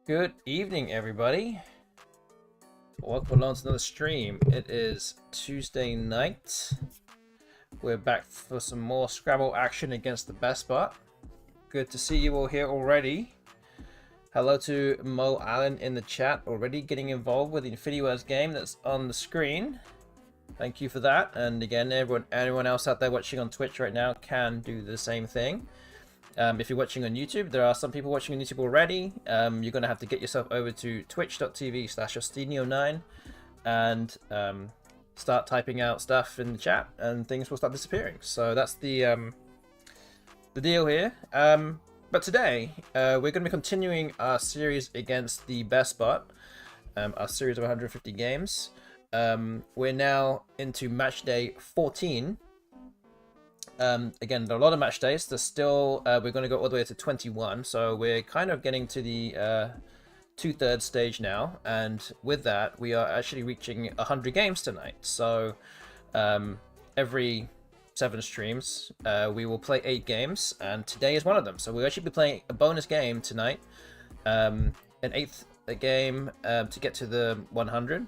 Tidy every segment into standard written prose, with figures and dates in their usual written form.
Good evening, everybody. Welcome along to another stream. It is Tuesday night. We're back for some more Scrabble action against the BESTBOT. Good to see you all here already. Hello to Mo Allen in the chat, already getting involved with the Infinity Wars game that's on the screen. Thank you for that. And again, anyone else out there watching on Twitch right now can do the same thing. If you're watching on YouTube, there are some people watching on YouTube already. You're going to have to get yourself over to twitch.tv/Justinio9 and start typing out stuff in the chat and things will start disappearing. So that's the deal here. But today, we're going to be continuing our series against the BESTBOT, our series of 150 games. We're now into match day 14. Again, there are a lot of match days. There's still, we're going to go all the way to 21. So we're kind of getting to the 2/3 stage now. And with that, we are actually reaching 100 games tonight. So every 7 streams, we will play 8 games. And today is one of them. So we'll actually be playing a bonus game tonight. An 8th game to get to the 100.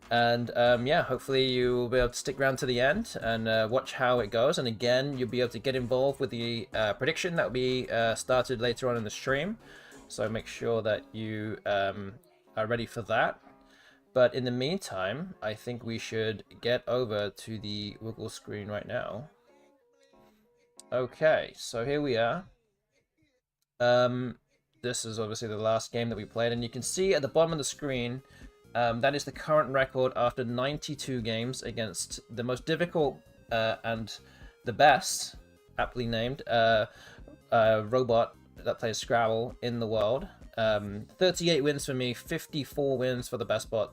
And yeah, hopefully you will be able to stick around to the end and watch how it goes. And again, you'll be able to get involved with the prediction that will be started later on in the stream. So make sure that you are ready for that. But in the meantime, I think we should get over to the Wiggle screen right now. Okay, so here we are. This is obviously the last game that we played. And you can see at the bottom of the screen, that is the current record after 92 games against the most difficult and the best, aptly named, robot that plays Scrabble in the world. 38 wins for me, 54 wins for the BESTBOT.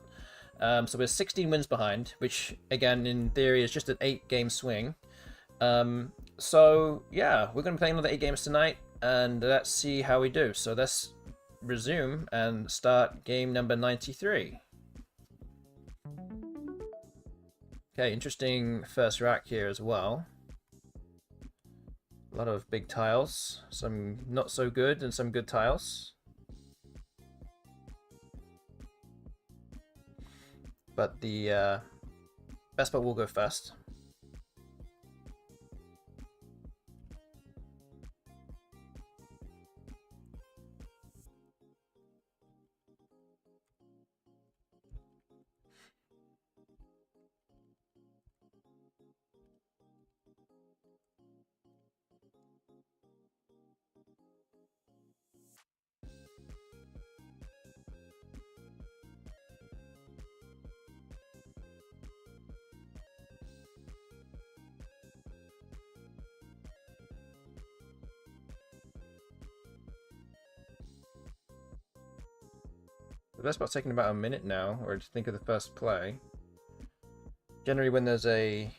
So we're 16 wins behind, which again, in theory, is just an 8-game swing. So yeah, we're going to play another 8 games tonight, and let's see how we do. So let's resume and start game number 93. Okay, interesting first rack here as well. A lot of big tiles, some not so good and some good tiles. But the BESTBOT will go first. The BESTBOT's taking about a minute now, or to think of the first play. Generally, when there's a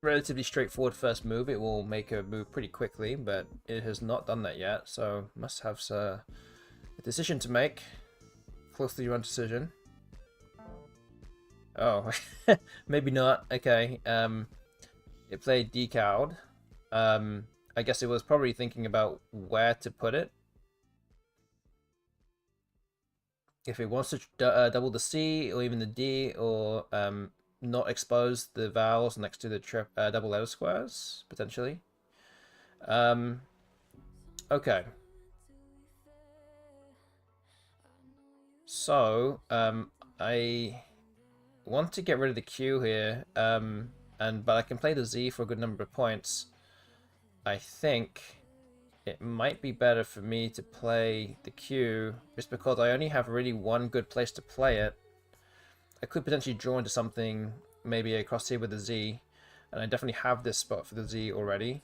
relatively straightforward first move, it will make a move pretty quickly, but it has not done that yet, so must have a decision to make. Closely run decision. Oh, maybe not. Okay. It played decaled. I guess it was probably thinking about where to put it. If it wants to double the C or even the D, or not expose the vowels next to the double letter squares, potentially. Okay. So, I want to get rid of the Q here, but I can play the Z for a good number of points. I think it might be better for me to play the Q, just because I only have really one good place to play it. I could potentially draw into something, maybe across here with the Z, and I definitely have this spot for the Z already.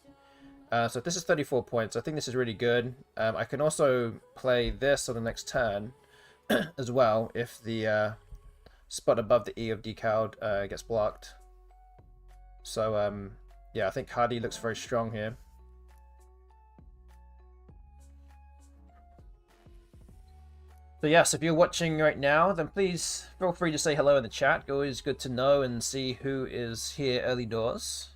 So if this is 34 points, I think this is really good. I can also play this on the next turn as well, if the spot above the E of decaled gets blocked. So yeah, I think Hardy looks very strong here. So yes, if you're watching right now, then please feel free to say hello in the chat. Always good to know and see who is here early doors.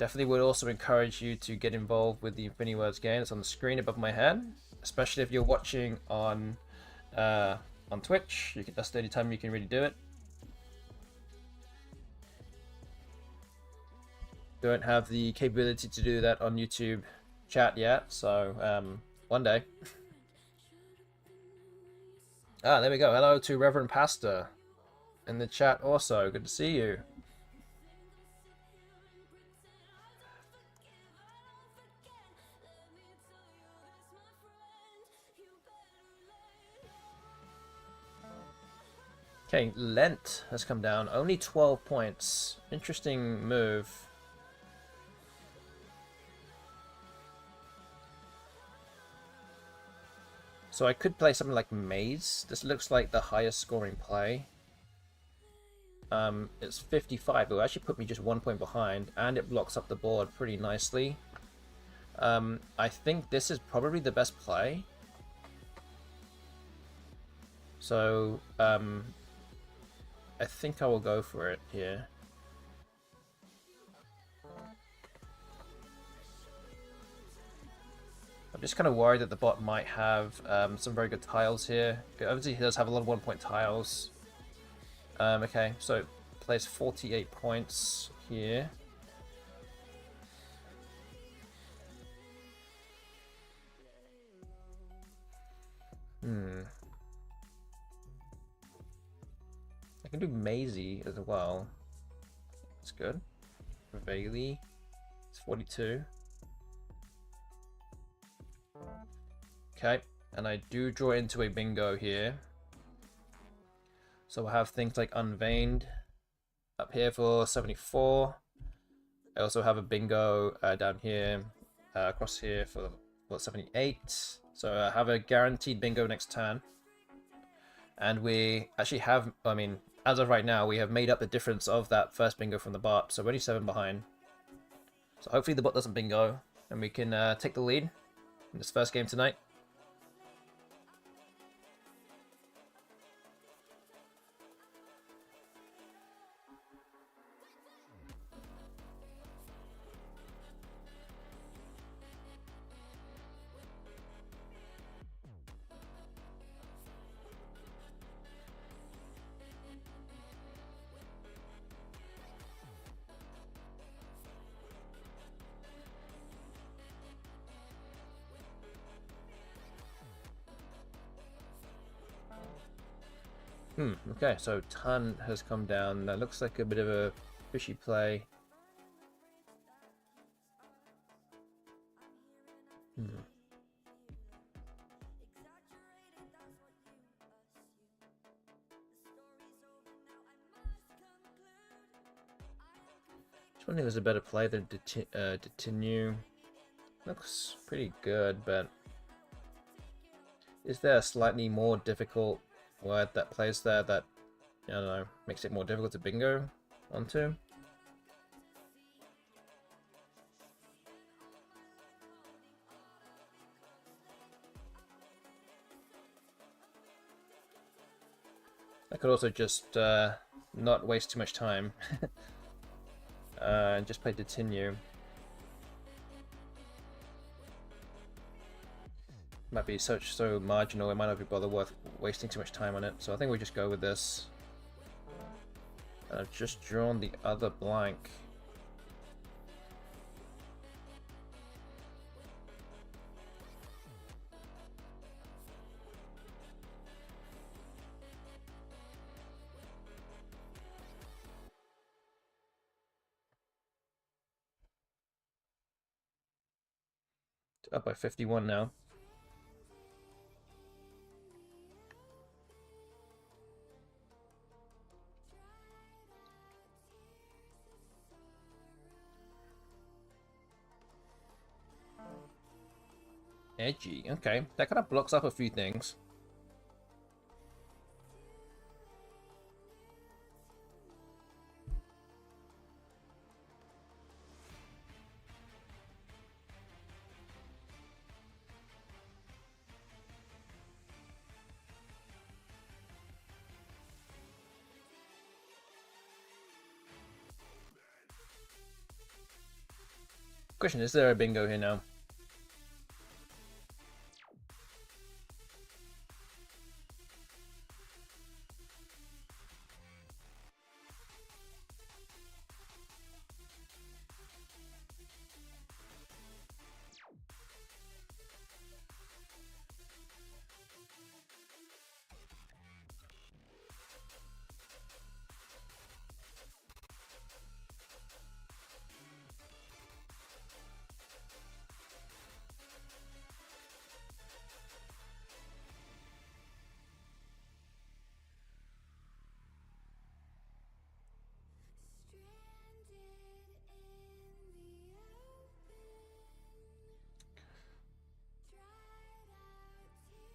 Definitely would also encourage you to get involved with the Infinity Words game. It's on the screen above my head, especially if you're watching on Twitch. That's the only time you can really do it. Don't have the capability to do that on YouTube chat yet, so one day. There we go. Hello to Reverend Pastor in the chat also. Good to see you. Okay, Lent has come down. Only 12 points. Interesting move. So I could play something like Maze. This looks like the highest scoring play. It's 55. It will actually put me just 1 point behind, and it blocks up the board pretty nicely. I think this is probably the best play. So, I think I will go for it here. I'm just kind of worried that the bot might have some very good tiles here. Obviously, he does have a lot of 1-point tiles. Okay, so plays 48 points here. I can do Maisie as well. That's good. Bailey. It's 42. Okay, and I do draw into a bingo here. So we'll have things like Unveined up here for 74. I also have a bingo down here, across here for 78. So I have a guaranteed bingo next turn. And we actually have, I mean, as of right now, we have made up the difference of that first bingo from the bot. So we're only 7 behind. So hopefully the bot doesn't bingo, and we can take the lead in this first game tonight. Okay, so Ton has come down. That looks like a bit of a fishy play. Which one was a better play than Detinue? Looks pretty good, but is there a slightly more difficult word that plays there that, I don't know, makes it more difficult to bingo onto? I could also just not waste too much time and just play Detinue. Might be so marginal, it might not be worth wasting too much time on it. So I think we just go with this. And I've just drawn the other blank. Up by 51 now. Edgy, okay. That kind of blocks up a few things. Question, is there a bingo here now?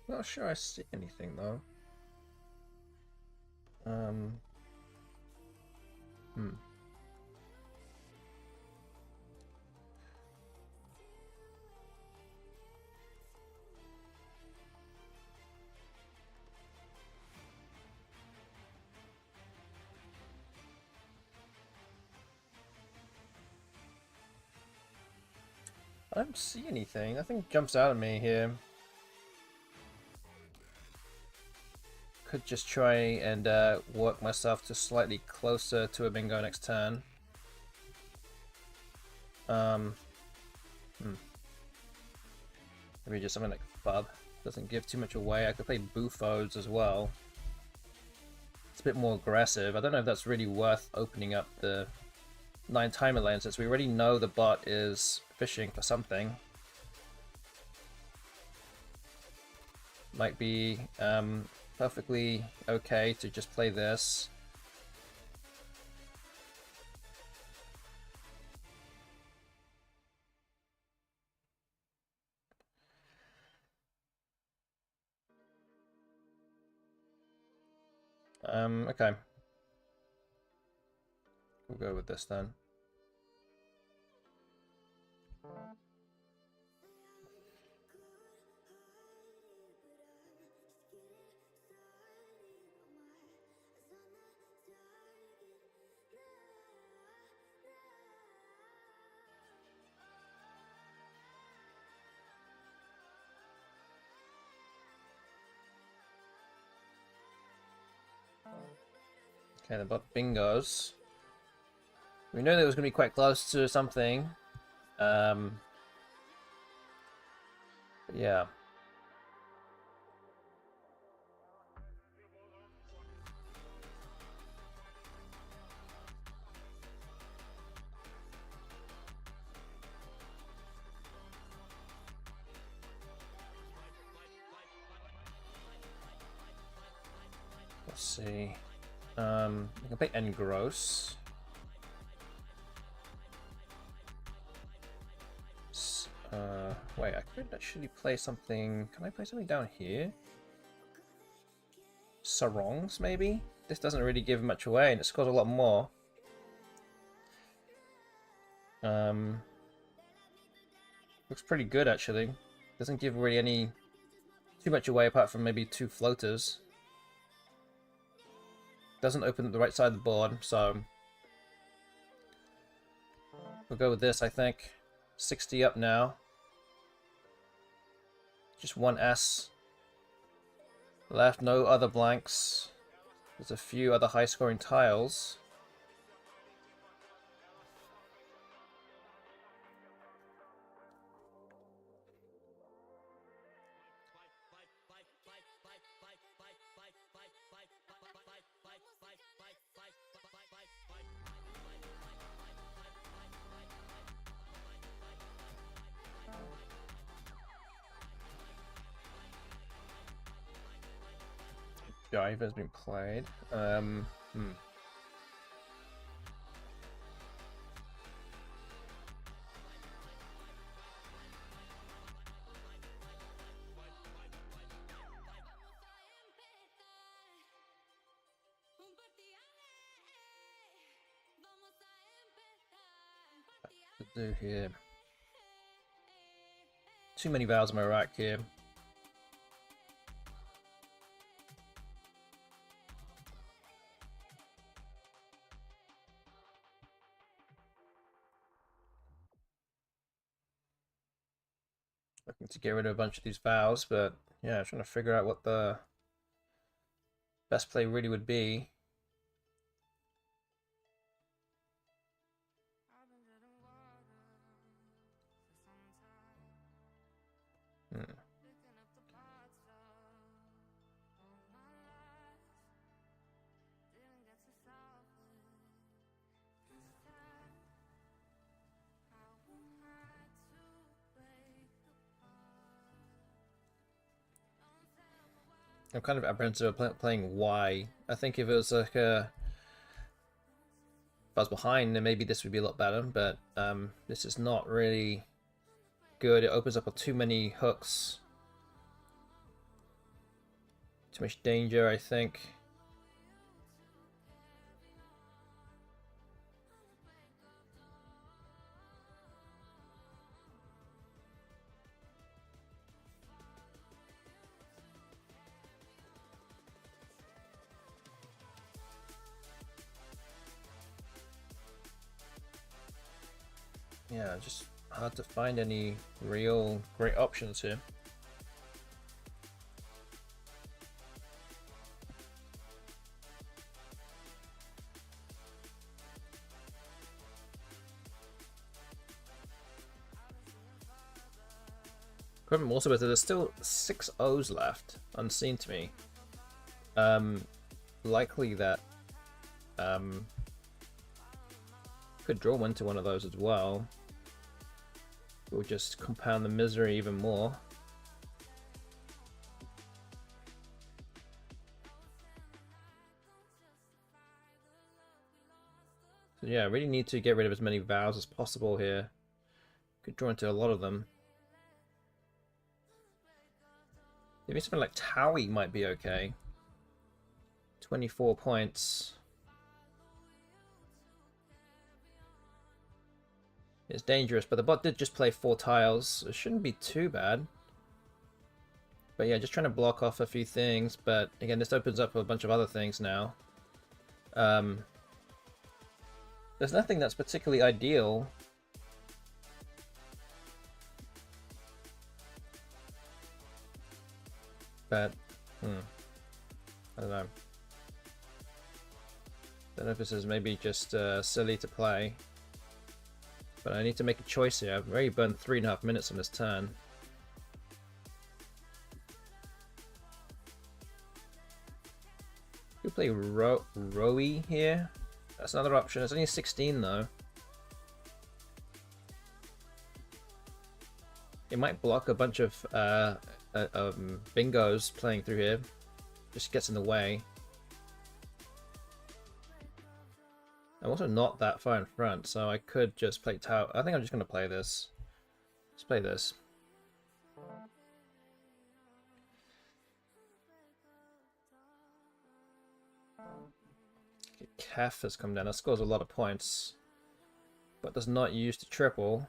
Not sure I see anything though. Hmm. I don't see anything. Nothing jumps out at me here. Could just try and work myself to slightly closer to a bingo next turn. Maybe just something like Fub. Doesn't give too much away. I could play Bufodes as well. It's a bit more aggressive. I don't know if that's really worth opening up the 9 timer lane, since we already know the bot is fishing for something. Might be perfectly okay to just play this. Okay. We'll go with this then. Okay, the bot bingos. We know that it was going to be quite close to something. But yeah. Let's see. We can play Engross. Wait, I could actually play something. Can I play something down here? Sarongs, maybe? This doesn't really give much away, and it scores a lot more. Looks pretty good, actually. Doesn't give really any too much away, apart from maybe 2 floaters. Doesn't open the right side of the board, so we'll go with this, I think. 60 up now. Just 1 S left, no other blanks. There's a few other high-scoring tiles. Jive has been played. What to do here? Too many vowels in my rack here. Looking to get rid of a bunch of these vows, but yeah, trying to figure out what the best play really would be. Hmm. I'm kind of apprehensive of playing Y. I think if it was like if I was behind, then maybe this would be a lot better, but this is not really good. It opens up too many hooks. Too much danger, I think. Yeah, just hard to find any real great options here. Problem also is that there's still 6 O's left, unseen to me. Likely that could draw into one of those as well. It will just compound the misery even more. So yeah, I really need to get rid of as many vows as possible here. Could draw into a lot of them. Maybe something like Towie might be okay. 24 points. It's dangerous, but the bot did just play 4 tiles, so it shouldn't be too bad. But yeah, just trying to block off a few things, but again, this opens up a bunch of other things now. There's nothing that's particularly ideal. But, I don't know. Don't know if this is maybe just silly to play. But I need to make a choice here. I've already burned 3.5 minutes on this turn. You play Rowie here. That's another option. It's only 16 though. It might block a bunch of bingos playing through here. Just gets in the way. I'm also not that far in front, so I could just play Tau. I think I'm just going to play this. Let's play this. Okay, Kef has come down. That scores a lot of points, but does not use the triple.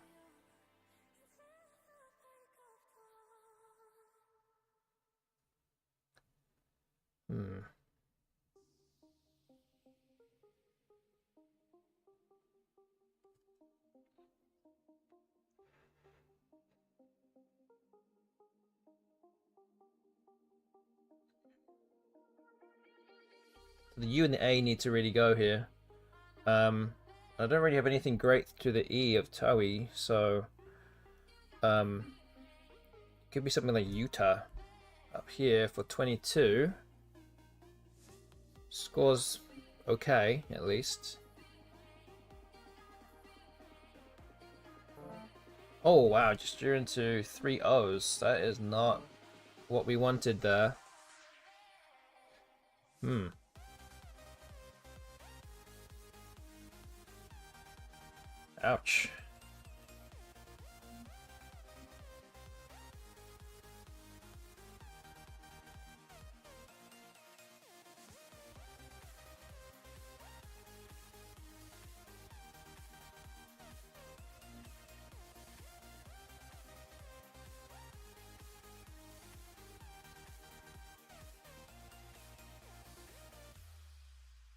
The U and the A need to really go here. I don't really have anything great to the E of Towie, so could be something like Utah up here for 22. Scores okay, at least. Oh wow, just drew into 3 O's. That is not what we wanted there. Ouch.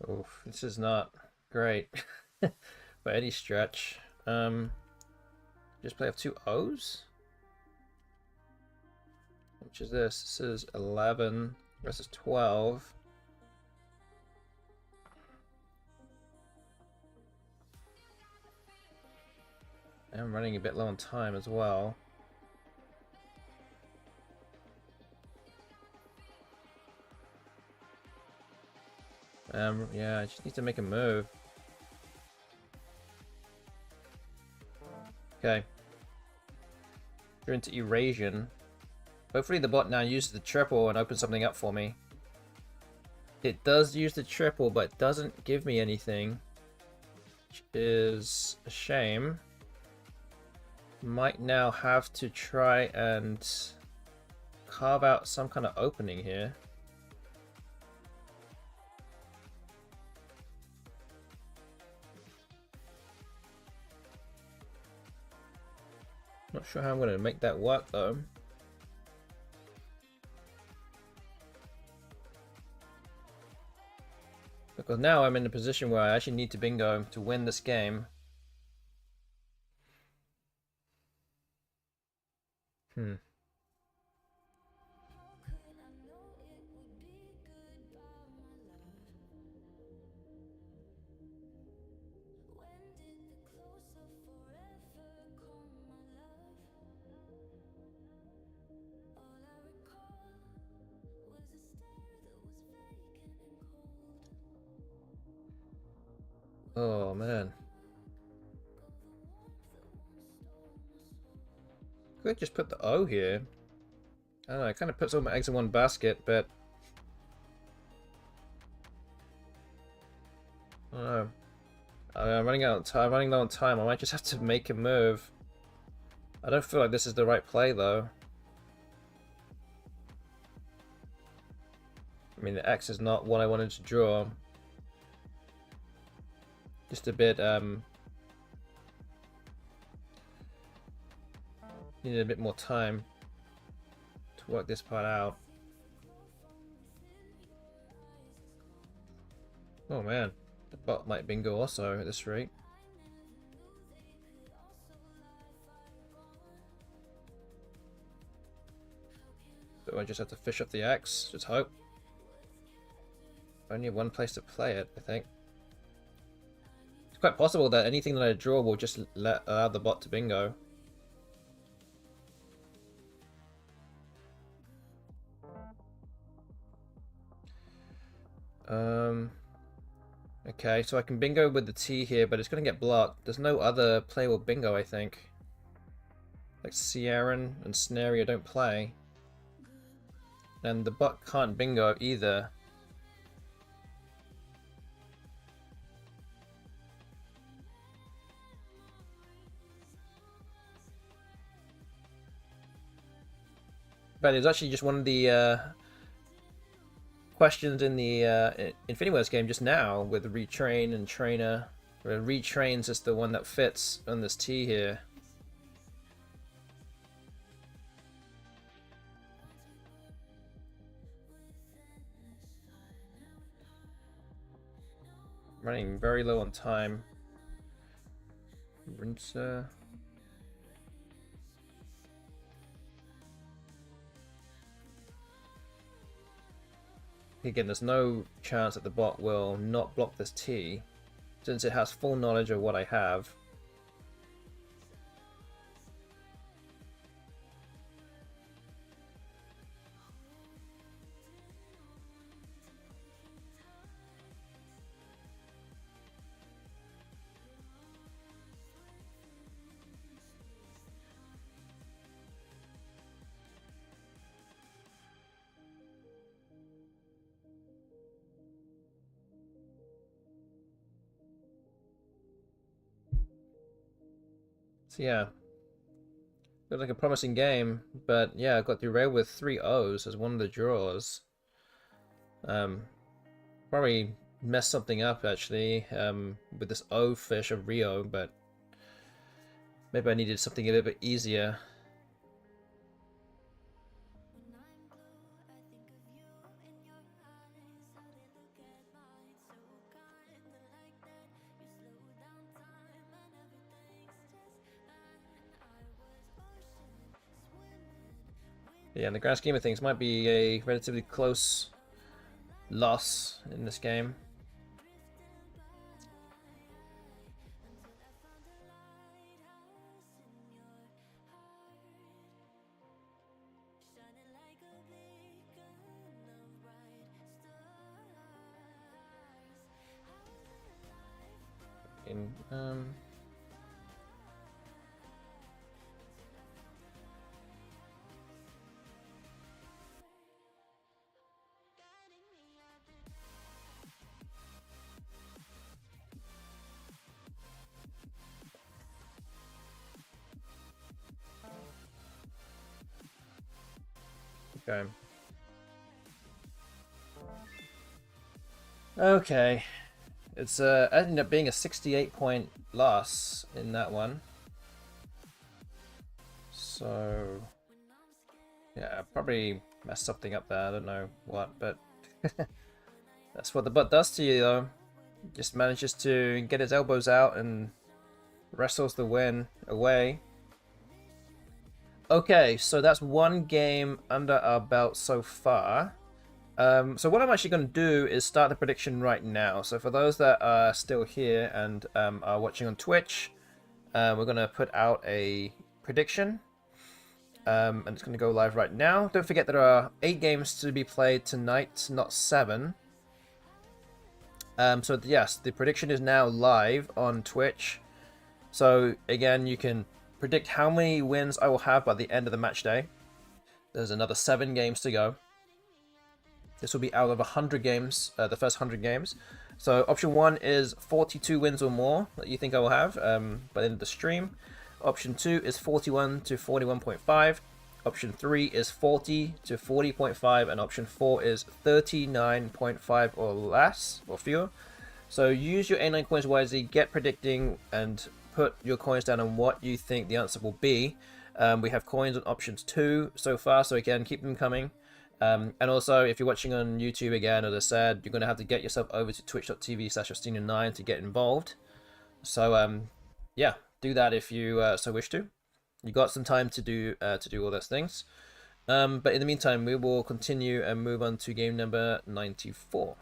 Oof, this is not great by any stretch. Just play off 2 O's? Which is this? This is 11 versus 12. I'm running a bit low on time as well. Yeah, I just need to make a move. Okay. You're into Eurasian. Hopefully the bot now uses the triple and opens something up for me. It does use the triple, but doesn't give me anything, which is a shame. Might now have to try and carve out some kind of opening here. Not sure how I'm going to make that work though. Because now I'm in a position where I actually need to bingo to win this game. Oh man. Could just put the O here. I don't know, it kind of puts all my eggs in one basket, but I don't know. I'm running out of time. Running low on time. I might just have to make a move. I don't feel like this is the right play though. I mean, the X is not what I wanted to draw. Just a bit, needed a bit more time to work this part out. Oh man, the bot might bingo also at this rate. So I just have to fish up the X, just hope. Only one place to play it, I think. It's quite possible that anything that I draw will just allow the bot to bingo. Okay, so I can bingo with the T here, but it's going to get blocked. There's no other playable bingo, I think. Like Sierran and Snary I don't play. And the bot can't bingo either. But it's actually just one of the questions in the Infinity Wars game just now with retrain and trainer. Where retrains is the one that fits on this T here. Running very low on time. Rinser. Again, there's no chance that the bot will not block this T, since it has full knowledge of what I have. So yeah, looked like a promising game, but yeah, I got derailed with 3 O's as one of the draws. Probably messed something up actually with this O fish of Rio, but maybe I needed something a little bit easier. Yeah, in the grand scheme of things, might be a relatively close loss in this game. Okay. Okay. It's ended up being a 68-point loss in that one. So yeah, probably messed something up there. I don't know what, but that's what the bot does to you, though. Just manages to get his elbows out and wrestles the win away. Okay, so that's one game under our belt so far. So what I'm actually going to do is start the prediction right now. So for those that are still here and are watching on Twitch, we're going to put out a prediction. And it's going to go live right now. Don't forget there are 8 games to be played tonight, not 7. So yes, the prediction is now live on Twitch. So again, you can predict how many wins I will have by the end of the match day. There's another 7 games to go. This will be out of 100 games, the first 100 games. So option 1 is 42 wins or more that you think I will have by the end of the stream. Option 2 is 41 to 41.5. Option 3 is 40 to 40.5. And option 4 is 39.5 or less, or fewer. So use your A9 coins wisely, get predicting, and put your coins down on what you think the answer will be. We have coins on options 2 so far, so again, keep them coming. And also, if you're watching on YouTube again, as I said, you're going to have to get yourself over to twitch.tv/Justina9 to get involved. So, yeah, do that if you so wish to. You got some time to do all those things. But in the meantime, we will continue and move on to game number 94.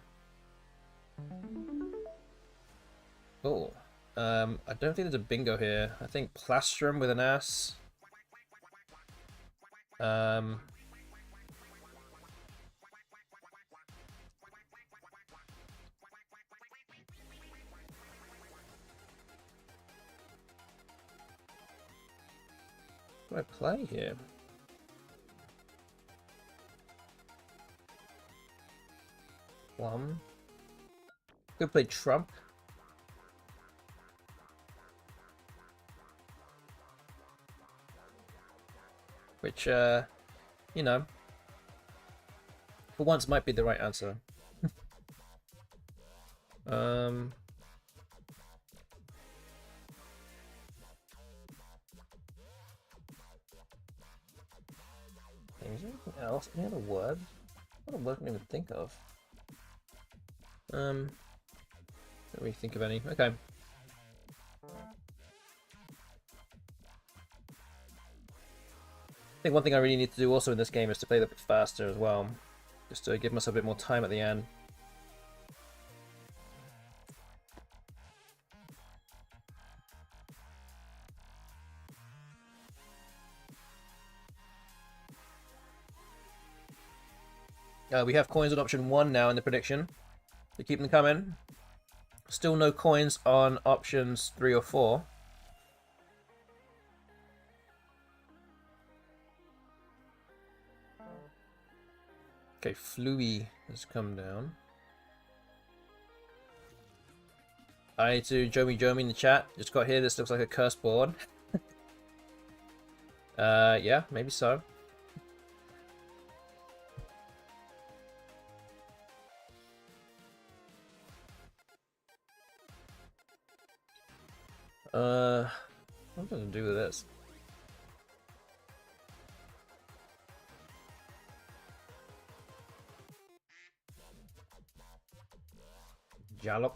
Oh, I don't think there's a bingo here. I think Plastrum with an S. What do I play here? Plum. Could play Trump. Which, you know, for once might be the right answer. Is there anything else? Any other words? What a word I can even think of. Don't really think of any. Okay. I think one thing I really need to do also in this game is to play a bit faster as well. Just to give myself a bit more time at the end. We have coins on option 1 now in the prediction. So keep them coming. Still no coins on options 3 or 4. Okay, Fluey has come down. Hi to Jomi in the chat. Just got here. This looks like a curse board. Yeah, maybe so. What does it do with this? Jalop.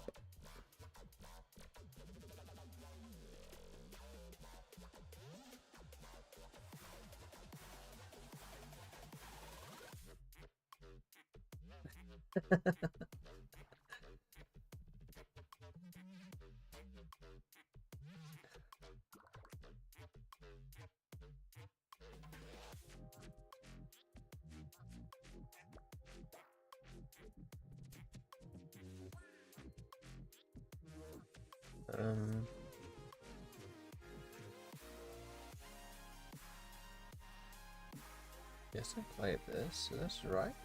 Yes, I played this, so that's right.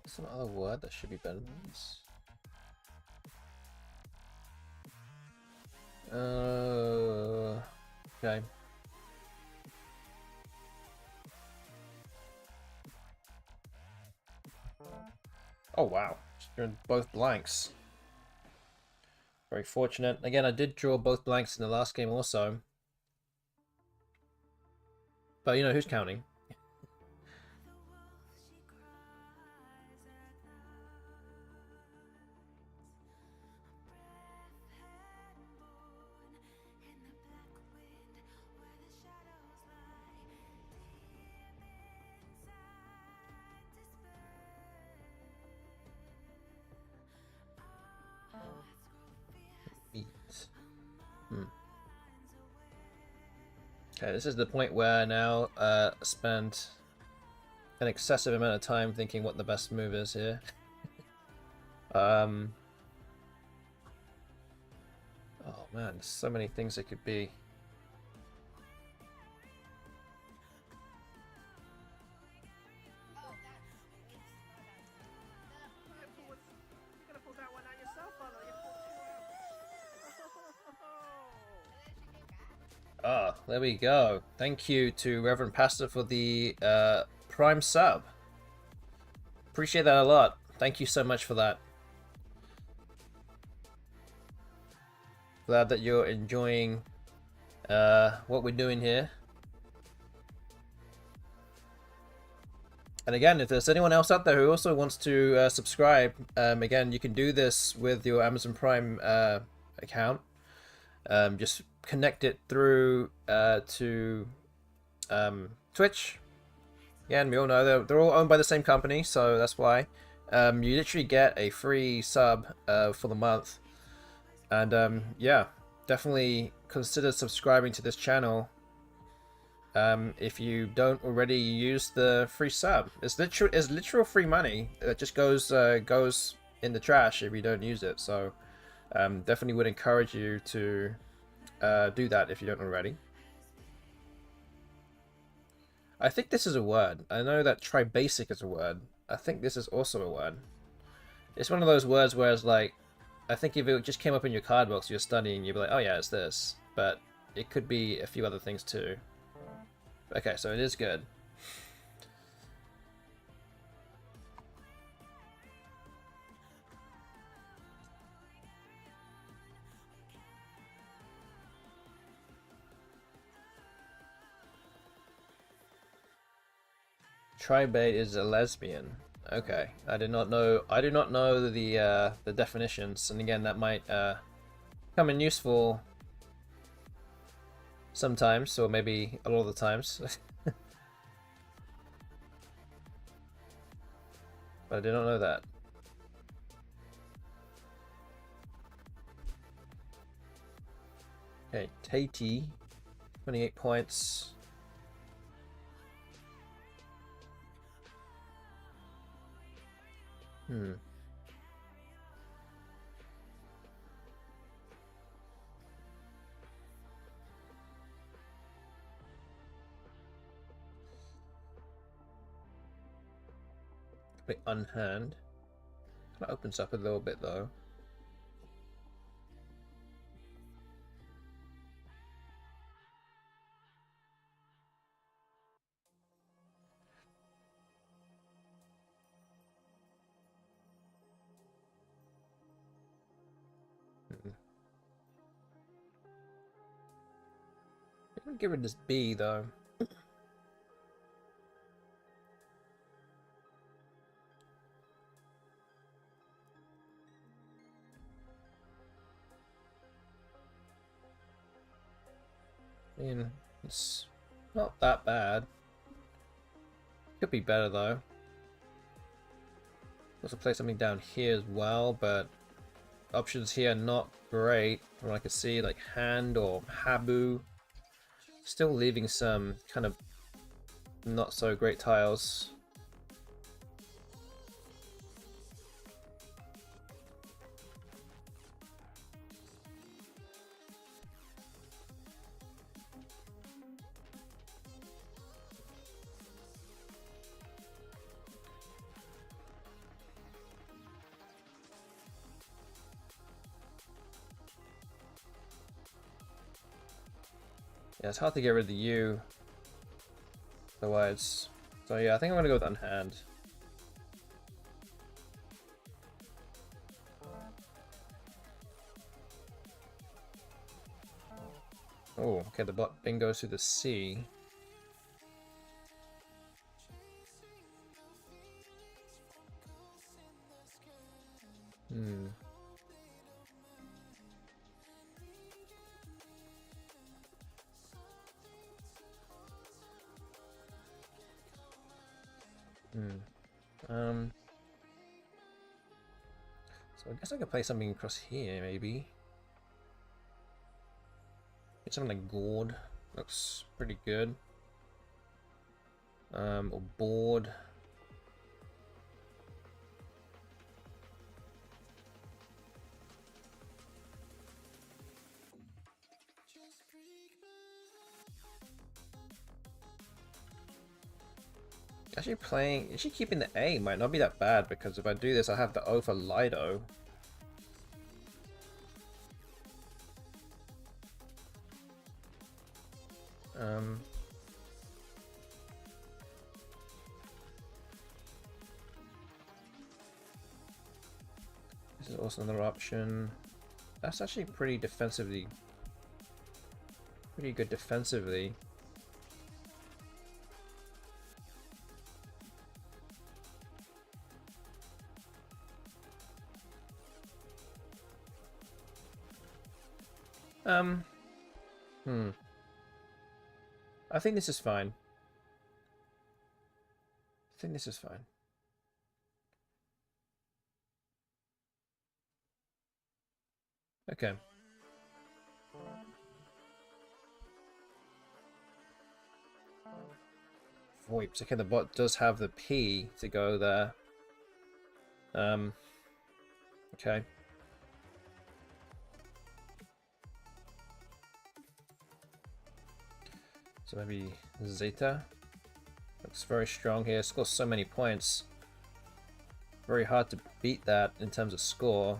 Some other word that should be better than this. Okay. Oh wow, you're in both blanks. Very fortunate. Again, I did draw both blanks in the last game also. But you know, who's counting? Okay, this is the point where I now spend an excessive amount of time thinking what the best move is here. Oh man, there's so many things it could be. Ah, there we go. Thank you to Reverend Pastor for the Prime sub. Appreciate that a lot. Thank you so much for that. Glad that you're enjoying what we're doing here. And again, if there's anyone else out there who also wants to subscribe, again, you can do this with your Amazon Prime account. Just connect it through to Twitch. Again, we all know they're all owned by the same company, so that's why. You literally get a free sub for the month. And yeah, definitely consider subscribing to this channel if you don't already use the free sub. It's literal free money that just goes in the trash if you don't use it. So definitely would encourage you to do that if you don't already. I think this is a word. I know that tribasic is a word. I think this is also a word. It's one of those words where it's like, I think if it just came up in your card box you're studying, you'd be like, oh yeah, it's this. But it could be a few other things too. Okay, so it is good. Tribate is a lesbian. Okay, I did not know. I do not know the definitions, and again, that might come in useful sometimes, or maybe a lot of the times. But I did not know that. Okay, Tatey, 28 points. A bit unhand. That opens up a little bit though. I'm gonna give it this B though. I mean, it's not that bad. Could be better though. Also play something down here as well, but options here are not great from what I can see, like Hand or Habu. Still leaving some kind of not so great tiles. Yeah, it's hard to get rid of the U. Otherwise, so yeah, I think I'm gonna go with Unhand. Oh, okay, the bot bin goes to the C. Hmm. So I guess I could play something across here, maybe. Get something like Gourd. Looks pretty good. Or Board. Actually keeping the A might not be that bad, because if I do this I have the O for Lido. This is also another option. That's actually pretty good defensively. I think this is fine. Okay. VoIPs. Okay, the bot does have the P to go there. Okay. So maybe Zeta. Looks very strong here. Scores so many points. Very hard to beat that in terms of score.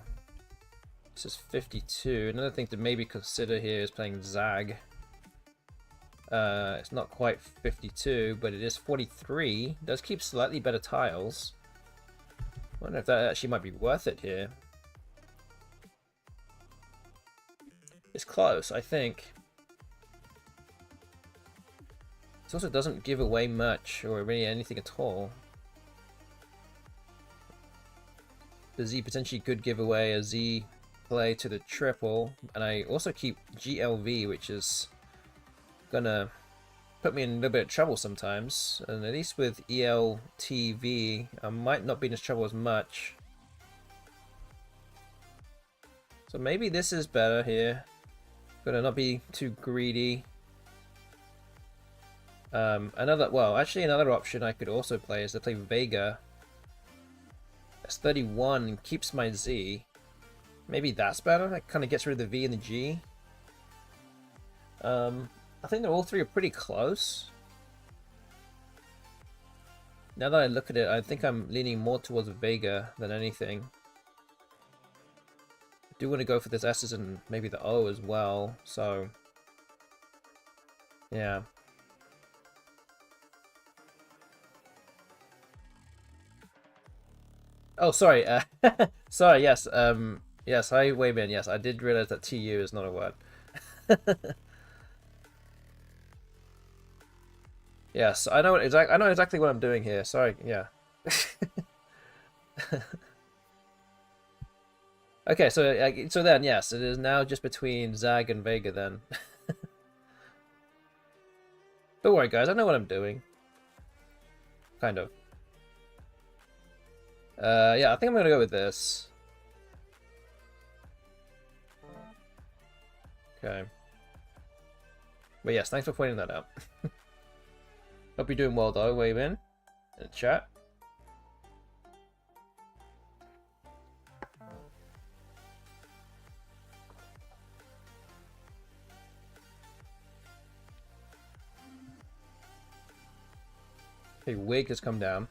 This is 52. Another thing to maybe consider here is playing Zag. It's not quite 52, but it is 43. It does keep slightly better tiles. I wonder if that actually might be worth it here. It's close, I think. It also doesn't give away much, or really anything at all. The Z potentially could give away a Z play to the triple, and I also keep GLV, which is gonna put me in a little bit of trouble sometimes. And at least with ELTV, I might not be in trouble as much. So maybe this is better here. Gonna not be too greedy. Another option I could also play is to play Vega. That's 31 and keeps my Z. Maybe that's better. That kind of gets rid of the V and the G. I think they're all three are pretty close. Now that I look at it, I think I'm leaning more towards Vega than anything. I do want to go for this S's and maybe the O as well, so yeah. Oh, sorry. Sorry. Yes. Yes. Hi, Wayman. Yes, I did realize that TU is not a word. Yes, I know exactly what I'm doing here. Sorry. Yeah. Okay. So then, yes, it is now just between Zag and Vega then. Don't worry, guys. I know what I'm doing. Kind of. Yeah, I think I'm gonna go with this. Okay. But yes, thanks for pointing that out. Hope you're doing well though, wave in the chat. Okay, wig has come down.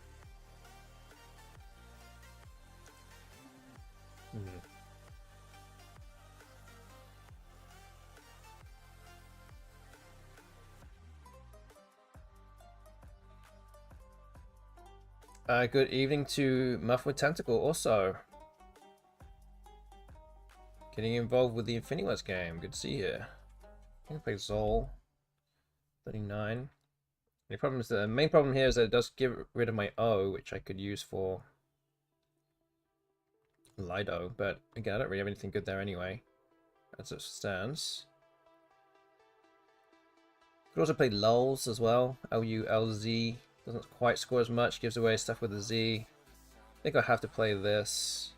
Good evening to Muff with Tentacle also. Getting involved with the Infinity West game. Good to see you here. I'm gonna play Zol. 39. The main problem here is that it does get rid of my O, which I could use for Lido, but again, I don't really have anything good there anyway, as it stands. Could also play Lulz as well. Lulz. Doesn't quite score as much, gives away stuff with a Z. I think I'll have to play this.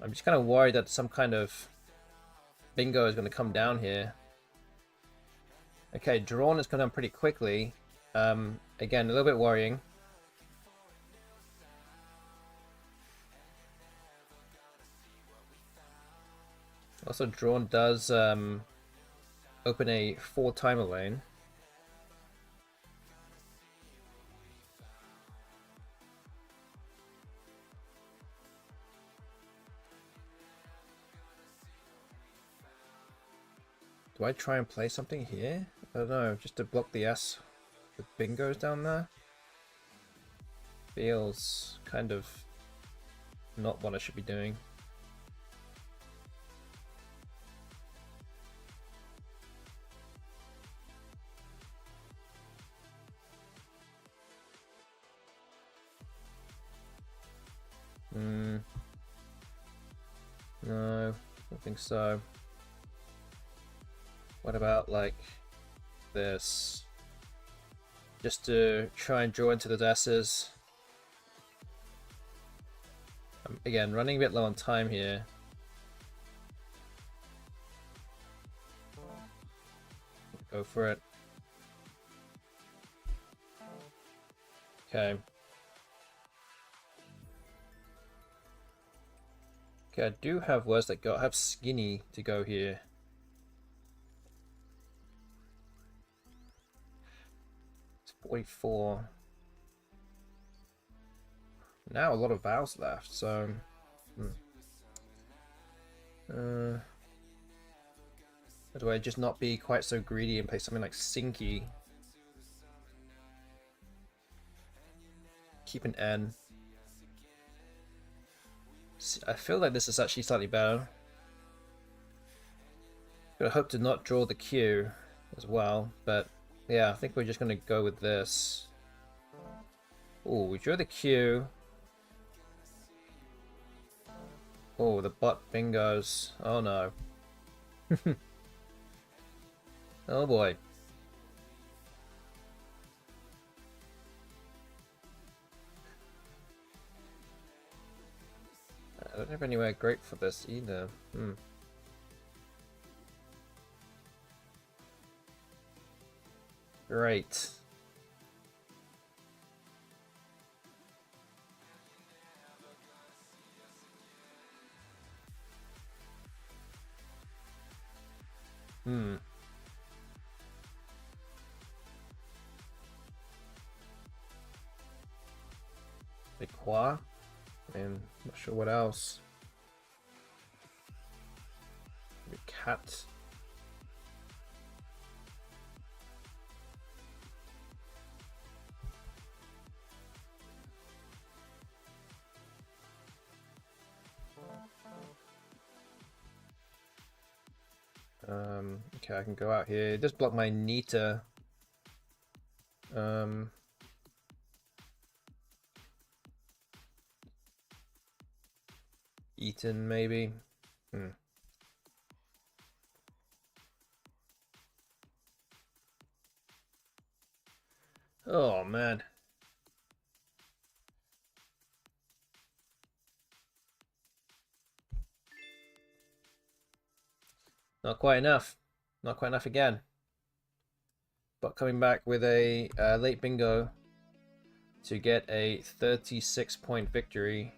I'm just kind of worried that some kind of bingo is going to come down here. Okay, drawn has come down pretty quickly. Again, a little bit worrying. Also, drawn does open a 4-timer lane. Do I try and play something here? I don't know, just to block the S with bingos down there? Feels kind of not what I should be doing. No, I don't think so. What about like this? Just to try and draw into the S's. Again, running a bit low on time here. Go for it. Okay. Okay, I do have words that go. I have skinny to go here. It's 44. Now a lot of vowels left, so. Do I just not be quite so greedy and play something like Sinky? Keep an N. I feel like this is actually slightly better. I hope to not draw the Q as well, but yeah, I think we're just gonna go with this. Oh, we drew the Q. Oh, the butt bingos. Oh no. Oh boy. I don't have anywhere great for this either. Great. Big Qua. And not sure what else. Maybe cat. Okay, I can go out here. Just block my Nita. Eaton maybe. Oh man. Not quite enough. Not quite enough again. But coming back with a late bingo to get a 36-point victory,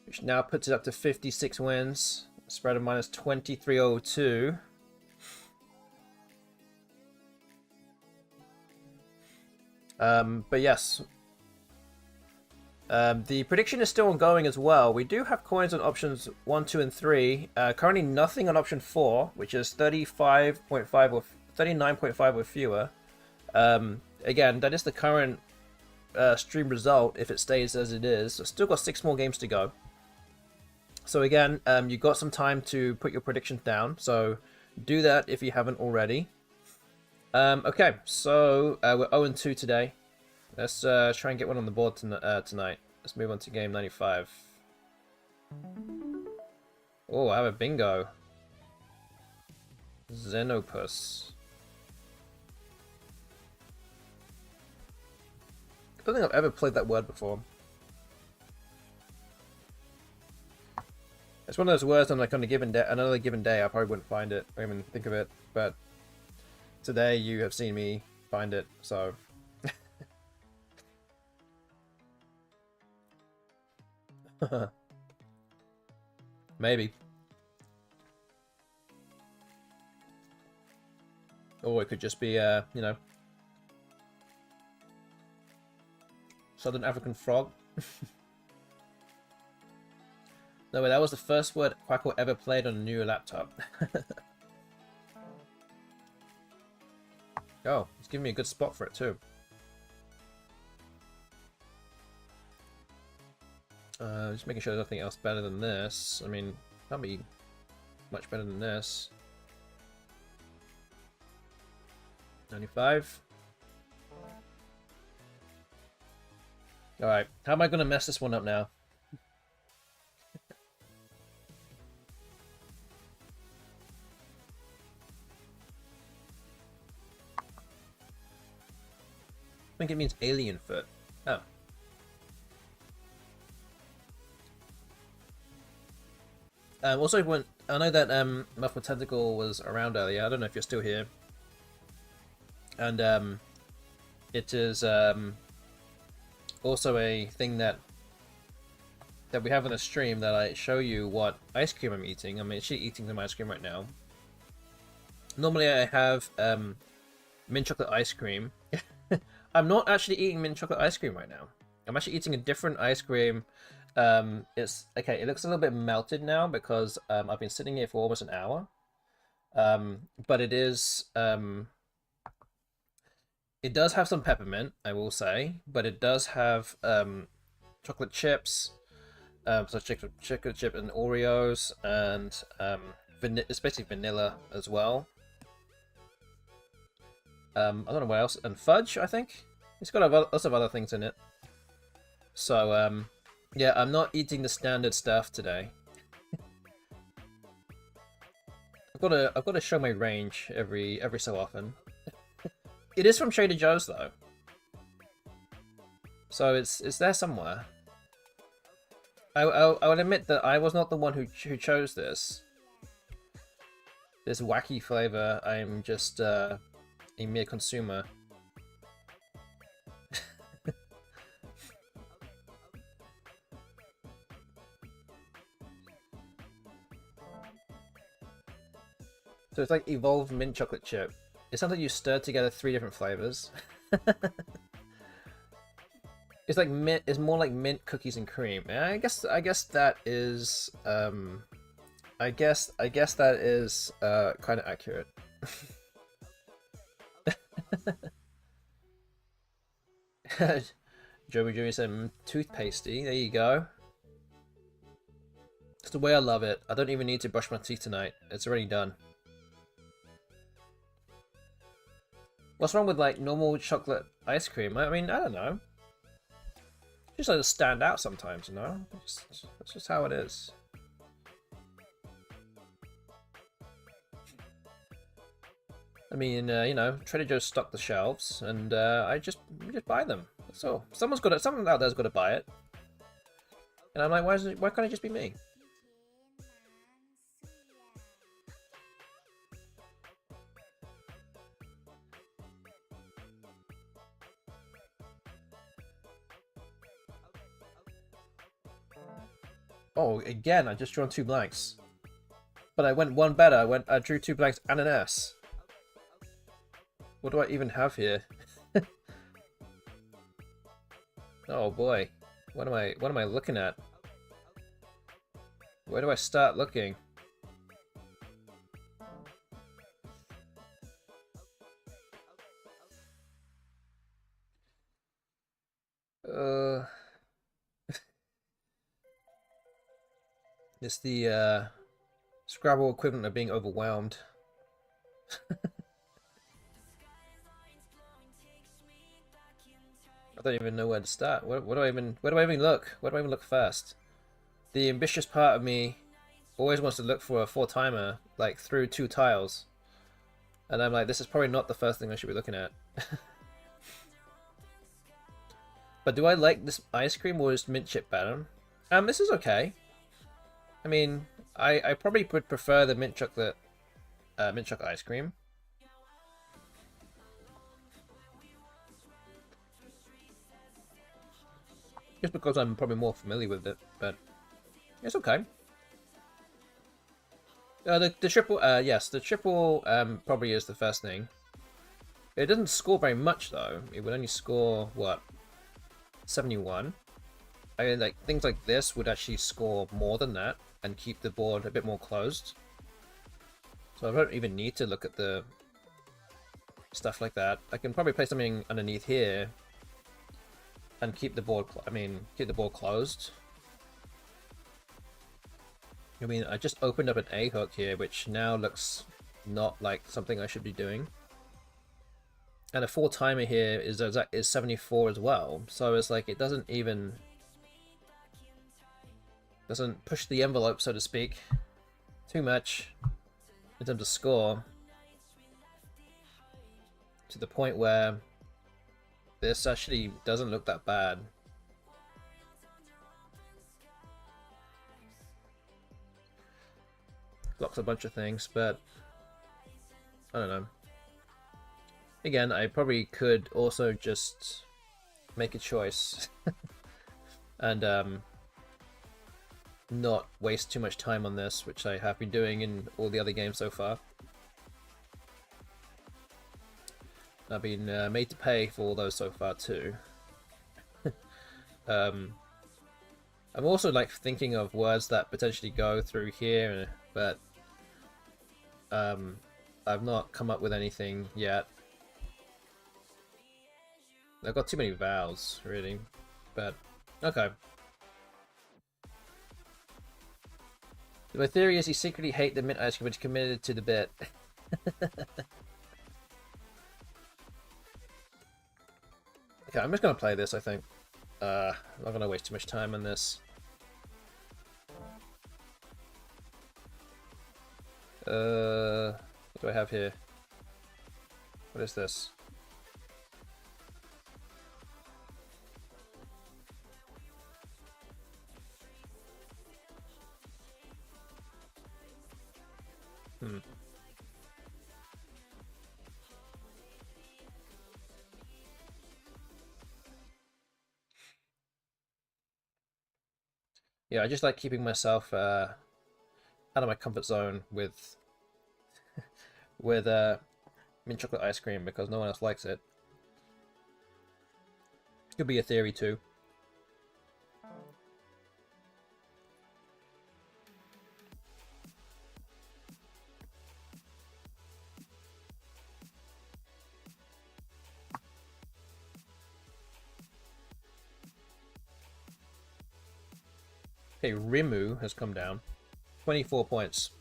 which now puts it up to 56 wins. Spread of minus 2302. But yes, the prediction is still ongoing as well. We do have coins on options 1, 2, and 3. Currently nothing on option 4, which is 35.5 or 39.5 or fewer. Again, that is the current stream result if it stays as it is. So still got 6 more games to go. So again, you've got some time to put your predictions down. So do that if you haven't already. Okay, so we're 0-2 today. Let's try and get one on the board tonight. Let's move on to game 95. Oh, I have a bingo. Xenopus. I don't think I've ever played that word before. It's one of those words on like on a given day, another given day, I probably wouldn't find it or even think of it, but today you have seen me find it, so. Maybe. Or it could just be, you know, Southern African frog. No, that was the first word Quackle ever played on a new laptop. Oh, it's giving me a good spot for it too. Just making sure there's nothing else better than this. I mean, can't be much better than this. 95. Alright, how am I going to mess this one up now? I think it means alien foot. Oh. Also, when I know that Muffled Tentacle was around earlier. I don't know if you're still here. And it is also a thing that we have on the stream that I show you what ice cream I'm eating. I'm actually eating some ice cream right now. Normally I have mint chocolate ice cream. I'm not actually eating mint chocolate ice cream right now. I'm actually eating a different ice cream. It's okay. It looks a little bit melted now because I've been sitting here for almost an hour. But it is it does have some peppermint, I will say, but it does have chocolate chips, so chocolate chip and Oreos, and it's basically vanilla as well. I don't know what else, and fudge, I think. It's got lots of other things in it. So, yeah, I'm not eating the standard stuff today. I've got to show my range every so often. It is from Trader Joe's though, so it's there somewhere. I will admit that I was not the one who chose this wacky flavor. I'm just a mere consumer. So it's like evolved mint chocolate chip. It sounds like you stirred together 3 different flavors. It's like mint. It's more like mint cookies and cream. And I guess that is I guess that is kind of accurate. Joey said toothpastey. There you go. It's the way I love it. I don't even need to brush my teeth tonight. It's already done. What's wrong with like normal chocolate ice cream? I mean, I don't know. Just like to stand out sometimes, you know? That's just how it is. I mean, you know, Trader Joe's stocked the shelves, and I just buy them. That's all. Someone out there's got to buy it. And I'm like, why can't it just be me? Oh, again, I just drawn 2 blanks. But I went one better. I drew 2 blanks and an S. What do I even have here? Oh boy. What am I looking at? Where do I start looking? It's the Scrabble equivalent of being overwhelmed. I don't even know where to start. Where do I even look? Where do I even look first? The ambitious part of me always wants to look for a 4-timer, like through 2 tiles. And I'm like, this is probably not the first thing I should be looking at. But do I like this ice cream or is mint chip better? This is okay. I mean, I probably would prefer the mint chocolate ice cream. Just because I'm probably more familiar with it, but it's okay. The triple, yes, the triple probably is the first thing. It doesn't score very much though. It would only score what, 71. I mean, like things like this would actually score more than that and keep the board a bit more closed. So I don't even need to look at the stuff like that. I can probably play something underneath here and keep the board. Keep the board closed. I mean, I just opened up an A hook here, which now looks not like something I should be doing. And a 4-timer here is 74 as well, so it's like it doesn't push the envelope, so to speak, too much in terms of score, to the point where this actually doesn't look that bad. Blocks a bunch of things, but I don't know. Again, I probably could also just make a choice and not waste too much time on this, which I have been doing in all the other games so far. I've been made to pay for all those so far too. I'm also like thinking of words that potentially go through here, but I've not come up with anything yet. I've got too many vowels, really, but okay. My theory is you secretly hate the mint ice cream, but you're committed to the bit. Okay, I'm just gonna play this, I think. I'm not gonna waste too much time on this. What do I have here? What is this? Yeah, I just like keeping myself out of my comfort zone with mint chocolate ice cream because no one else likes it. Could be a theory too. Okay, Rimu has come down. 24 points.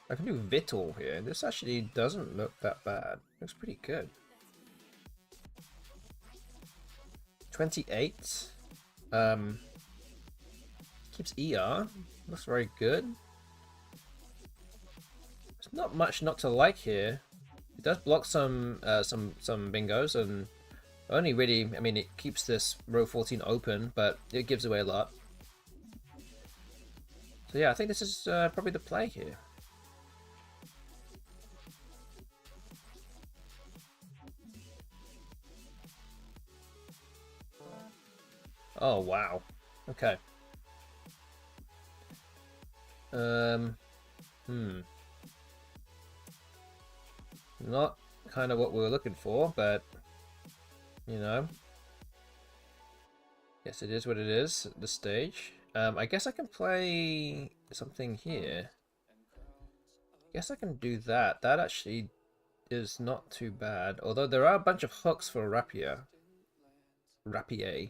I can do Vittle here. This actually doesn't look that bad. Looks pretty good. 28. Keeps ER. Looks very good. There's not much not to like here. It does block some bingos, and only really, I mean, it keeps this row 14 open, but it gives away a lot. So yeah, I think this is probably the play here. Oh wow. Okay. Not kind of what we were looking for, but you know, yes, it is what it is at this stage. I guess I can play something here. Guess I can do that. That actually is not too bad. Although there are a bunch of hooks for rapier. Rapier.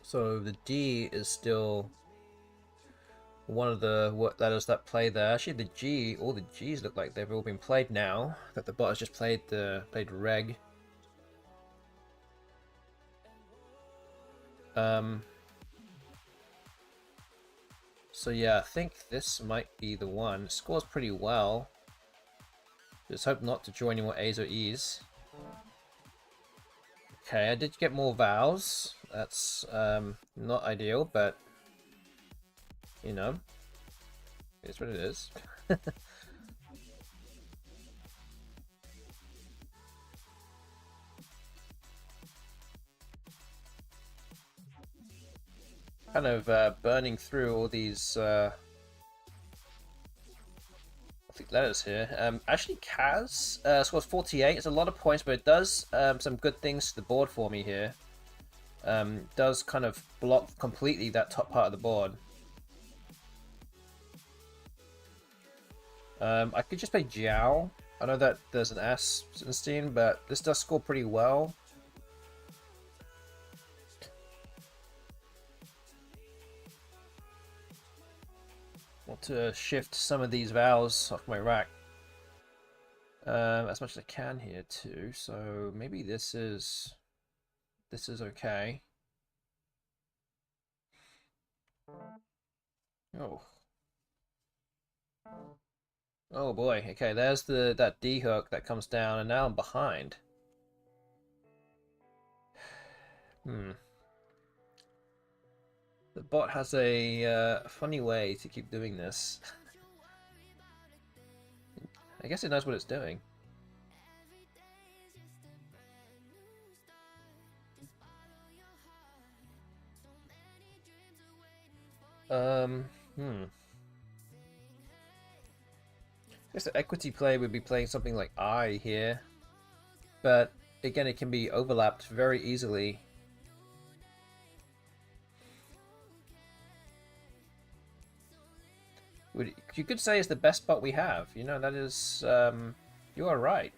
So the D is still one of the letters that play there. Actually, the G, all the G's look like they've all been played now. That the bot has just played reg. So yeah, I think this might be the one. It scores pretty well. Just hope not to draw any more A's or E's. Okay, I did get more vowels. That's not ideal, but you know, it's what it is. Kind of burning through all these letters here. Actually, Kaz scores 48. It's a lot of points, but it does some good things to the board for me here. Does kind of block completely that top part of the board. I could just play Jiao. I know that there's an S in Steam, but this does score pretty well. Want to shift some of these vowels off my rack as much as I can here too. So maybe this is okay. Oh. Oh boy. Okay, there's that D hook that comes down, and now I'm behind. The bot has a funny way to keep doing this. I guess it knows what it's doing. I guess the equity play would be playing something like I here, but again, it can be overlapped very easily. You could say it's the best bot we have. You know, that is, you are right.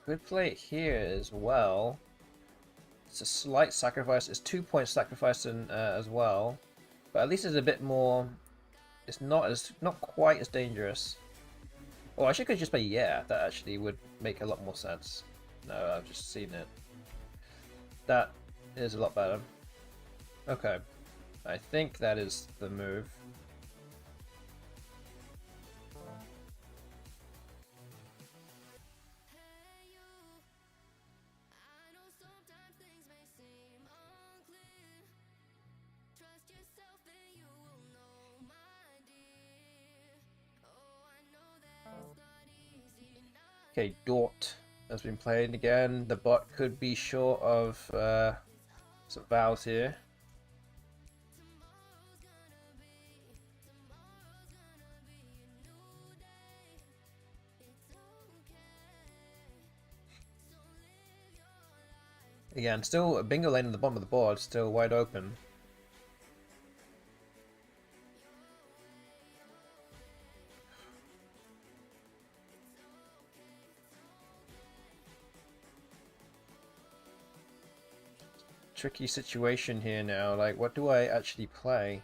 Could play it here as well. It's a slight sacrifice. It's 2 points sacrificed as well, but at least it's a bit more. It's not quite as dangerous. Oh, I could just play yeah. That actually would make a lot more sense. No, I've just seen it. That is a lot better. Okay, I think that is the move. Okay, Dort has been played again. The bot could be short of some vowels here. Again, still a bingo lane in the bottom of the board, still wide open. Tricky situation here now. Like, what do I actually play?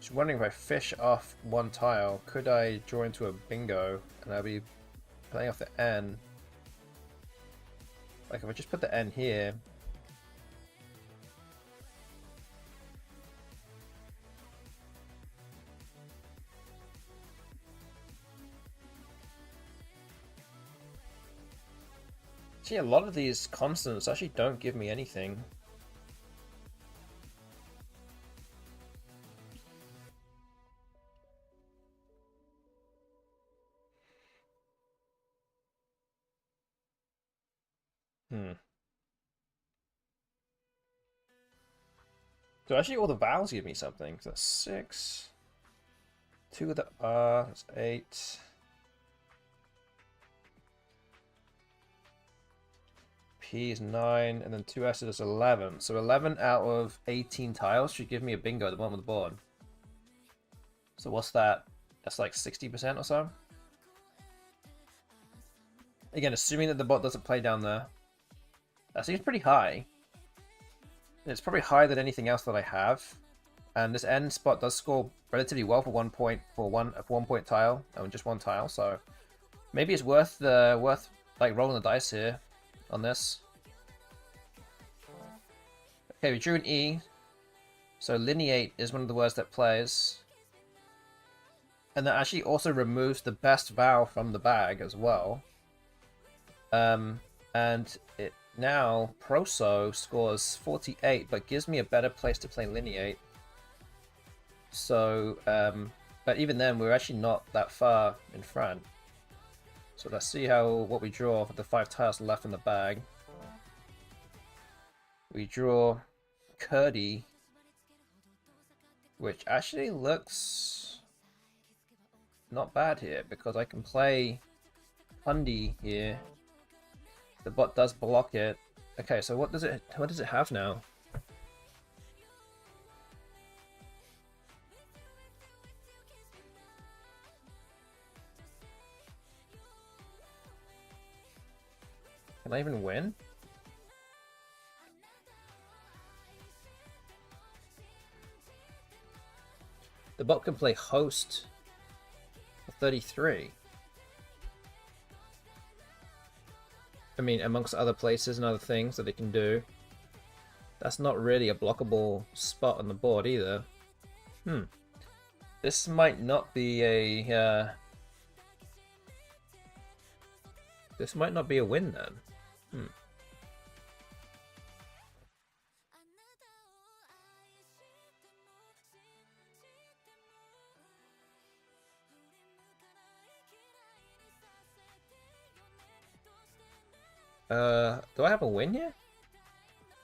Just wondering if I fish off one tile, could I draw into a bingo and I'll be playing off the N? Like if I just put the N here. See, a lot of these constants actually don't give me anything. So actually all the vowels give me something. So that's 6. 2 of the R, that's 8. P is 9, and then 2 S's is 11. So 11 out of 18 tiles should give me a bingo at the bottom of the board. So what's that? That's like 60% or so? Again, assuming that the bot doesn't play down there. That seems pretty high. It's probably higher than anything else that I have. And this end spot does score relatively well for 1 point for one point tile. Just one tile, so maybe it's worth like rolling the dice here on this. Okay, we drew an E. So lineate is one of the words that plays. And that actually also removes the best vowel from the bag as well. And it now Proso scores 48, but gives me a better place to play lineate. So, but even then, we're actually not that far in front. So let's see what we draw for the 5 tiles left in the bag. We draw Curdy, which actually looks not bad here because I can play Hundy here. The bot does block it. Okay, so what does it have now? Can I even win? The bot can play host for 33. I mean, amongst other places and other things that it can do. That's not really a blockable spot on the board either. This might not be a... this might not be a win then. Do I have a win here?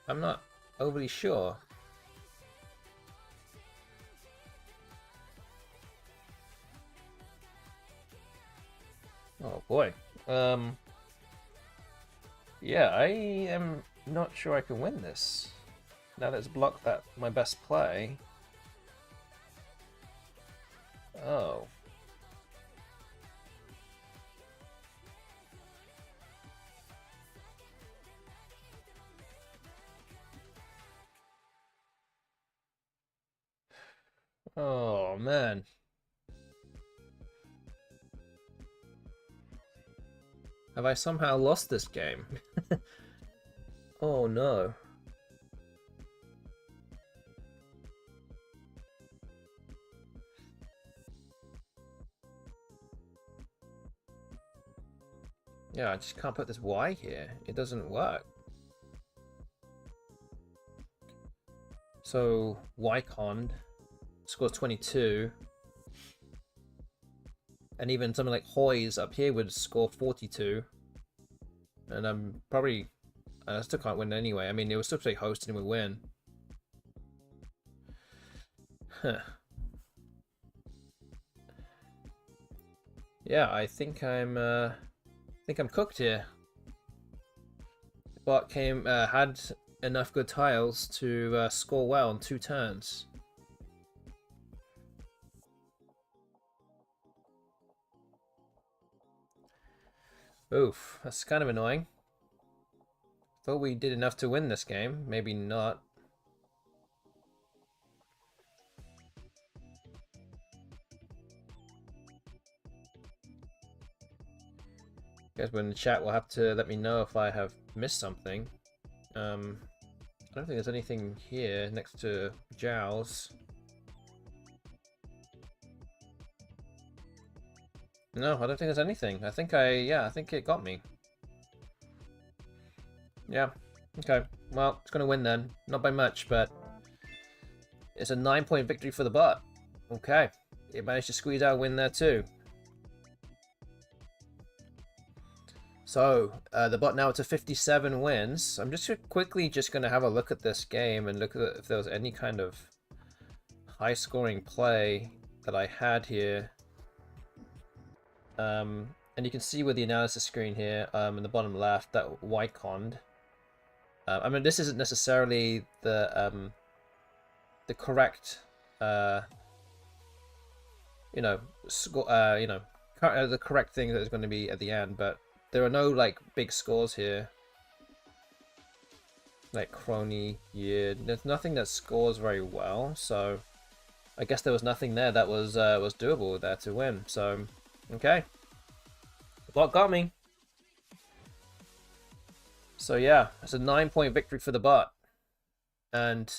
I'm not overly sure. Oh boy. Yeah, I am not sure I can win this. Now that it's blocked my best play. Oh. Oh man. Have I somehow lost this game? Oh no. Yeah, I just can't put this Y here. It doesn't work. So Ycond scores 22. And even something like Hoy's up here would score 42. And I'm probably... I still can't win anyway. I mean, it would still play host and it would win. Huh. Yeah, I think I'm cooked here. Bot had enough good tiles to score well on 2 turns. Oof, that's kind of annoying. Thought we did enough to win this game. Maybe not. guys in the chat will have to let me know if I have missed something. I don't think there's anything here next to Jowls. No, I don't think there's anything. I think yeah, I think it got me. Yeah, okay. Well, it's gonna win then. Not by much, but it's a 9-point victory for the bot. Okay, it managed to squeeze out a win there too. So, the bot now to 57 wins. I'm just quickly going to have a look at this game and look at if there was any kind of high-scoring play that I had here. And you can see with the analysis screen here, in the bottom left, that Wycond. I mean, this isn't necessarily the correct, the correct thing that is going to be at the end, but there are no like big scores here, like Crony year. There's nothing that scores very well, so I guess there was nothing there that was doable there to win. So okay, the bot got me. So yeah, it's a 9-point victory for the bot, and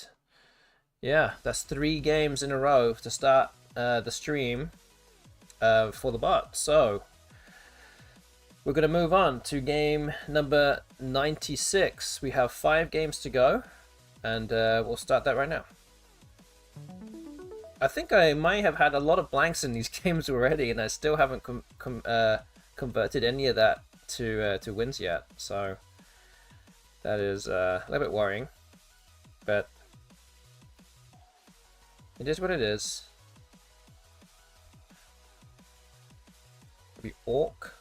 yeah, that's 3 games in a row to start the stream for the bot. So we're going to move on to game number 96. We have 5 games to go, and we'll start that right now. I think I might have had a lot of blanks in these games already, and I still haven't converted any of that to wins yet. So that is a little bit worrying, but it is what it is. The Orc.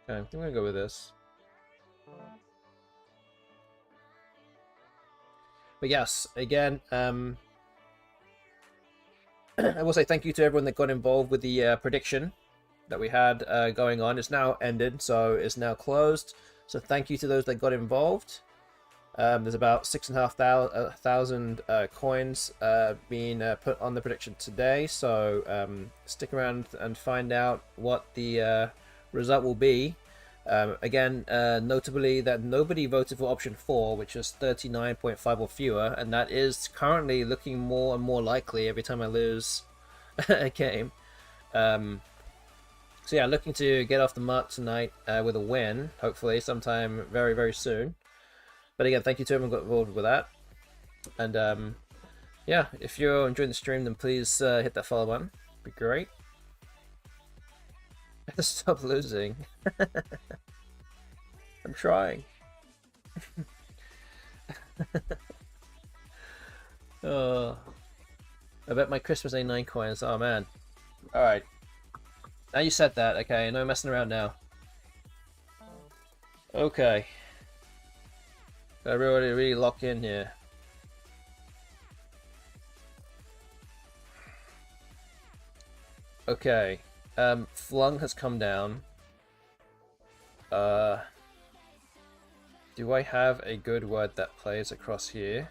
Okay, I'm gonna go with this. But yes, again, I will say thank you to everyone that got involved with the prediction that we had going on. It's now ended, so it's now closed. So thank you to those that got involved. There's about 6,500 coins being put on the prediction today. So stick around and find out what the result will be. Again, notably that nobody voted for option 4, which is 39.5 or fewer, and that is currently looking more and more likely every time I lose a game. So yeah, looking to get off the mark tonight with a win, hopefully sometime very, very soon. But again, thank you to everyone who got involved with that. And yeah, if you're enjoying the stream, then please hit that follow button. It'd be great. Stop losing. I'm trying. Oh, I bet my Christmas ain't 9 coins. Oh man. Alright. Now you said that. Okay, no messing around now. Okay. Gotta really lock in here. Okay. Flung has come down. Do I have a good word that plays across here?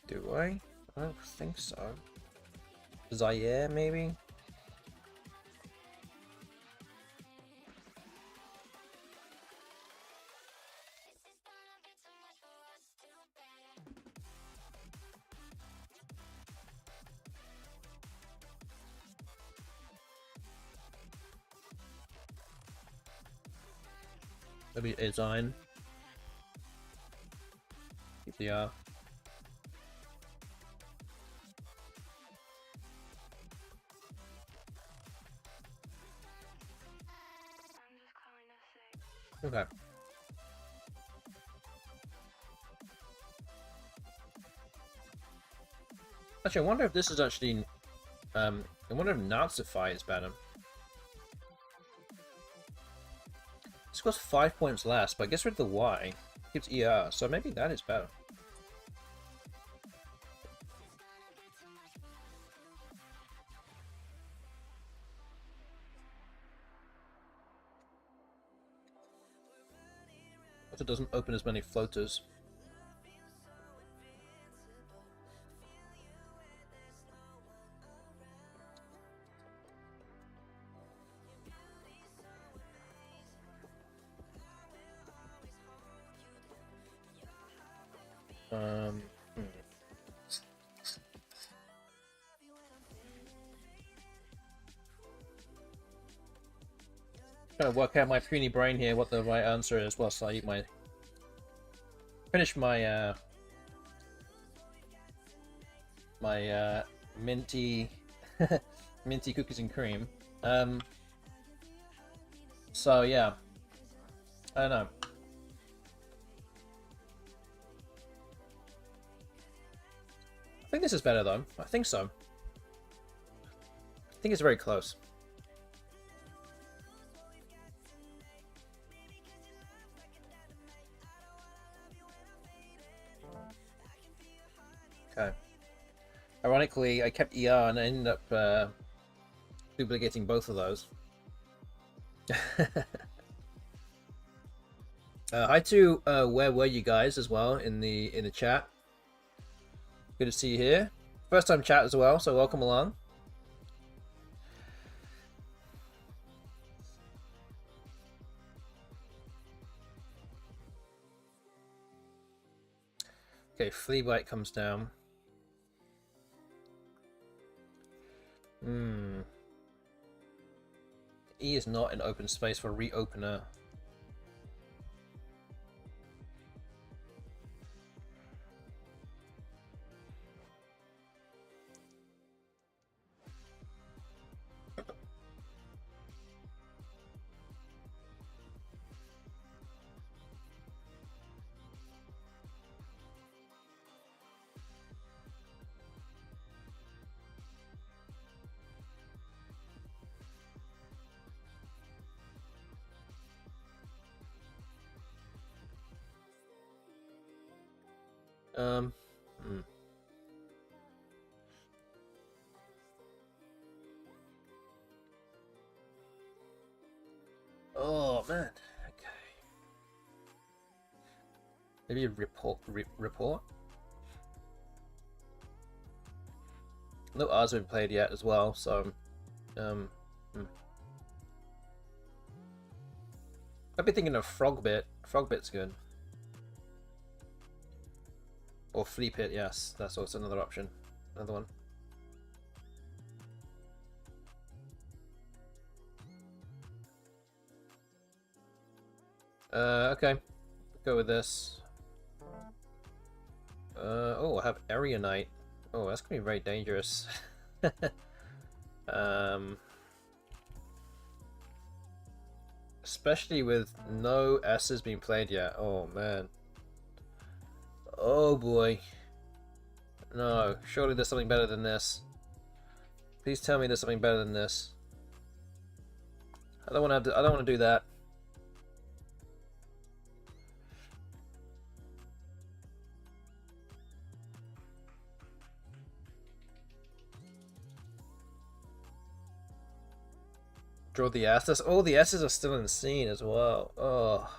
Do I? I don't think so. Zaire, maybe? Maybe Azine. Keep the R. Okay. Actually, I wonder if this is actually, I wonder if Nazify is better. This costs 5 points less, but gets rid of the Y. Gives ER, so maybe that is better. But it doesn't open as many floaters. Trying to work out my puny brain here what the right answer is whilst I eat my finish my minty minty cookies and cream. So yeah, I don't know. I think this is better though. I think so. I think it's very close. Okay. Ironically, I kept ER and I ended up duplicating both of those. Hi to where were you guys as well in the chat. Good to see you here. First time chat as well, so welcome along. Okay, flea bite comes down. E is not an open space for reopener. Oh man. Okay. Maybe a report. No R's have been played yet as well, so I've been thinking of Frogbit. Frogbit's good. Or Flea Pit, yes, that's also another option. Another one. Okay. Go with this. Oh, I have Areonite. Oh, that's gonna be very dangerous. Especially with no S's being played yet. Oh man. Oh boy. No, surely there's something better than this. Please tell me there's something better than this. I don't want to do that. Draw the S. All the S's are still in the scene as well. Oh.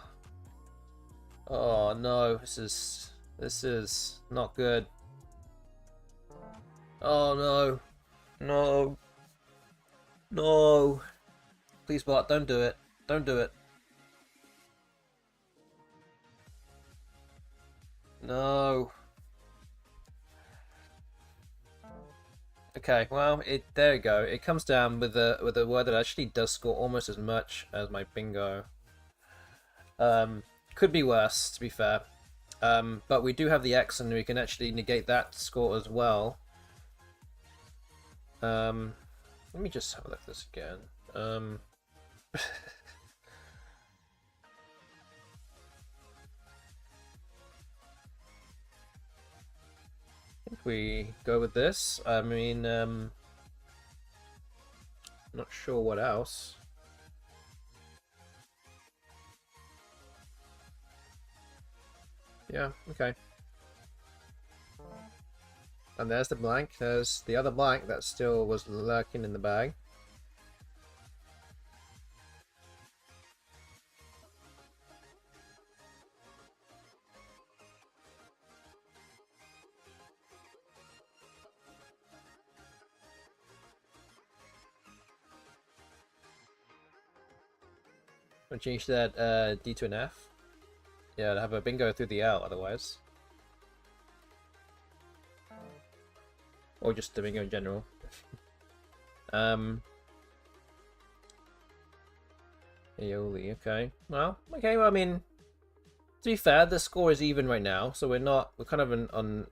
Oh no, this is not good. Oh no. No. No. Please bot, don't do it. Don't do it. No. Okay, well, there you go. It comes down with a word that actually does score almost as much as my bingo. Could be worse, to be fair. But we do have the X, and we can actually negate that score as well. Let me just have a look at this again. I think we go with this. I mean, not sure what else. Yeah, okay. And there's the blank. There's the other blank that still was lurking in the bag. Want to change that D to an F? Yeah, to have a bingo through the L otherwise. Or just a bingo in general. Aioli, okay. Well, okay, well, I mean, to be fair, the score is even right now, so we're kind of on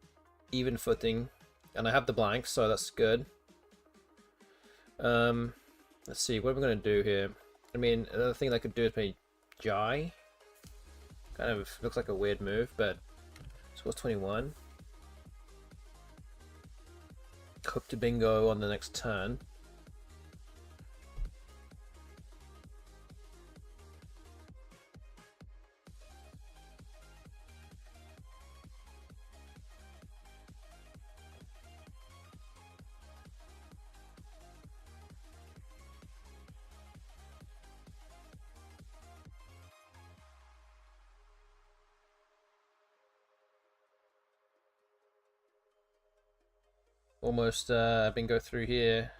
even footing. And I have the blanks, so that's good. Let's see, what are we going to do here? I mean, another thing I could do is play Jai. Kind of looks like a weird move, but score's 21. Cook to bingo on the next turn. Almost bingo through here.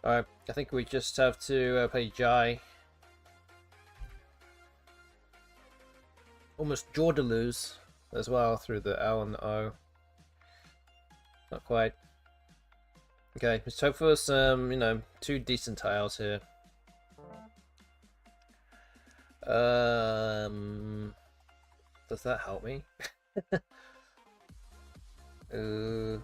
Alright, I think we just have to play Jai. Almost draw to lose as well through the L and the O. Not quite. Okay, let's hope for some, you know, 2 decent tiles here. Does that help me? Huh?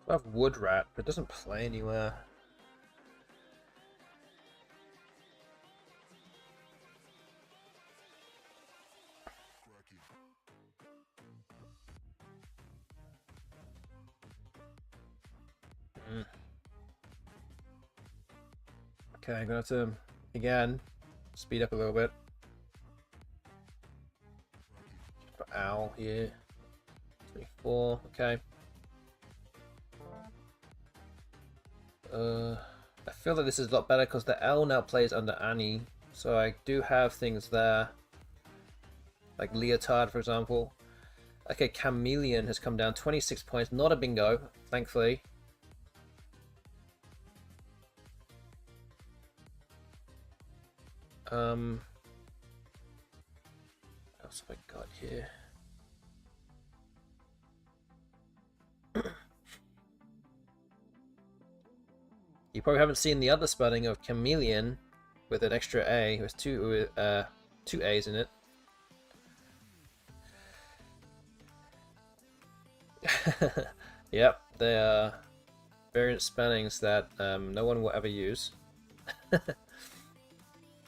I have Wood Rat, but it doesn't play anywhere. Okay, I'm gonna have to, again, speed up a little bit. For Owl here. 24, okay. I feel that this is a lot better because the L now plays under Annie, so I do have things there, like Leotard, for example. Okay, Chameleon has come down 26 points, not a bingo, thankfully. What else have I got here? You probably haven't seen the other spelling of Chameleon with an extra A. It was two A's in it. Yep, they are variant spellings that no one will ever use.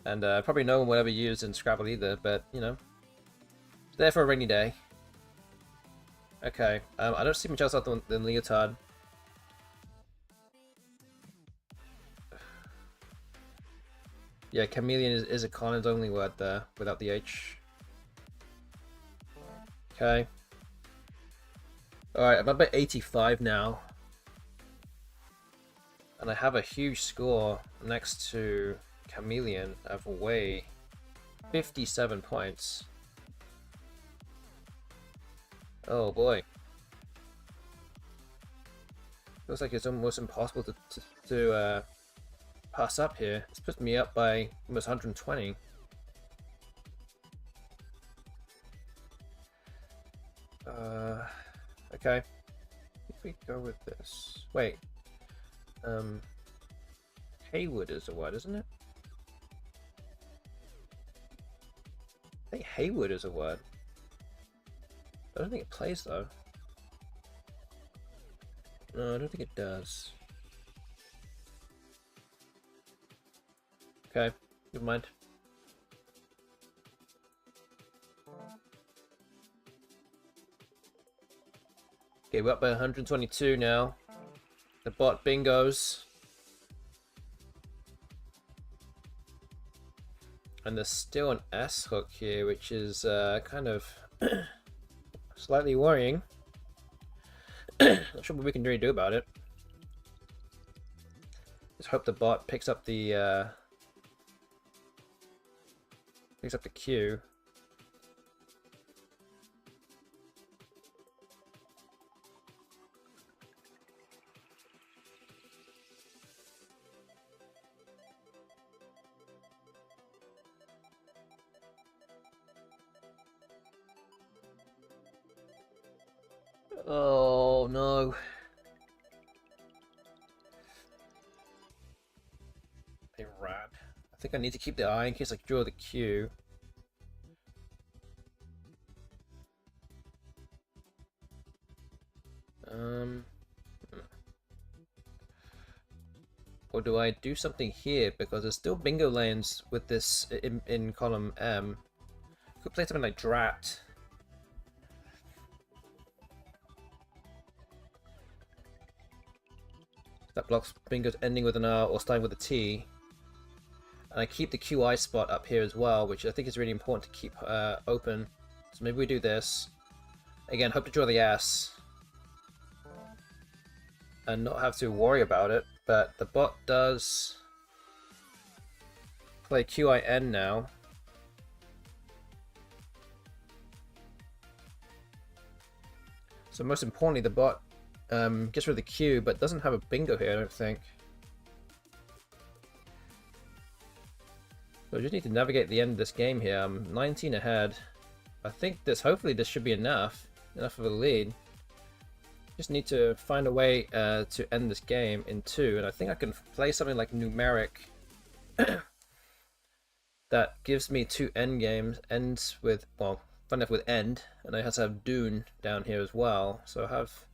And probably no one will ever use in Scrabble either, but, you know, it's there for a rainy day. Okay, I don't see much else other than Leotard. Yeah, Chameleon is a Collins only word there, without the H. Okay. Alright, I'm up at 85 now. And I have a huge score next to Chameleon of way 57 points. Oh boy. Looks like it's almost impossible to pass up here. This puts me up by almost 120. Okay. If we go with this. Wait. Haywood is a word, isn't it? I think Haywood is a word. I don't think it plays though. No, I don't think it does. Okay, never mind. Okay, we're up by 122 now. The bot bingos. And there's still an S hook here, which is kind of slightly worrying. Not sure what we can really do about it. Just hope the bot picks up the queue. Oh no. They ran. I think I need to keep the eye in case I draw the queue. Or do I do something here? Because there's still bingo lanes with this in column M. Could play something like Drat. That blocks bingos ending with an R or starting with a T. And I keep the QI spot up here as well, which I think is really important to keep open. So maybe we do this. Again, hope to draw the S. And not have to worry about it. But the bot does play QIN now. So most importantly, the bot gets rid of the Q, but doesn't have a bingo here, I don't think. So I just need to navigate the end of this game here. I'm 19 ahead. I think hopefully this should be enough of a lead. Just need to find a way to end this game in 2, and I think I can play something like numeric that gives me 2 end games, ends with, well, fun enough with end, and I have to have Dune down here as well, so I have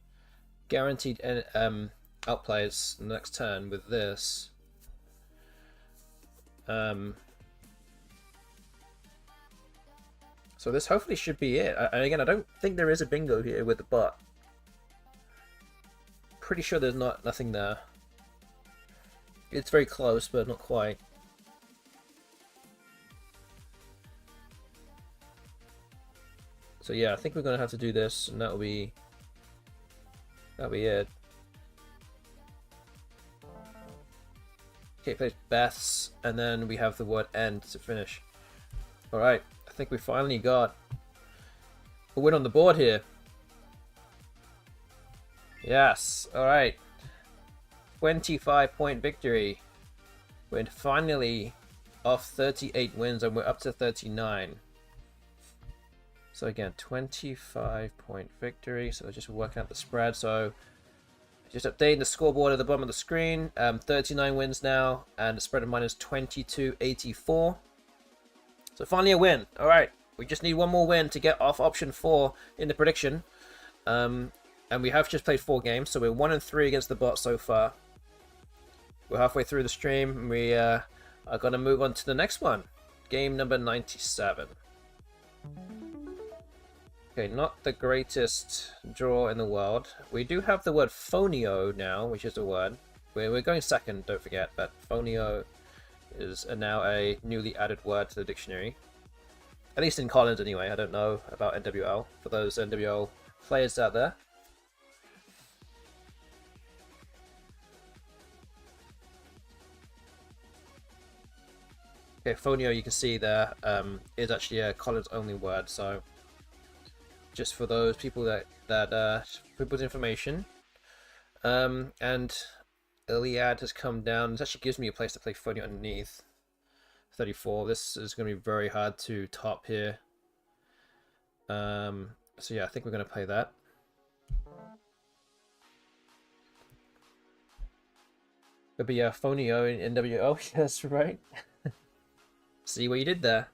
guaranteed outplays the next turn with this. So this hopefully should be it. And again, I don't think there is a bingo here with the bot. Pretty sure there's nothing there. It's very close, but not quite. So yeah, I think we're gonna have to do this, and that'll be it. Okay, plays Beth's, and then we have the word end to finish. Alright, I think we finally got a win on the board here. Yes, alright. 25-point victory. We're finally off 38 wins and we're up to 39. So again, 25-point victory. So just working out the spread. So just updating the scoreboard at the bottom of the screen. 39 wins now, and the spread of mine is 22.84. So finally a win. Alright, we just need one more win to get off option 4 in the prediction. And we have just played 4 games, so we're 1-3 against the bot so far. We're halfway through the stream, and we are going to move on to the next one. Game number 97. Okay, not the greatest draw in the world. We do have the word phonio now, which is a word. We're going second, don't forget, but phonio is now a newly added word to the dictionary. At least in Collins anyway, I don't know about NWL, for those NWL players out there. Okay, phonio, you can see there is actually a Collins only word, so just for those people that people's information. And Iliad has come down. This actually gives me a place to play phonio underneath. 34. This is going to be very hard to top here. So yeah, I think we're going to play that. It'll be a phony O in NWO. That's right. See what you did there.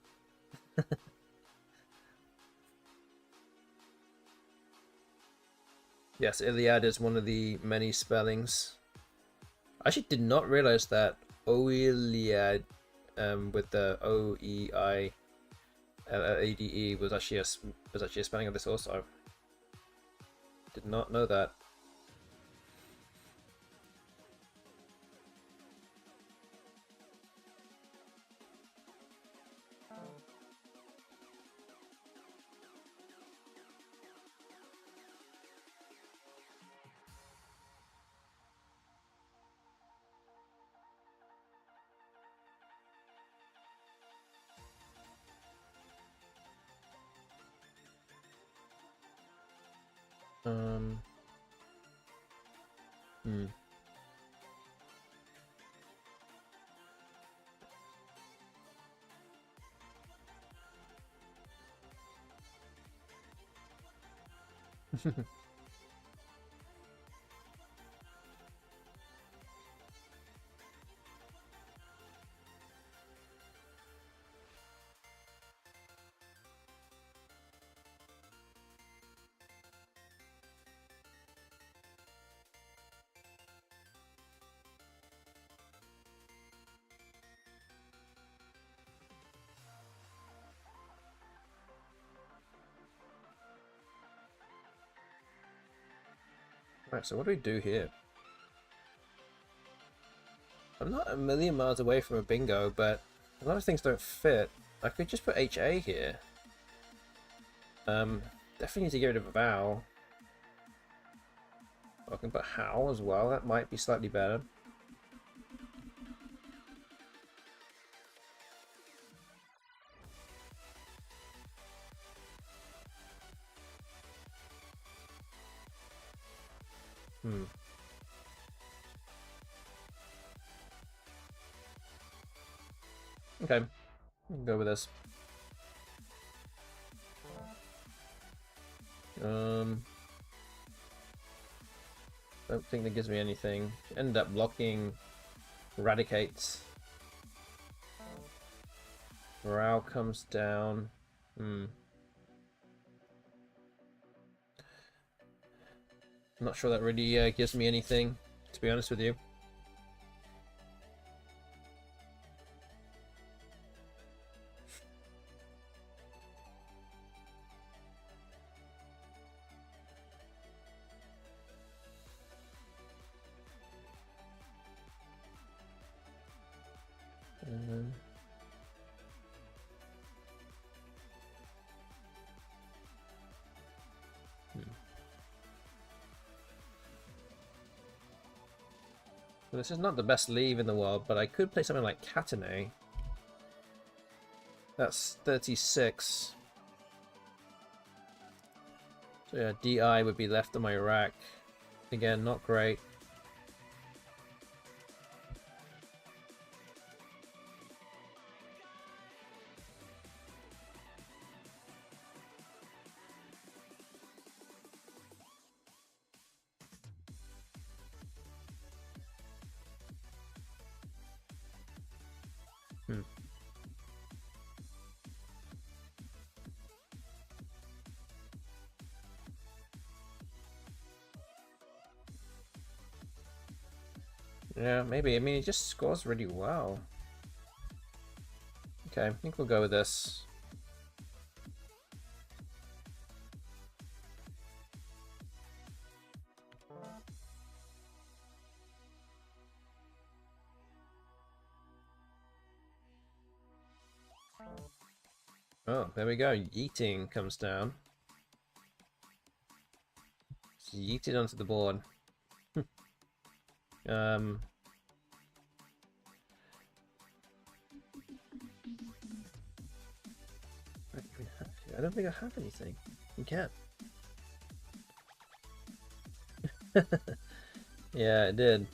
Yes, Iliad is one of the many spellings. I actually did not realize that Oiliad with the O-E-I-L-L-A-D-E was actually a spelling of this also. Did not know that. Hmm. Right, so what do we do here? I'm not a million miles away from a bingo, but a lot of things don't fit. I could just put HA here. Definitely need to get rid of a vowel. I can put how as well, that might be slightly better. Okay, we can go with this. Don't think that gives me anything. End up blocking eradicates. Morale comes down. I'm not sure that really gives me anything, to be honest with you. Well, this is not the best leave in the world, but I could play something like Catenay. That's 36. So yeah, DI would be left on my rack. Again, not great. Yeah, maybe. I mean, it just scores really well. Okay, I think we'll go with this. Oh, there we go. Yeeting comes down. It's yeeted onto the board. I don't think I have anything. You can't. Yeah, it did.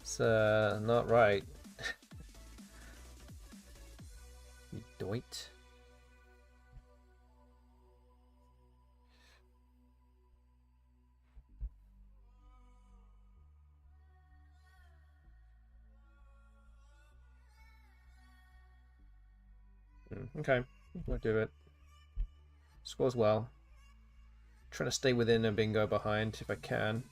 It's not right. You doit. Okay, we'll do it. Scores well. Trying to stay within a bingo behind if I can.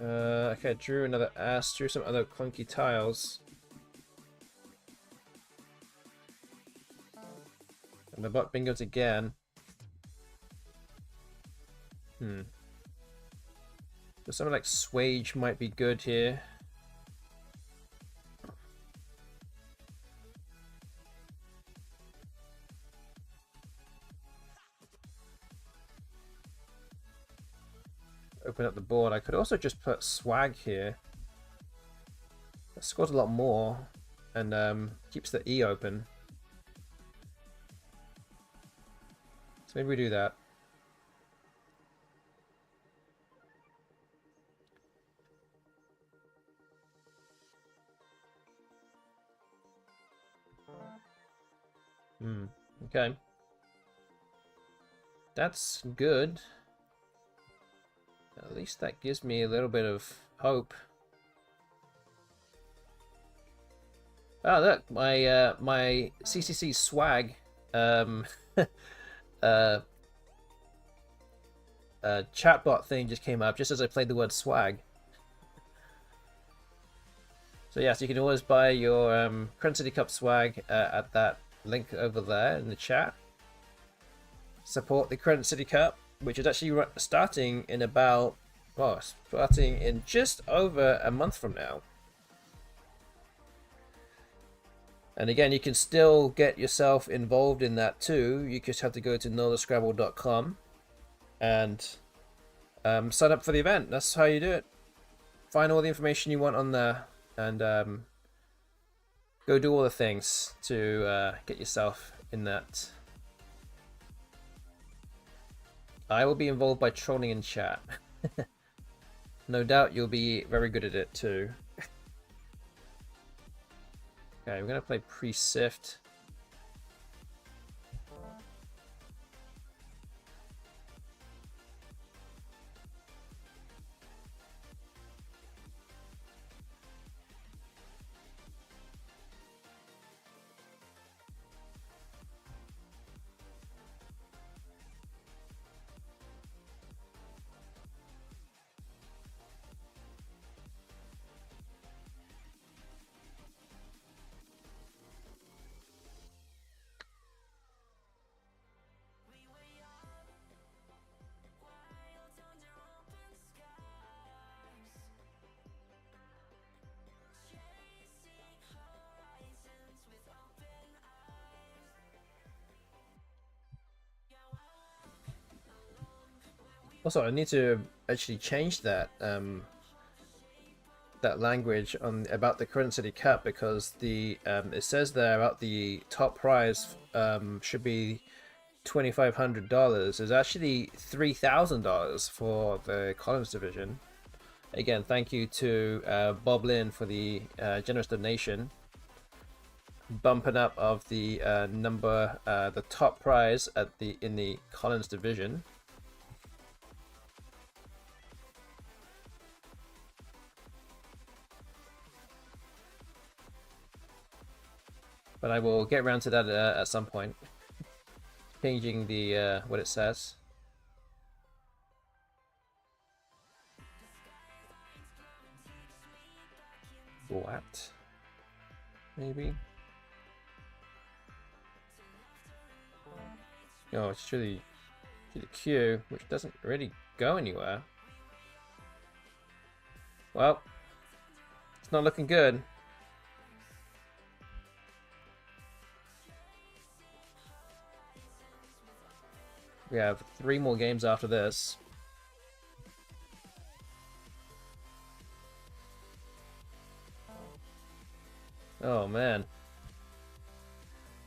Okay, drew another ass, drew some other clunky tiles. And the bot bingoes again. So something like Swage might be good here. Open up the board. I could also just put Swag here. That scores a lot more and keeps the E open. So maybe we do that. Okay. That's good. At least that gives me a little bit of hope. Oh look, my CCC swag chatbot thing just came up just as I played the word swag. So yes, you can always buy your Crescent City Cup swag at that link over there in the chat. Support the Crescent City Cup, which is actually starting in about, well, starting in just over a month from now. And again, you can still get yourself involved in that too. You just have to go to knowthescrabble.com and sign up for the event. That's how you do it. Find all the information you want on there and go do all the things to get yourself in that. I will be involved by trolling in chat. No doubt you'll be very good at it too. Okay, we're going to play pre-sift. Also, I need to actually change that that language on about the Crescent City Cup because the it says there about the top prize should be $2,500. It's actually $3,000 for the Collins division. Again, thank you to Bob Lynn for the generous donation, bumping up of the the top prize at in the Collins division. But I will get around to that at some point. Changing the what it says. What? Maybe. Oh, it's really to the Q, which doesn't really go anywhere. Well, it's not looking good. We have 3 more games after this. Oh man.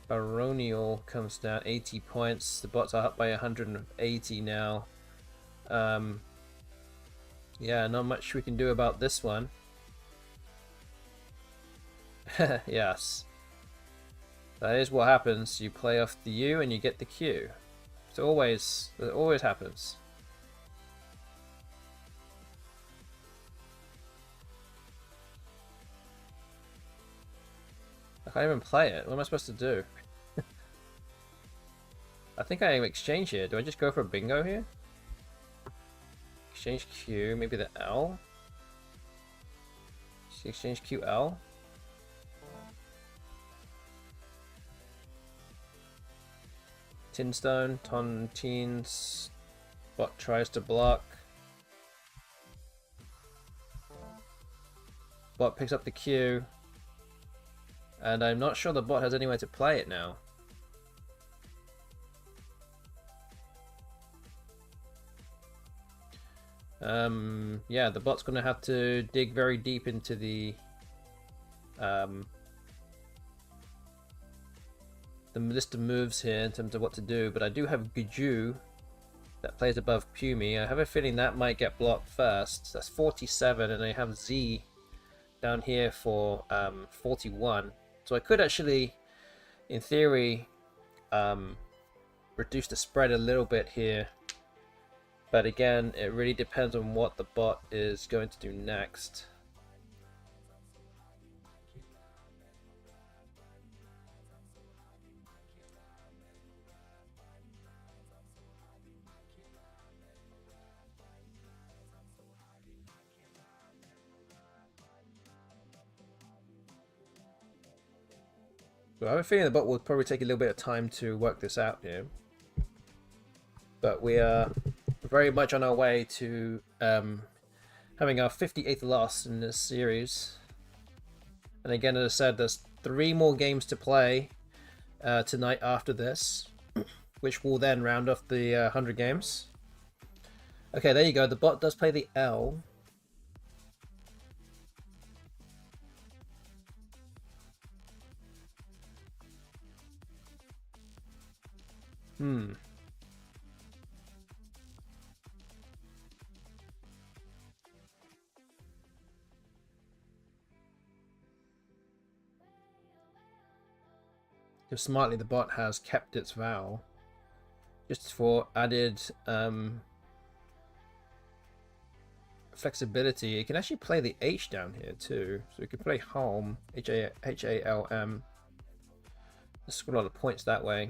Baronial comes down 80 points. The bots are up by 180 now. Yeah, not much we can do about this one. Yes. That is what happens. You play off the U and you get the Q. It always happens. can't even play it. What am I supposed to do? I think I exchange here. Do I just go for a bingo here? Exchange Q, maybe the L? Exchange QL? Tinstone, Tontines, bot tries to block. Bot picks up the Q. And I'm not sure the bot has anywhere to play it now. Yeah, the bot's gonna have to dig very deep into the list of moves here in terms of what to do, but I do have Guju that plays above Pumi. I have a feeling that might get blocked first. That's 47, and I have Z down here for 41. So I could actually, in theory, reduce the spread a little bit here. But again, it really depends on what the bot is going to do next. So I have a feeling the bot will probably take a little bit of time to work this out here. But we are very much on our way to having our 58th loss in this series. And again, as I said, there's 3 more games to play tonight after this, which will then round off the 100 games. Okay, there you go. The bot does play the L. So smartly, the bot has kept its vowel just for added flexibility. It can actually play the H down here too, so it can play Halm, H-A-L-M. Score a lot of points that way.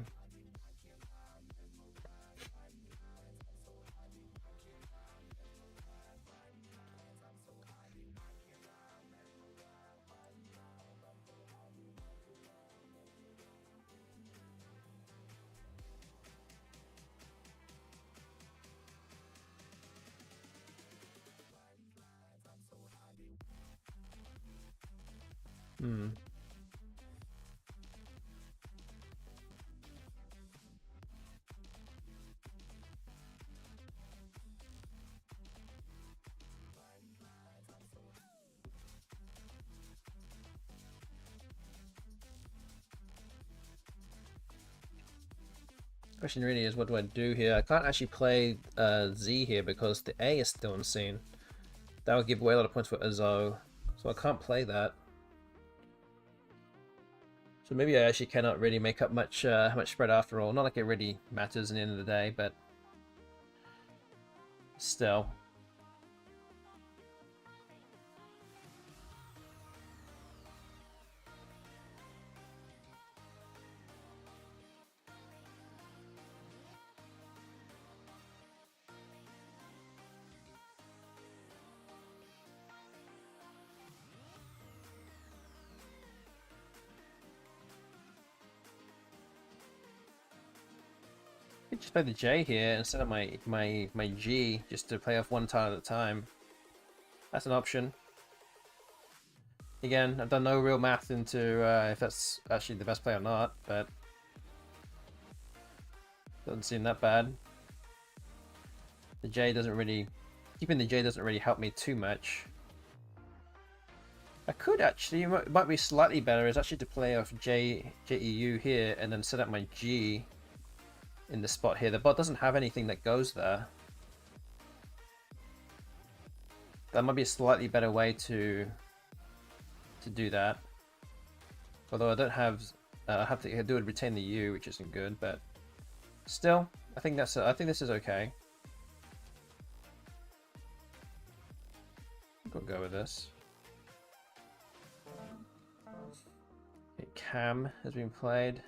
Question really is, what do I do here? I can't actually play Z here because the A is still unseen. That would give away a lot of points for Azo, so I can't play that. So maybe I actually cannot really make up much spread after all. Not like it really matters in the end of the day, but still. I could just play the J here instead of my G, just to play off one tile at a time. That's an option. Again, I've done no real math into if that's actually the best play or not, but doesn't seem that bad. The J doesn't really, keeping the J doesn't really help me too much. I could actually, it might be slightly better, is actually to play off JEU here and then set up my G in the spot here. The bot doesn't have anything that goes there. That might be a slightly better way to do that. Although I don't have, I have to do it retain the U, which isn't good, but still, I think this is okay. I'll go with this. Okay, Cam has been played.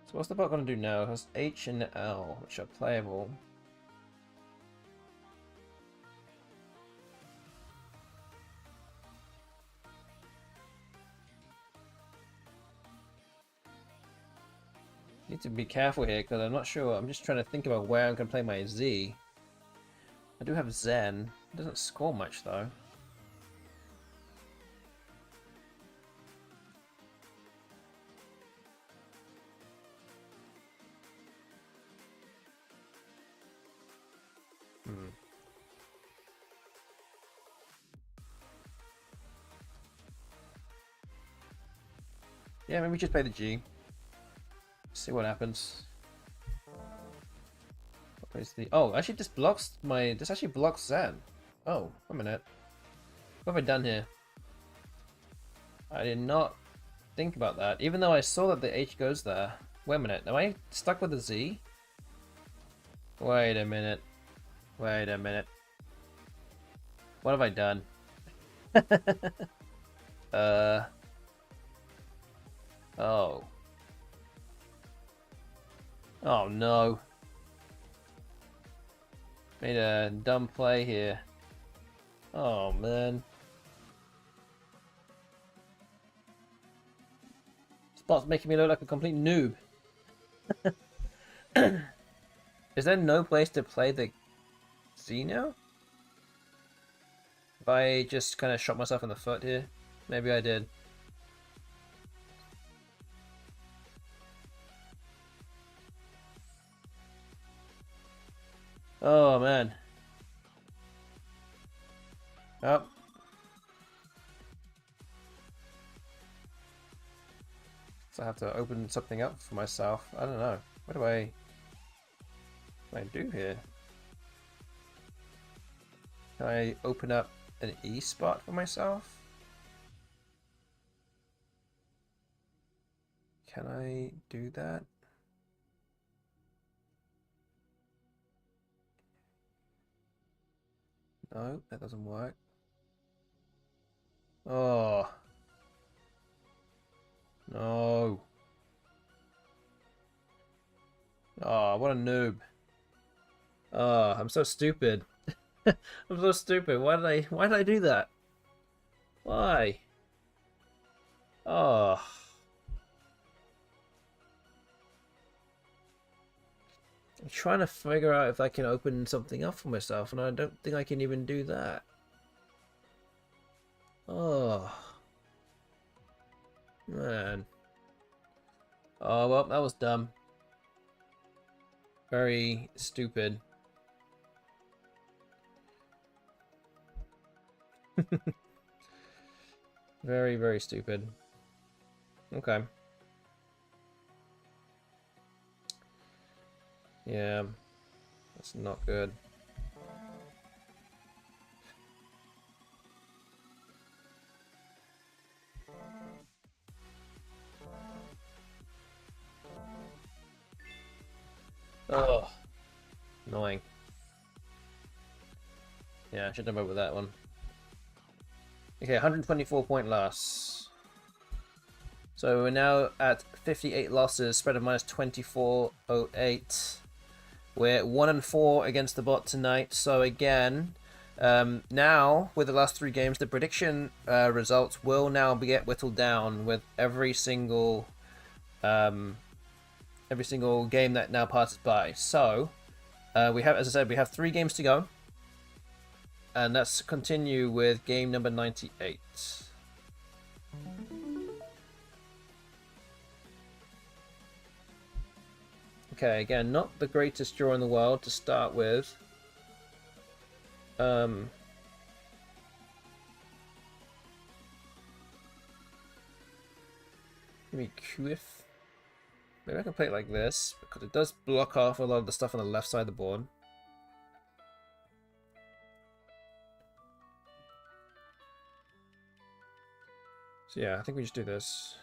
So what's the bot going to do now? It has H and L, which are playable. Need to be careful here because I'm not sure. I'm just trying to think about where I'm going to play my Z. I do have Zen. It doesn't score much though. Yeah, maybe just play the G. See what happens. Where's the... Oh, actually this blocks my... This actually blocks Zen. Oh, wait a minute. What have I done here? I did not think about that. Even though I saw that the H goes there. Wait a minute. Am I stuck with the Z? Wait a minute. Wait a minute. What have I done? Oh. Oh no. Made a dumb play here. Oh man. Spot's making me look like a complete noob. Is there no place to play the Z now? If I just kind of shot myself in the foot here? Maybe I did. Oh man. Oh. So I have to open something up for myself. I don't know. What do I do here? Can I open up an E spot for myself? Can I do that? No, that doesn't work. Oh. No. Oh, what a noob. Oh, I'm so stupid. I'm so stupid. Why did I do that? Why? Oh. I'm trying to figure out if I can open something up for myself, and I don't think I can even do that. Oh. Man. Oh, well, that was dumb. Very stupid. Very, very stupid. Okay. Yeah. That's not good. Oh. Annoying. Yeah, I should have done with that one. Okay, 124 point loss. So we're now at 58 losses, spread of minus 24.08. We're 1-4 against the bot tonight. So again, now with the last 3 games, the prediction results will now get whittled down with every single game that now passes by. So we have, as I said, we have 3 games to go. And let's continue with game number 98. Okay, again, not the greatest draw in the world to start with. Maybe Qif. Maybe I can play it like this, because it does block off a lot of the stuff on the left side of the board. So yeah, I think we just do this.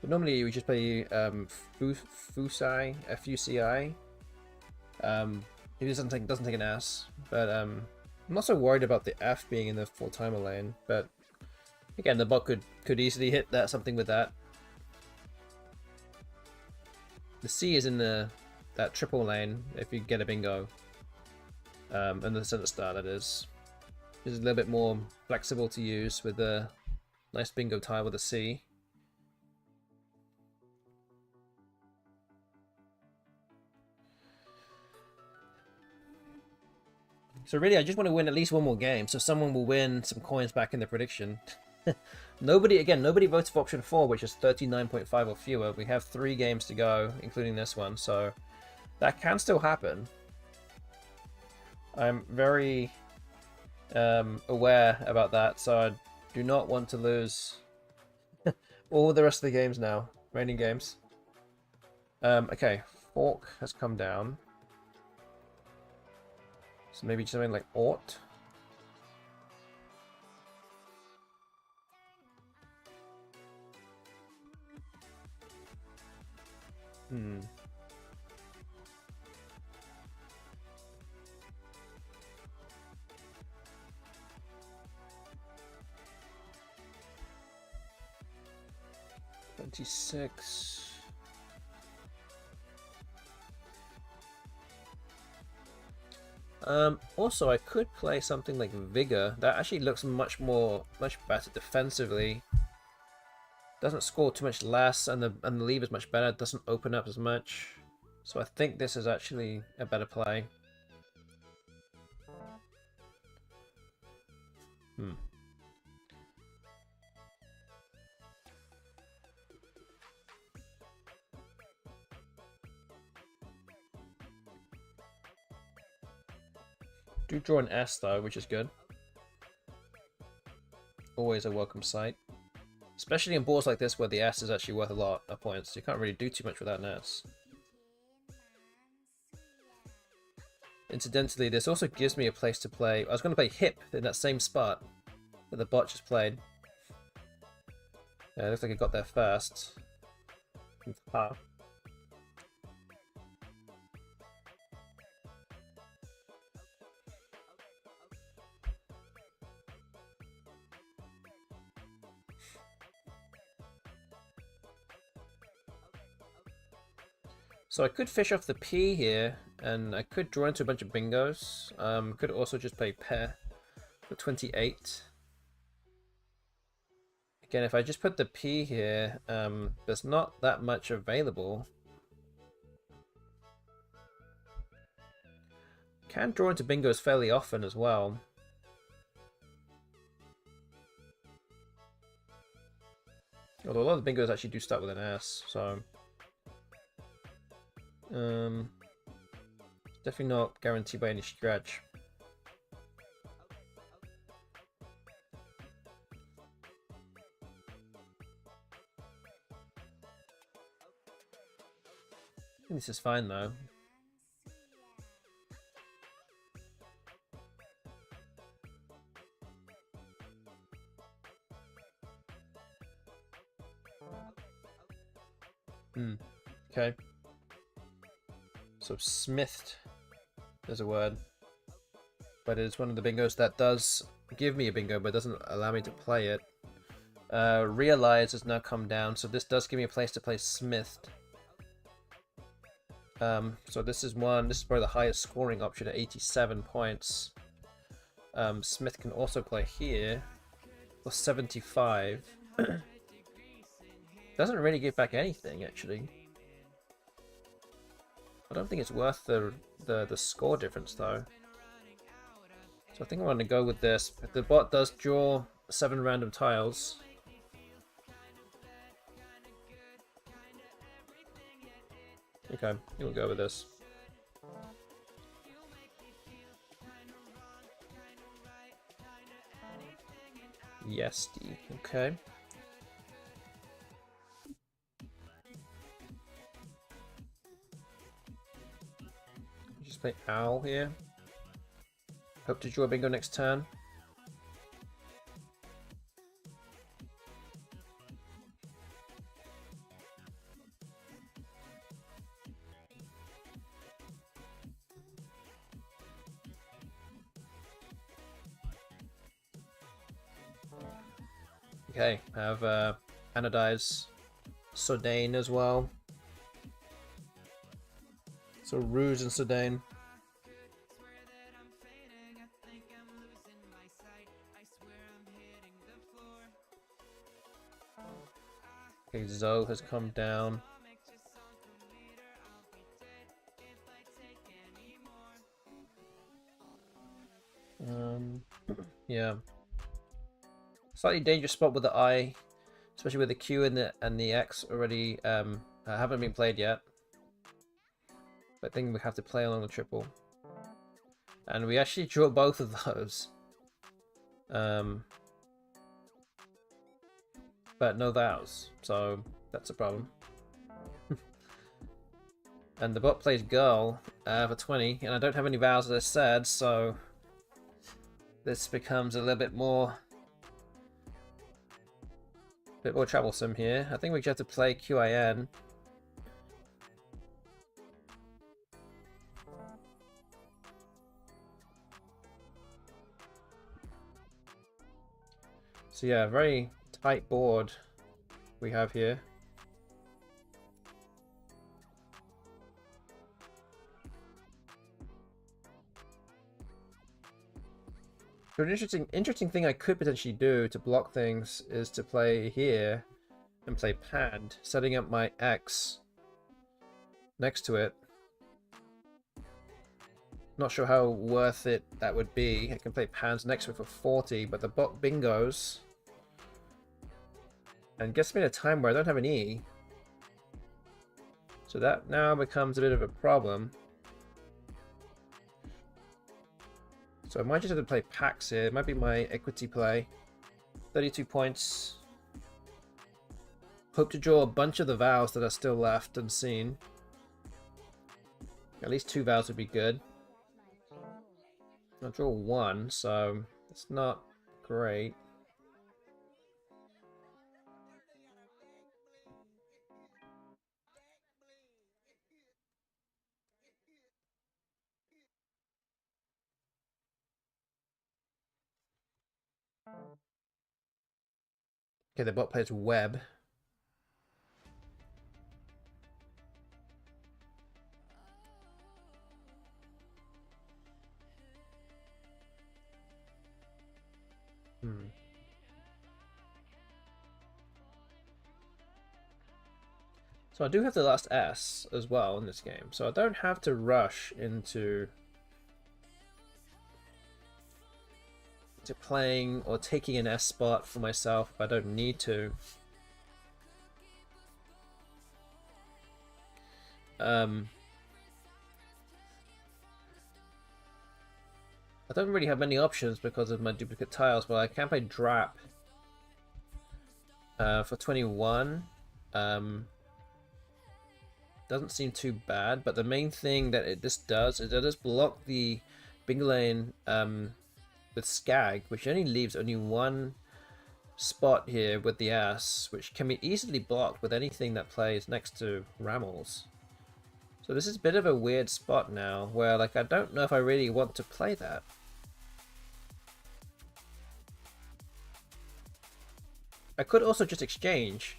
But normally we just play Fusai, F-U-C-I. It doesn't take an S, but I'm not so worried about the F being in the full-timer lane. But again, the bot could easily hit something with that. The C is in that triple lane if you get a bingo, and the center star that is. It's a little bit more flexible to use with a nice bingo tile with a C. So really, I just want to win at least one more game, so someone will win some coins back in the prediction. Nobody voted for option 4, which is 39.5 or fewer. We have 3 games to go, including this one, so that can still happen. I'm very aware about that, so I do not want to lose all the rest of the games now, remaining games. Okay, Fork has come down. So maybe something like Ought. Hmm. $26. Also, I could play something like Vigor. That actually looks much better defensively. Doesn't score too much less, and the lever is much better. It doesn't open up as much. So I think this is actually a better play. Do draw an S though, which is good. Always a welcome sight. Especially in boards like this where the S is actually worth a lot of points. You can't really do too much without an S. Incidentally, this also gives me a place to play. I was going to play Hip in that same spot that the bot just played. Yeah, it looks like it got there first. So I could fish off the P here, and I could draw into a bunch of bingos. Could also just play pair for 28. Again, if I just put the P here, there's not that much available. Can draw into bingos fairly often as well. Although a lot of the bingos actually do start with an S, so... definitely not guaranteed by any stretch. I think this is fine though. Okay. So smithed is a word, but it's one of the bingos that does give me a bingo, but doesn't allow me to play it. Realize has now come down, so this does give me a place to play smithed. So this is probably the highest scoring option at 87 points. Smith can also play here for 75. Doesn't really give back anything actually. I don't think it's worth the score difference though. So I think I'm going to go with this. If the bot does draw 7 random tiles. Okay, we'll go with this. Yes, D. Okay. Just play Owl here. Hope to draw a bingo next turn. Okay, have anodized Sodane as well. So Rouge and Sodane. Okay, Zoe has come down. Yeah. Slightly dangerous spot with the I, especially with the Q and the X already haven't been played yet. But I think we have to play along the triple. And we actually draw both of those. But no vows, so that's a problem. And the bot plays girl for 20, and I don't have any vows, as I said, so this becomes a little bit more troublesome here. I think we just have to play QIN. So yeah, very tight board we have here. So an interesting thing I could potentially do to block things is to play here and play panned, setting up my X next to it. Not sure how worth it that would be. I can play pans next to it for 40, but the bot bingos and gets me at a time where I don't have an E. So that now becomes a bit of a problem. So I might just have to play packs here. It might be my equity play. 32 points. Hope to draw a bunch of the vows that are still left unseen. At least 2 vows would be good. I'll draw 1, so it's not great. Okay, the bot plays web. So I do have the last S as well in this game, so I don't have to rush into playing or taking an S spot for myself if I don't need to. I don't really have many options because of my duplicate tiles, but I can play Drap for 21. Doesn't seem too bad, but the main thing that this does is it does block the bingo lane with Skag, which only leaves only one spot here with the ass, which can be easily blocked with anything that plays next to Rammels. So this is a bit of a weird spot now, where like I don't know if I really want to play that. I could also just exchange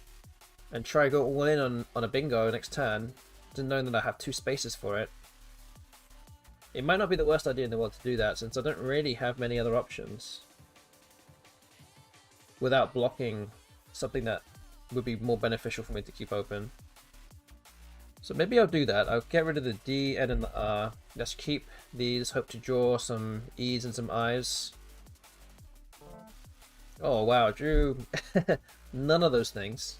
and try go all in on a bingo next turn, knowing that I have 2 spaces for it. It might not be the worst idea in the world to do that, since I don't really have many other options without blocking something that would be more beneficial for me to keep open. So maybe I'll do that. I'll get rid of the D, N, and the R. Let's keep these, hope to draw some E's and some I's. Oh wow, drew none of those things.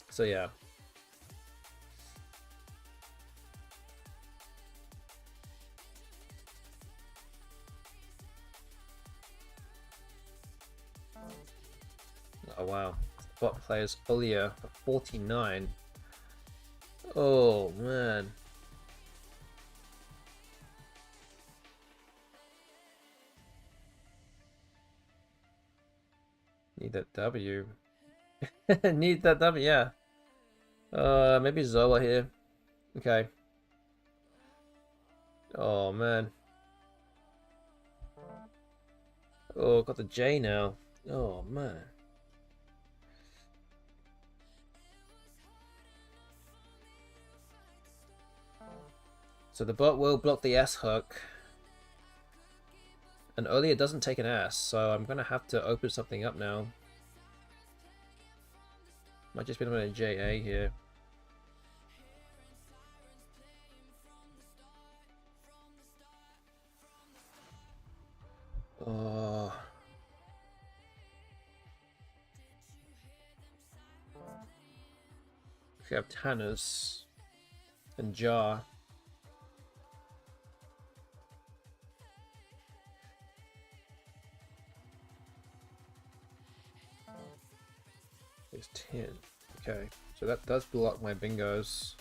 So yeah. Oh wow. Bot players Olia for 49. Oh man. Need that W. Need that W, yeah. Maybe Zoa here. Okay. Oh man. Oh, got the J now. Oh, man. So the bot will block the S hook. And earlier it doesn't take an S, so I'm going to have to open something up now. Might just be on a JA here. Oh. We have Tanners and Jar. There's 10. Okay, so that does block my bingos.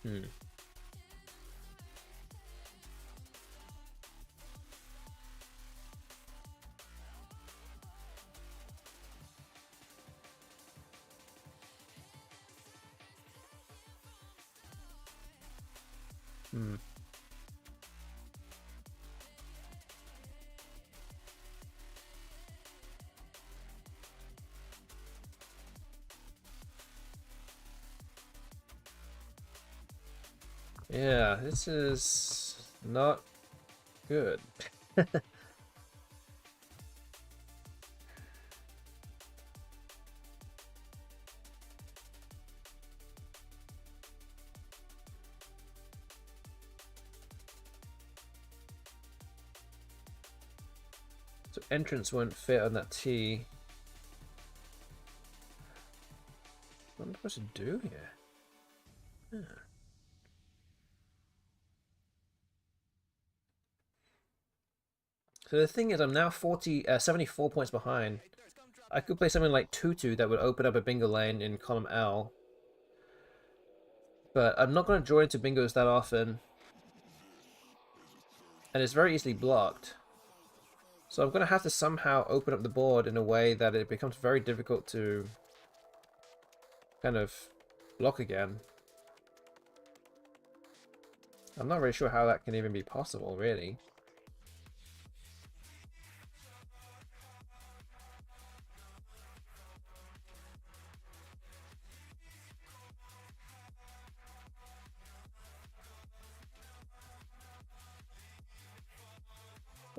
Hmm. Hmm. Yeah, this is not good. So entrance won't fit on that T. What am I supposed to do here? Yeah. So the thing is, I'm now 74 points behind. I could play something like Tutu that would open up a bingo lane in column L. But I'm not going to draw into bingos that often. And it's very easily blocked. So I'm going to have to somehow open up the board in a way that it becomes very difficult to kind of block again. I'm not really sure how that can even be possible, really.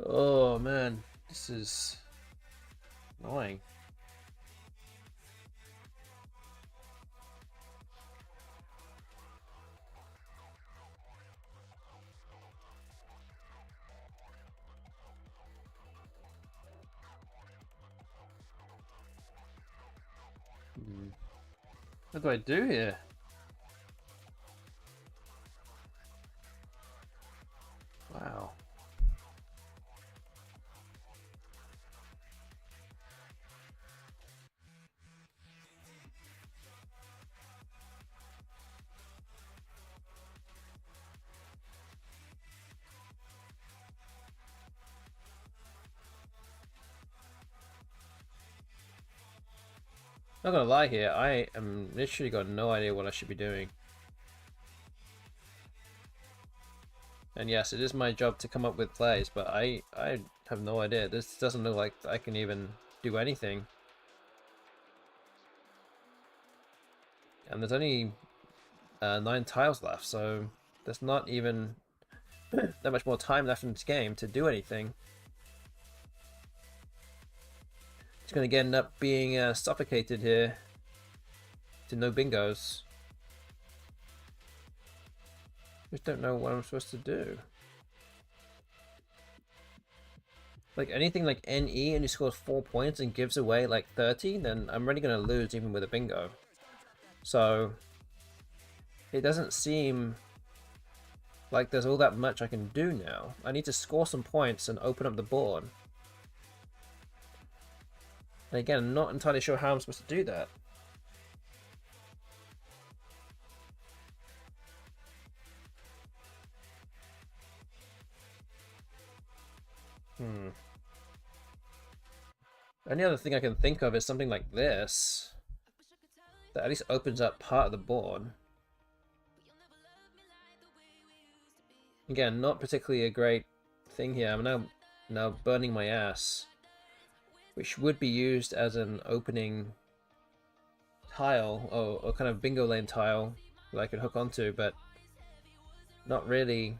Oh man, this is annoying. What do I do here? Wow. Not gonna lie here, I am literally got no idea what I should be doing. And yes, it is my job to come up with plays, but I have no idea. This doesn't look like I can even do anything. And there's only 9 tiles left, so there's not even that much more time left in this game to do anything. It's gonna end up being suffocated here to no bingos. Just don't know what I'm supposed to do. Like anything like NE and he scores 4 points and gives away like 30, then I'm really gonna lose even with a bingo. So it doesn't seem like there's all that much I can do now. I need to score some points and open up the board. And again, I'm not entirely sure how I'm supposed to do that. Any other thing I can think of is something like this. That at least opens up part of the board. Again, not particularly a great thing here. I'm now burning my ass, which would be used as an opening tile or kind of bingo lane tile that I could hook onto, but not really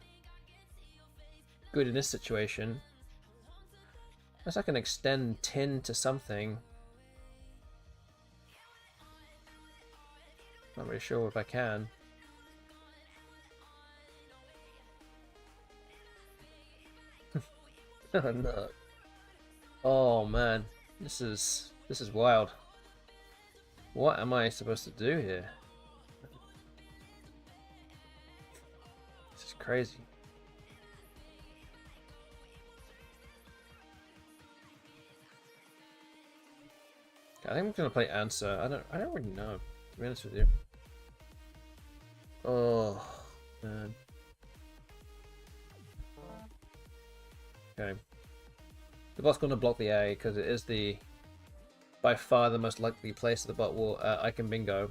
good in this situation. Unless I can extend tin to something. Not really sure if I can. No. Oh man, this is wild. What am I supposed to do here? This is crazy. I think I'm gonna play answer. I don't really know, to be honest with you. Oh man. Okay. The bot's gonna block the A because it is the by far the most likely place the bot will I can bingo.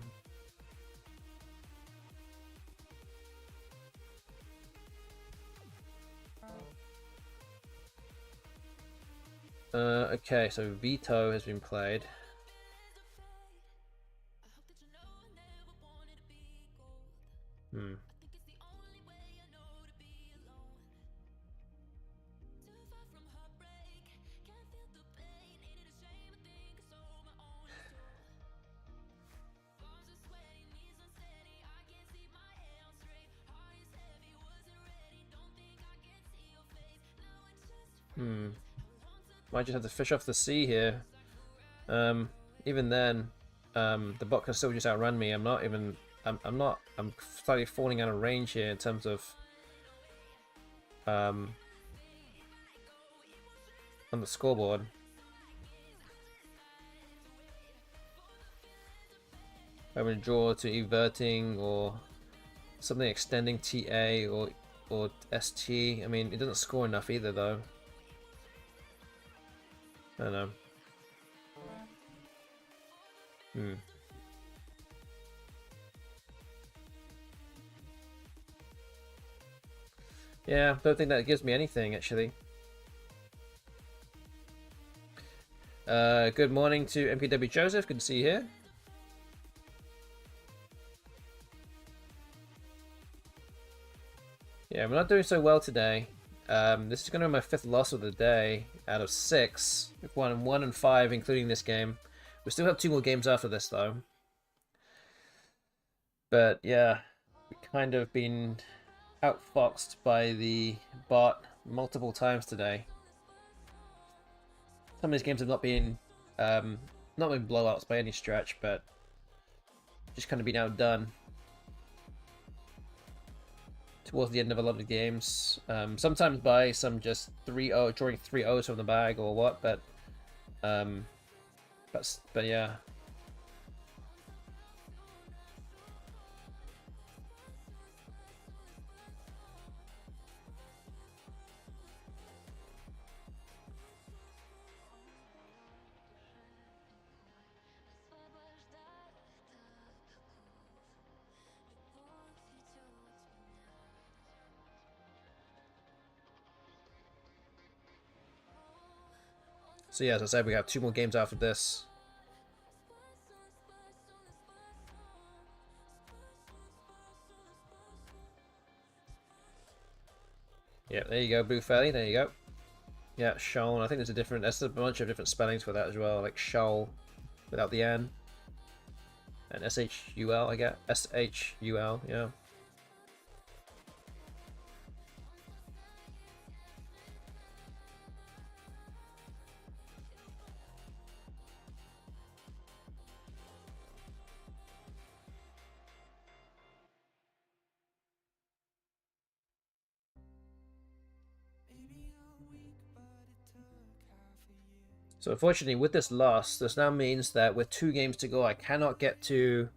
Okay, so veto has been played. Might just have to fish off the sea here. Even then, the bot can still just outrun me. I'm slightly falling out of range here in terms of on the scoreboard. I'm gonna draw to everting or something extending TA or ST. I mean, it doesn't score enough either though. I don't know. Yeah, don't think that gives me anything actually. Good morning to MPW Joseph. Good to see you here. Yeah, we're not doing so well today. This is going to be my 5th loss of the day out of 6. We've won 1 and 5, including this game. We still have 2 more games after this, though. But yeah, we've kind of been outfoxed by the bot multiple times today. Some of these games have not been blowouts by any stretch, but just kind of been outdone towards the end of a lot of the games. Sometimes by some just 3-0, drawing 3-0s from the bag or what, but yeah. So yeah, as I said, we have 2 more games after this. Yeah, there you go, Blue Fairly, there you go. Yeah, Shoal. I think there's a bunch of different spellings for that as well, like Shoal without the N. And S-H-U-L, I get. S-H-U-L, yeah. So unfortunately, with this loss, this now means that with 2 games to go, I cannot get to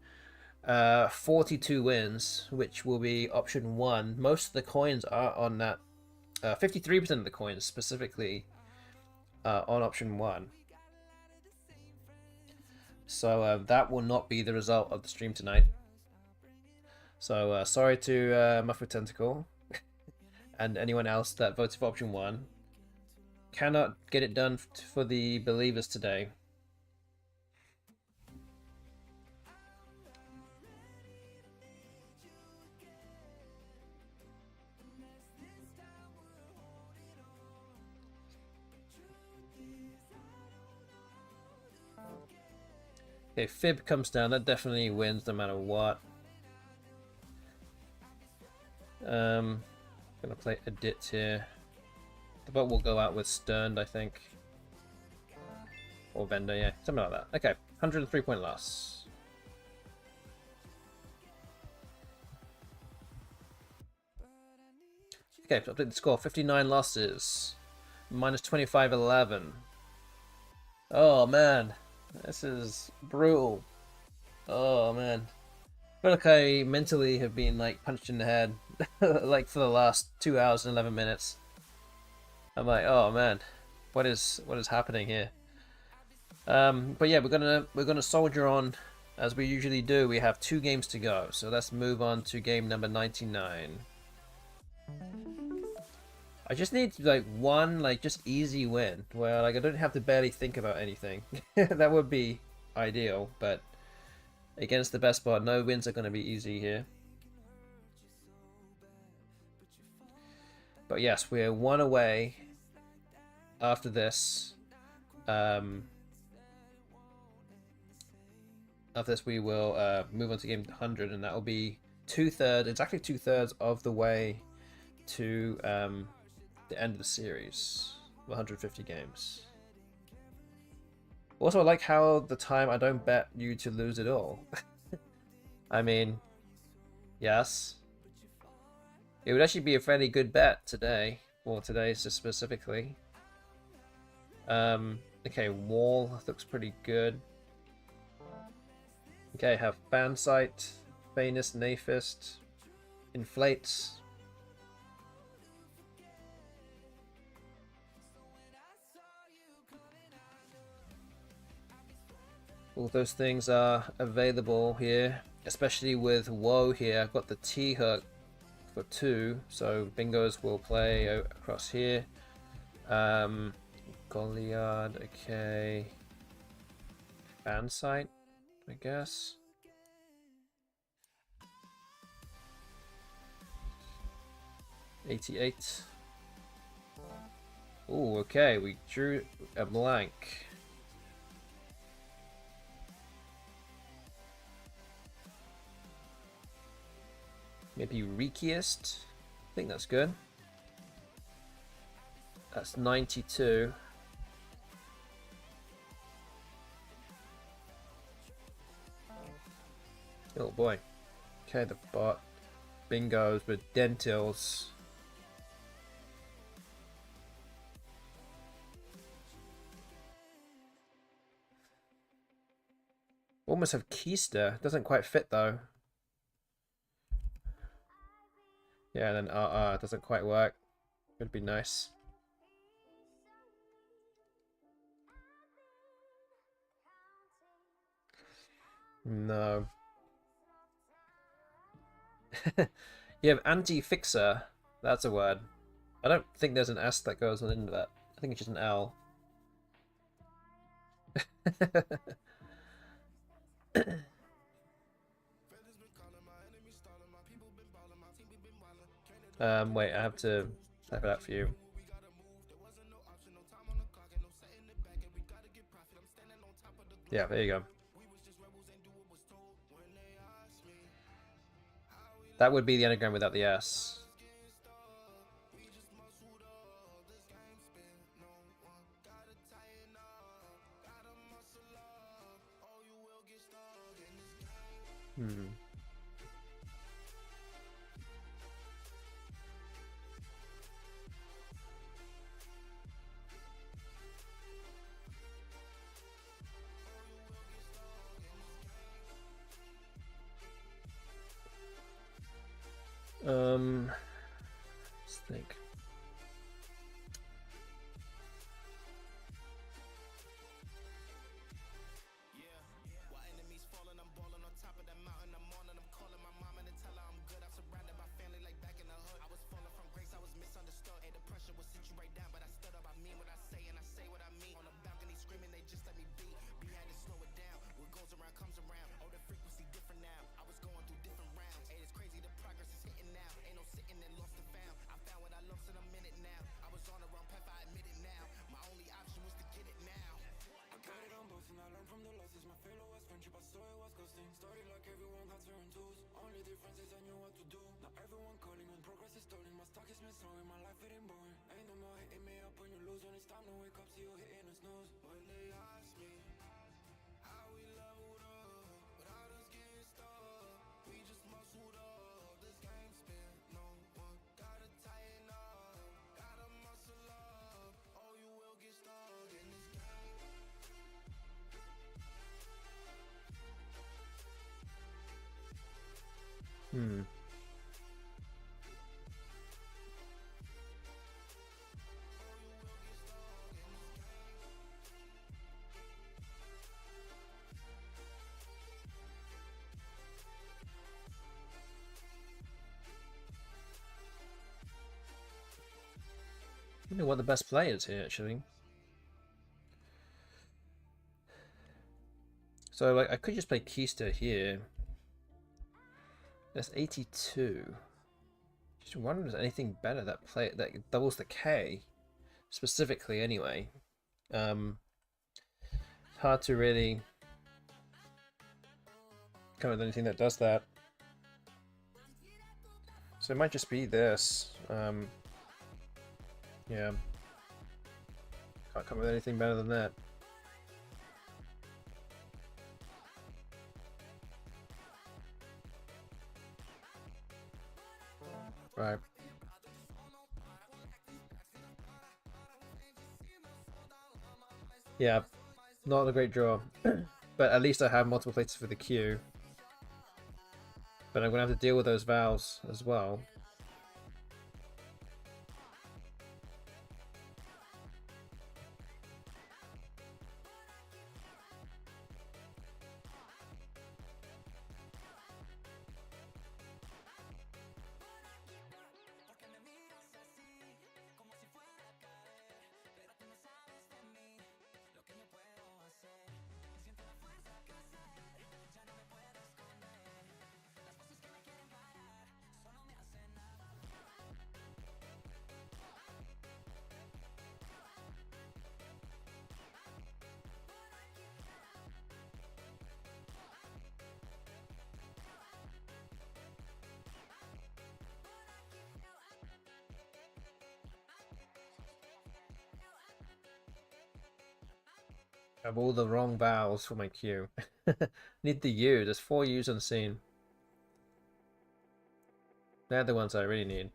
42 wins, which will be option 1. Most of the coins are on that. 53% of the coins specifically on option 1. So that will not be the result of the stream tonight. So sorry to Muffet Tentacle. and anyone else that voted for option 1 cannot get it done for the believers today. Okay, Fib comes down. That definitely wins no matter what. Gonna play Edit here. The bot will go out with Stern, I think. Or Vendor, yeah. Something like that. Okay, 103 point loss. Okay, update the score. 59 losses. Minus 25-11. Oh, man. This is brutal. Oh, man. I feel like I mentally have been, like, punched in the head. Like, for the last 2 hours and 11 minutes. I'm like, oh, man. What is happening here? But yeah, we're gonna soldier on as we usually do. We have 2 games to go, so let's move on to game number 99. I just need like one just easy win where like I don't have to barely think about anything. That would be ideal, but against the BESTBOT, no wins are going to be easy here. But yes, we're 1 away after this. After this, we will move on to game 100, and that will be exactly 2/3 of the way to the end of the series, 150 games. Also, I like how the time I don't bet you to lose it all. I mean, yes, it would actually be a fairly good bet today, or today specifically. Okay, wall looks pretty good. Okay, have Fansight, Famous, Nafist, Inflates. All those things are available here, especially with Woe here. I've got the T-hook for 2, so bingos will play across here. Goliard, okay. Fansight, I guess. $88. Oh, okay, we drew a blank. Maybe Reekiest. I think that's good. That's 92. Oh boy. Okay, the bot. Bingos with Dentils. Almost have Keister. Doesn't quite fit though. Yeah, and then doesn't quite work. Would be nice. No. You have anti-fixer. That's a word. I don't think there's an S that goes on into that. I think it's just an L. Wait, I have to type it out for you. Yeah, there you go. That would be the anagram without the S. Hmm. Let's think. You know what the best play is here, actually. So, like, I could just play Keister here. That's 82. Just wondering if there's anything better that doubles the K, specifically. Anyway, it's hard to really come up with anything that does that. So it might just be this. Yeah, can't come up with anything better than that. Right. Yeah, not a great draw. But at least I have multiple places for the Q. But I'm going to have to deal with those valves as well. I have all the wrong vowels for my Q. Need the U. There's 4 U's on scene. They're the ones I really need.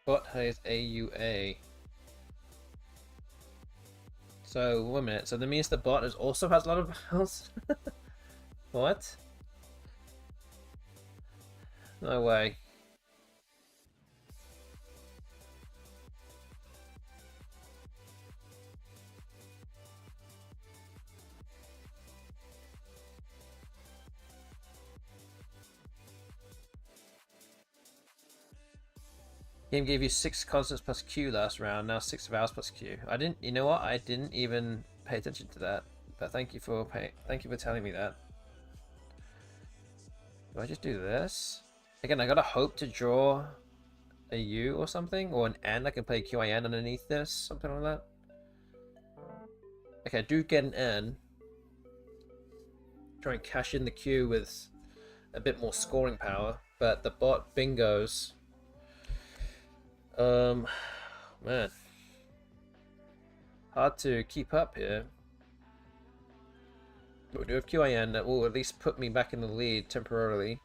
Bot has AUA. So, 1 minute. So that means the bot also has a lot of vowels? What? No way. Game gave you 6 constants plus Q last round, now 6 vowels plus Q. I didn't, you know what? I didn't even pay attention to that. But thank you for telling me that. Do I just do this? Again, I gotta hope to draw a U or something, or an N. I can play QIN underneath this, something like that. Okay, I do get an N. Try and cash in the Q with a bit more scoring power, but the bot bingos. Man, hard to keep up here. But we do have QIN that will at least put me back in the lead temporarily.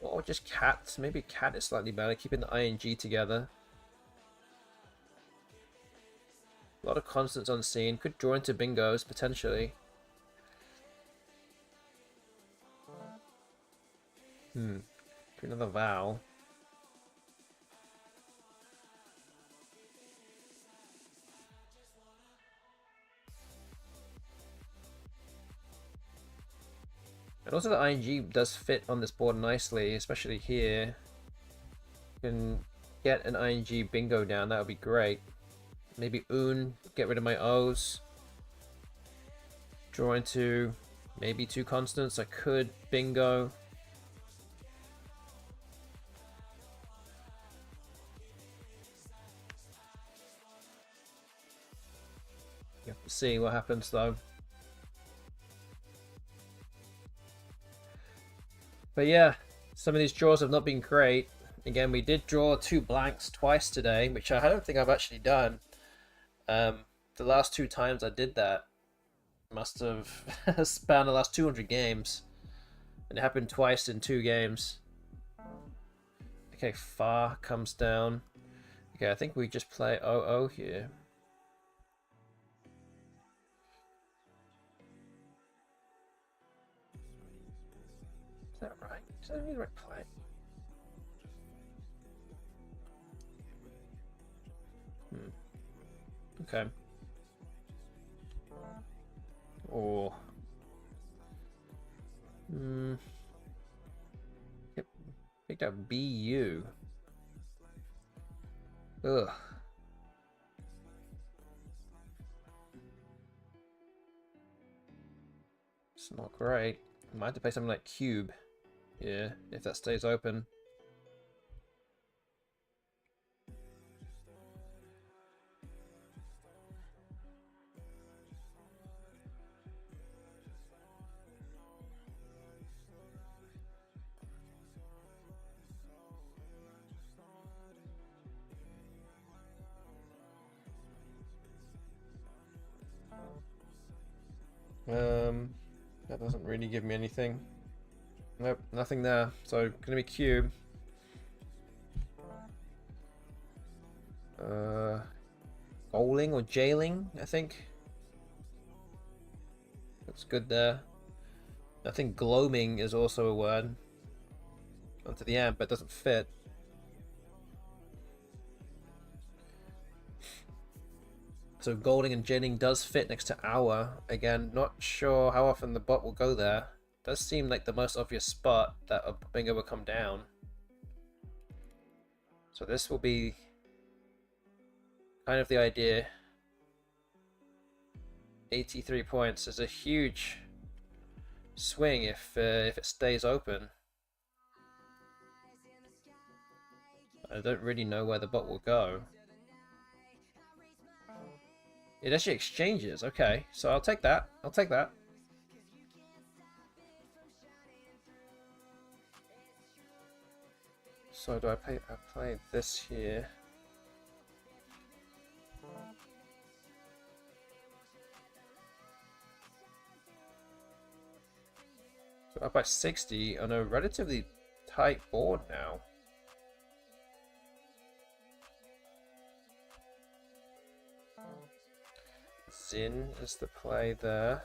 Or just cat. Maybe cat is slightly better, keeping the ing together. A lot of constants on scene. Could draw into bingos potentially. Do another vowel. And also the ing does fit on this board nicely, especially here. You can get an ing bingo down, that would be great. Maybe un, get rid of my O's. Draw into maybe 2 constants. I could bingo. You have to see what happens though. But yeah, some of these draws have not been great. Again, we did draw 2 blanks twice today, which I don't think I've actually done. The last 2 times I did that must have spanned the last 200 games. And it happened twice in 2 games. Okay, Fa comes down. Okay, I think we just play OO here. Is that right? Is that the right play? Okay. Or yep. Picked up BU. Ugh. It's not great. I might have to play something like Cube. Yeah, if that stays open. That doesn't really give me anything. Nope, nothing there. So gonna be cube. Bowling or jailing, I think. Looks good there. I think gloaming is also a word. Onto the amp, but it doesn't fit. So golding and jailing does fit next to hour. Again, not sure how often the bot will go there. Does seem like the most obvious spot that a bingo will come down. So this will be kind of the idea. 83 points is a huge swing if it stays open. I don't really know where the bot will go. It actually exchanges. Okay, so I'll take that. I'll take that. So do I play this here? So up by 60 on a relatively tight board now. Zin is the play there.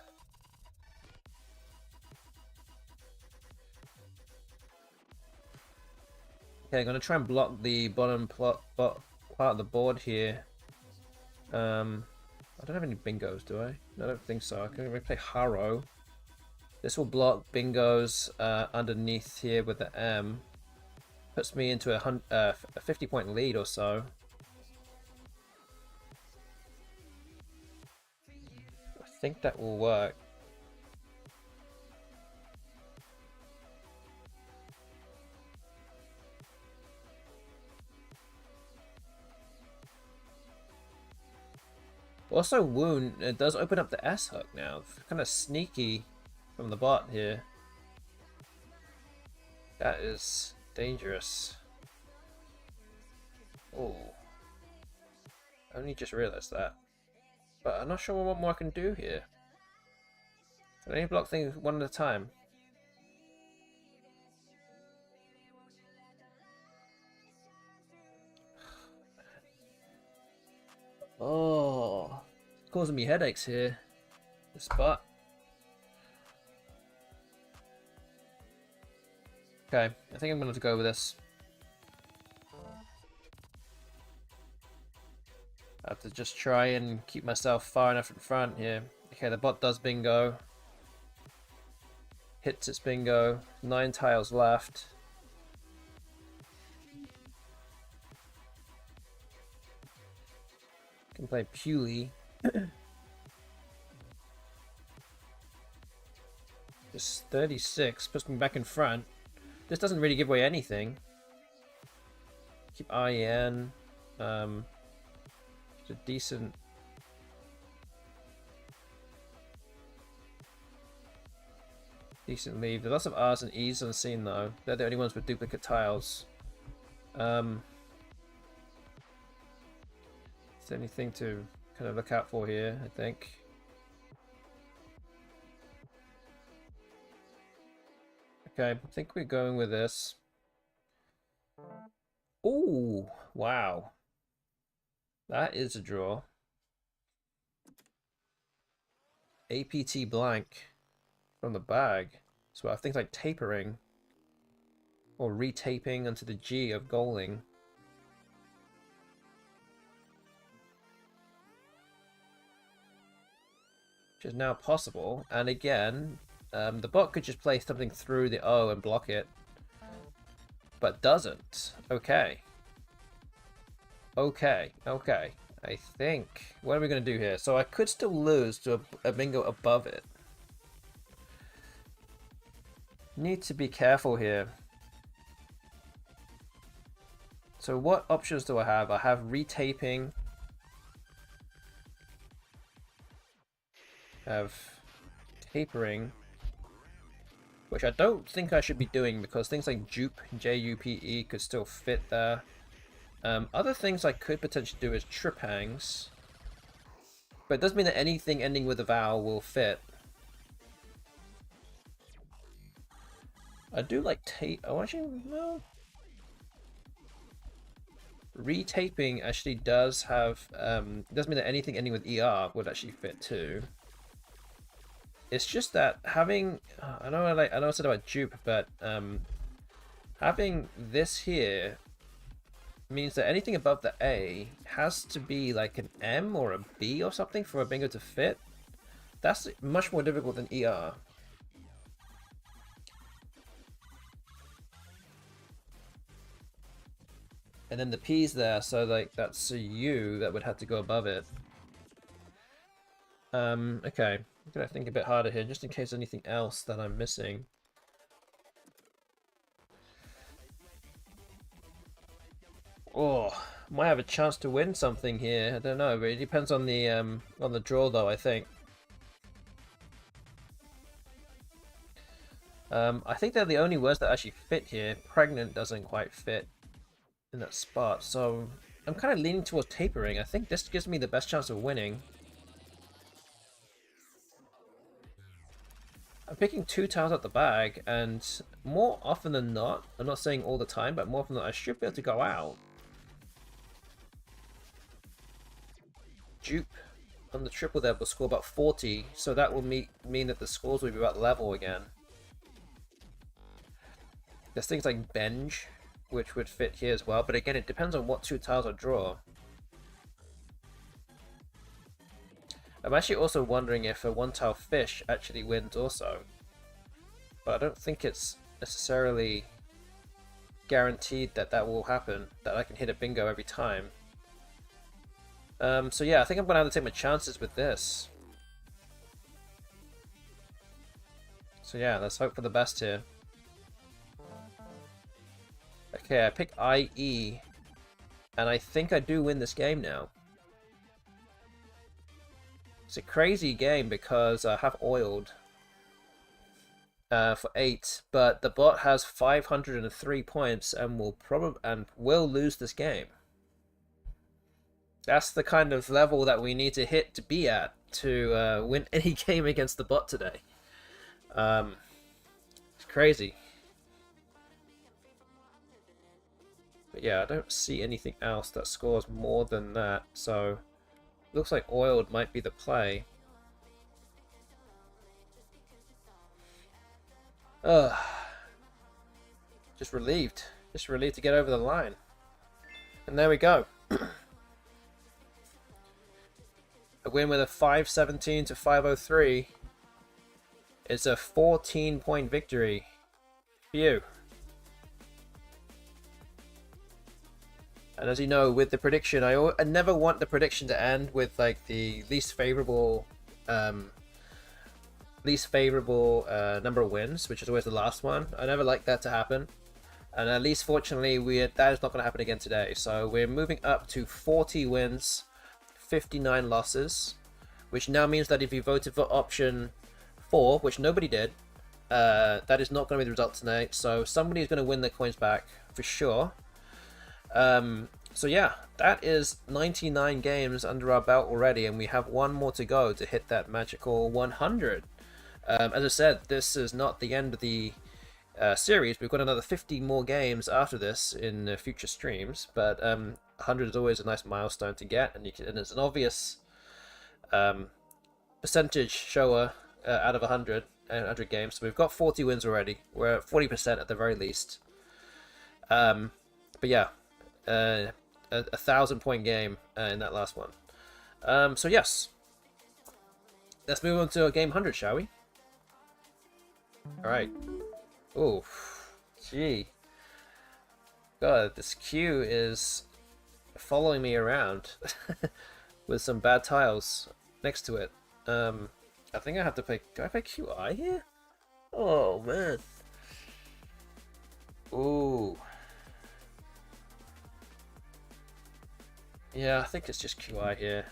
Okay, I'm gonna try and block the bottom part of the board here. I don't have any bingos, do I? No, I don't think so. I can maybe play Haro. This will block bingos underneath here with the M. Puts me into a 50-point lead or so. I think that will work. Also, Wound, it does open up the S hook now. Kind of sneaky from the bot here. That is dangerous. Oh. I only just realized that. But I'm not sure what more I can do here. I only block things one at a time. Oh, it's causing me headaches here. This spot. Okay, I think I'm going to go with this. I have to just try and keep myself far enough in front here. Okay, the bot does bingo. Hits its bingo. 9 tiles left. Can play Pewley. Just 36 puts me back in front. This doesn't really give away anything. Keep IN. It's a decent lead. There's lots of R's and E's on the scene though. They're the only ones with duplicate tiles. Is there anything to kind of look out for here, I think? Okay, I think we're going with this. Ooh, wow. That is a draw. APT blank from the bag. So I have things like tapering or retaping onto the G of goaling. Which is now possible. And again, the bot could just play something through the O and block it. But doesn't. Okay. Okay. I think... What are we going to do here? So I could still lose to a bingo above it. Need to be careful here. So what options do I have? I have retaping. I have tapering. Which I don't think I should be doing because things like jupe, J-U-P-E, could still fit there. Other things I could potentially do is tripangs. But it does mean that anything ending with a vowel will fit. I do like tape. Oh, actually, no. Retaping actually does have. Does mean that anything ending with ER would actually fit too. It's just that having. I know I said about dupe, but having this here means that anything above the A has to be like an M or a B or something for a bingo to fit. That's much more difficult than ER. And then the P's there, so like that's a U that would have to go above it. Okay, I'm gonna think a bit harder here, just in case anything else that I'm missing. Oh, might have a chance to win something here. I don't know, but it depends on the draw though, I think. I think they're the only words that actually fit here. Pregnant doesn't quite fit in that spot, so I'm kind of leaning towards tapering. I think this gives me the best chance of winning. I'm picking 2 tiles out the bag, and more often than not, I'm not saying all the time, but more often than not, I should be able to go out. Dupe on the triple there will score about 40, so that will mean that the scores will be about level again. There's things like Benge, which would fit here as well, but again, it depends on what 2 tiles I draw. I'm actually also wondering if a 1-tile fish actually wins also. But I don't think it's necessarily guaranteed that that will happen, that I can hit a bingo every time. So yeah, I think I'm going to have to take my chances with this. So yeah, let's hope for the best here. Okay, I pick IE, and I think I do win this game now. It's a crazy game because I have oiled for 8, but the bot has 503 points and will lose this game. That's the kind of level that we need to hit to be at to win any game against the bot today. It's crazy. But yeah, I don't see anything else that scores more than that, so looks like oiled might be the play. Just relieved. Just relieved to get over the line. And there we go. A win with a 517 to 503. It's a 14-point victory. Phew. And as you know, with the prediction, I never want the prediction to end with like the least favorable number of wins, which is always the last one. I never like that to happen. And at least fortunately, that is not going to happen again today. So we're moving up to 40 wins, 59 losses, which now means that if you voted for option 4, which nobody did, that is not going to be the result tonight. So somebody is going to win their coins back for sure. So yeah, that is 99 games under our belt already, and we have one more to go to hit that magical 100. As I said, this is not the end of the series. We've got another 50 more games after this in future streams, but 100 is always a nice milestone to get, and it's an obvious percentage shower out of 100 games. So we've got 40 wins already. We're at 40% at the very least. But yeah, a 1,000-point game in that last one. So yes, let's move on to game 100, shall we? All right. Oh, gee. God, this queue is following me around with some bad tiles next to it. I think I have to play. Do I play QI here? Oh man. Ooh. Yeah, I think it's just QI here.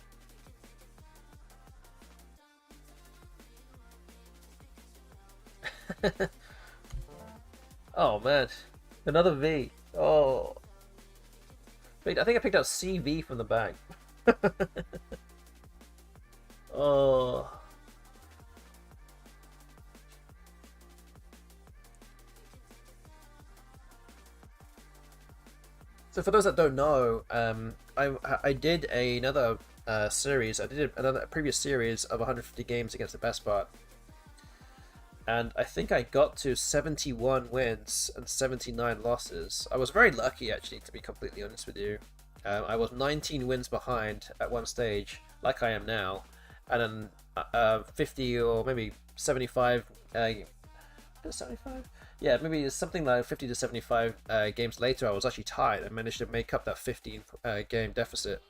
Oh man, another V. Oh, wait, I think I picked out CV from the bag. Oh. So for those that don't know, I did another series. I did a previous series of 150 games against the BESTBOT, and I think I got to 71 wins and 79 losses. I was very lucky, actually, to be completely honest with you. I was 19 wins behind at one stage, like I am now, and then 50 or maybe 75. 75? Yeah, maybe something like 50 to 75 games later, I was actually tied. I managed to make up that 15 game deficit.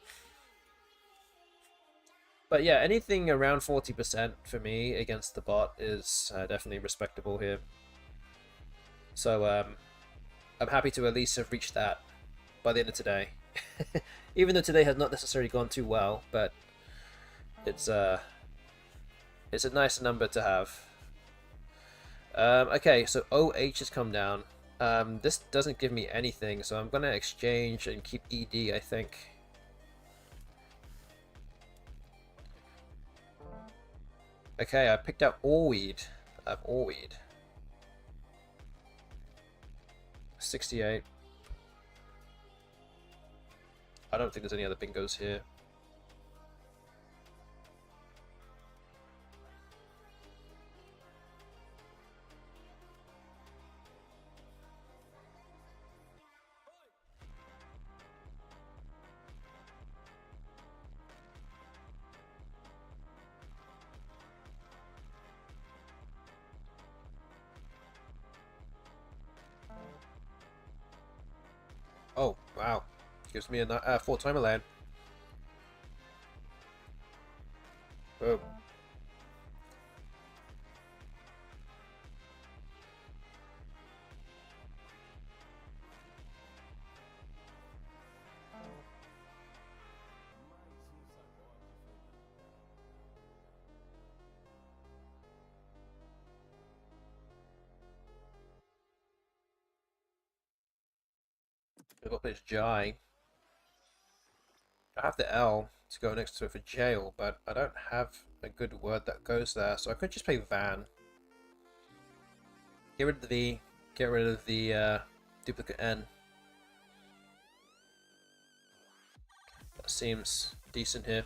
But yeah, anything around 40% for me against the bot is definitely respectable here. So I'm happy to at least have reached that by the end of today. Even though today has not necessarily gone too well, but it's a nice number to have. Okay, so OH has come down. This doesn't give me anything, so I'm gonna exchange and keep ED, I think. Okay, I picked out Allweed. I have Allweed. 68. I don't think there's any other bingos here. Oh, wow. Gives me a 4-timer land. Boom. I've got this Jai. I have the L to go next to it for jail, but I don't have a good word that goes there, so I could just play Van. Get rid of the V, get rid of the duplicate N. That seems decent here.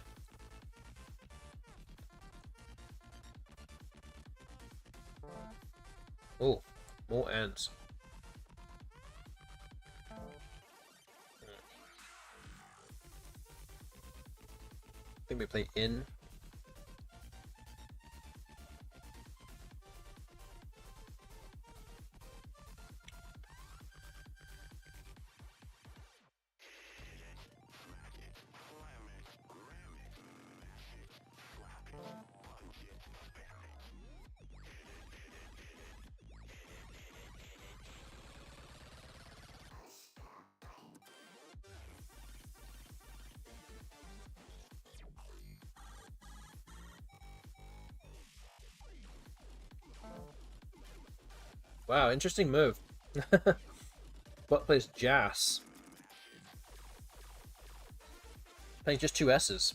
Oh, more N's. think we play in. Wow, interesting move. Bot plays Jas. Playing just 2 S's.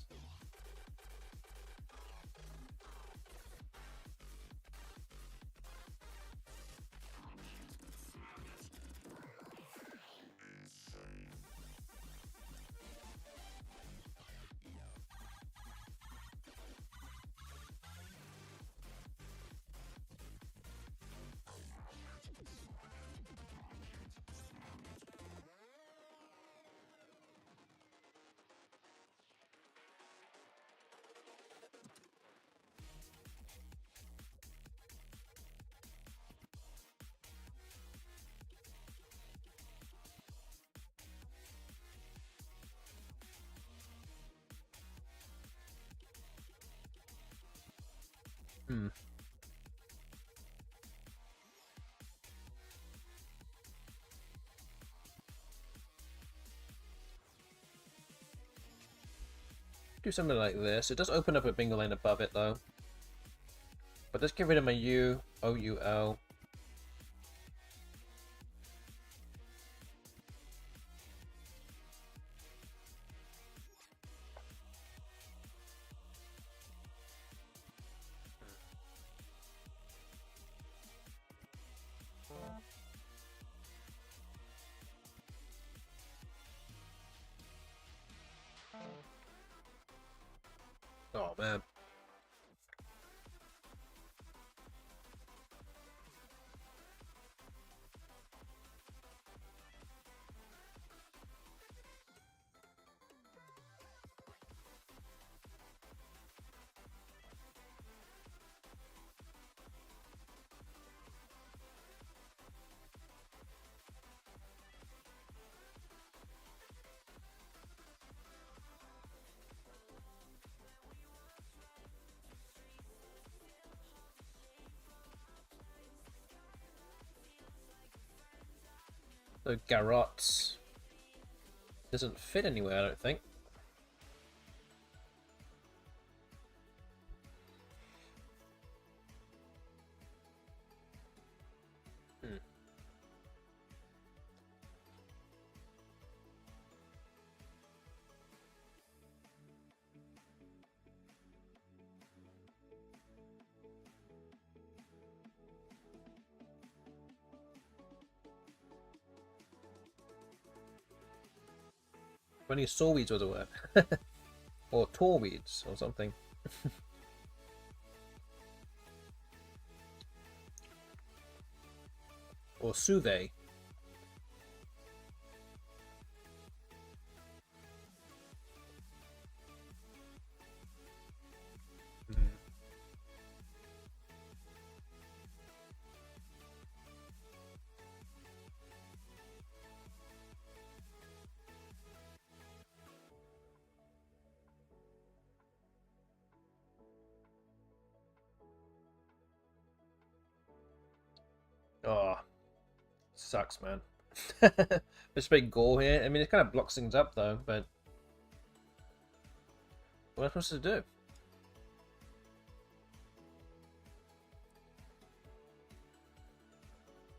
Hmm. Do something like this. It does open up a bingo lane above it though. But let's get rid of my U, O-U-L. Oh man. The Garrots doesn't fit anywhere, I don't think. Hmm. If only sawweeds was a word. Or tallweeds or something. Or suve. Oh, sucks, man. This big goal here. I mean, it kind of blocks things up though, but what am I supposed to do?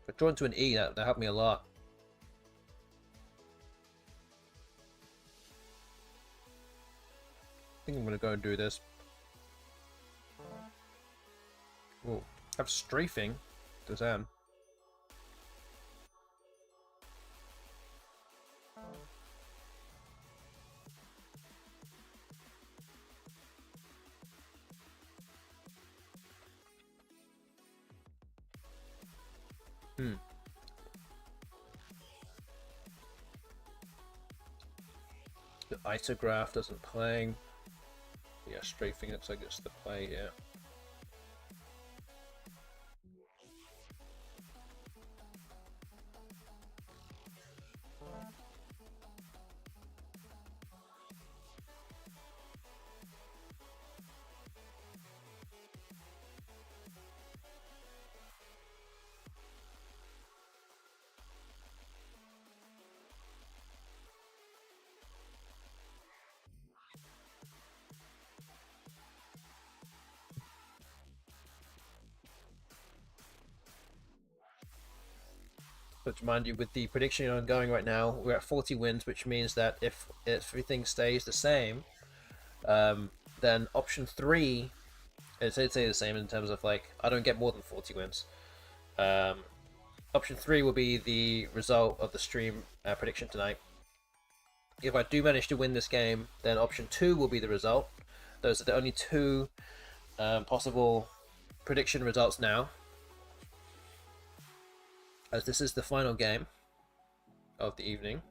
If I draw into an E, that helped me a lot. I think I'm gonna go and do this. Oh, have strafing. Does that? Hmm. The isograph doesn't play. Yeah, straight thing looks like it's the play, yeah. But mind you, with the prediction ongoing right now, we're at 40 wins, which means that if everything stays the same, then option 3, it's say the same in terms of like, I don't get more than 40 wins. Option 3 will be the result of the stream prediction tonight. If I do manage to win this game, then option 2 will be the result. Those are the only two possible prediction results now, as this is the final game of the evening.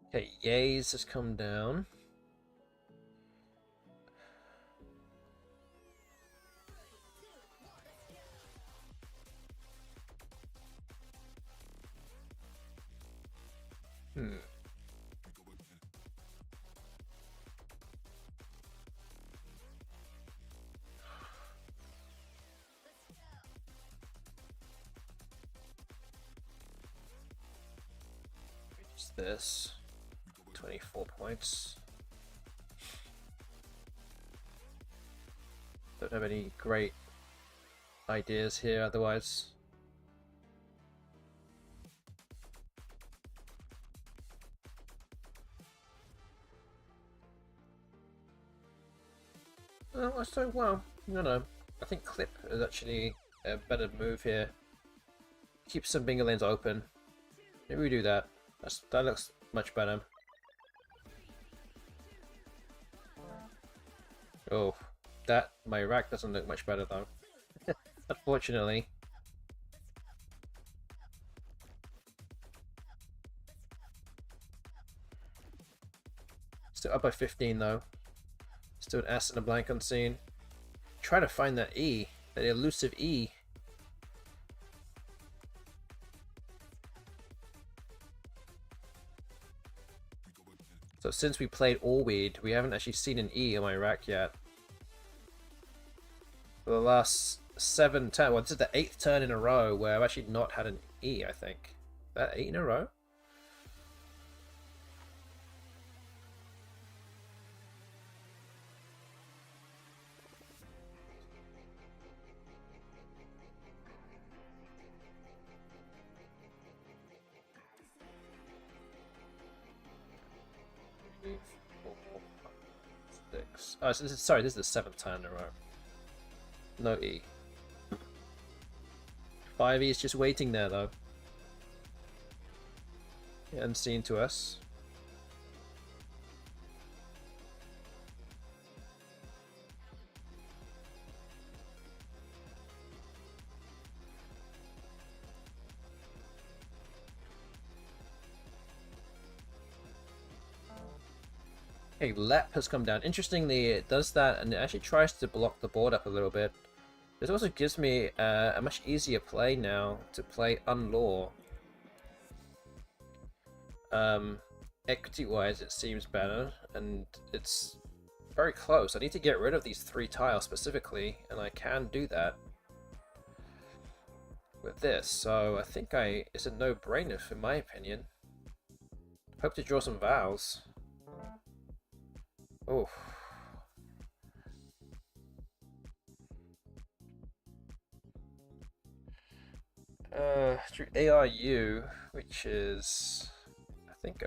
Okay, Yays has come down. Just this. 24 points. Don't have any great ideas here otherwise. Oh, so well, no. I think clip is actually a better move here. Keep some bingo lanes open. Maybe we do that. That looks much better. Oh, my rack doesn't look much better though. Unfortunately. Still up by 15 though. Still an S and a blank unseen. Try to find that E, that elusive E. So since we played Allweed, we haven't actually seen an E on my rack yet. For the last 7 turns, well, this is the 8th turn in a row where I've actually not had an E, I think. Is that 8 in a row? Oh, so this is, sorry, this is the 7th turn in a row. No E. 5E is just waiting there though. Yeah, unseen to us. Okay, Lep has come down. Interestingly, it does that and it actually tries to block the board up a little bit. This also gives me a much easier play now to play Unlaw. Equity-wise, it seems better, and it's very close. I need to get rid of these 3 tiles specifically, and I can do that with this. So I think it's a no-brainer, in my opinion. Hope to draw some vows. Oh. Through ARU, which is, I think,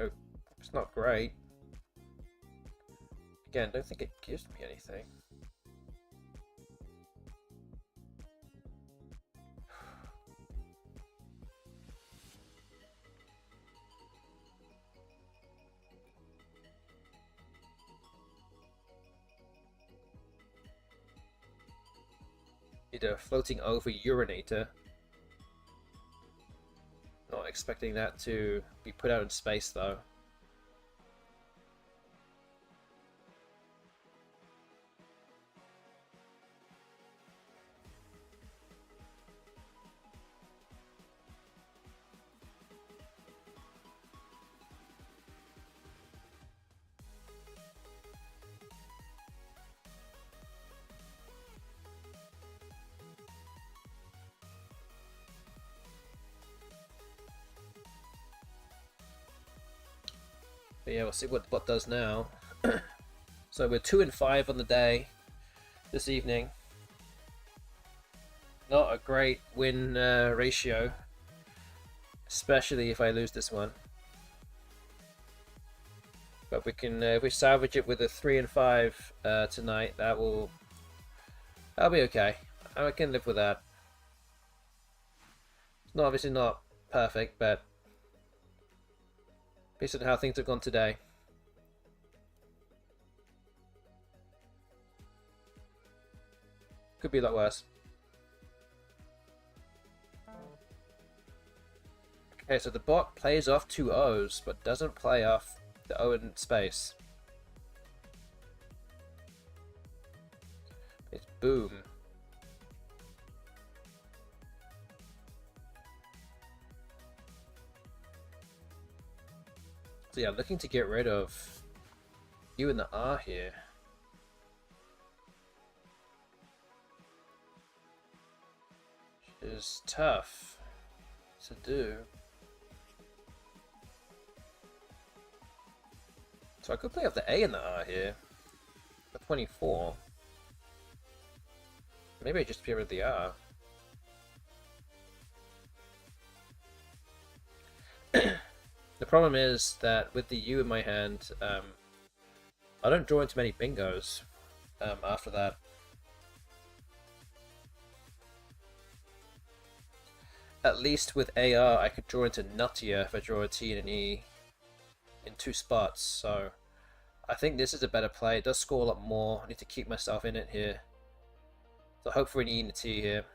it's not great. Again, don't think it gives me anything. Need a floating over urinator. Not expecting that to be put out in space though. But yeah, we'll see what the bot does now. So we're 2 and 5 on the day this evening. Not a great win ratio, especially if I lose this one. But we can, if we salvage it with a 3 and 5 tonight, that'll be okay. I can live with that. It's not obviously not perfect, but based on how things have gone today. Could be a lot worse. Okay, so the bot plays off 2 O's, but doesn't play off the O in space. It's boom. So yeah, looking to get rid of U and the R here. Which is tough to do. So I could play off the A and the R here for 24. Maybe I just get rid of the R. The problem is that with the U in my hand, I don't draw into many bingos after that. At least with AR, I could draw into nuttier if I draw a T and an E in 2 spots. So I think this is a better play. It does score a lot more. I need to keep myself in it here. So hope for an E and a T here.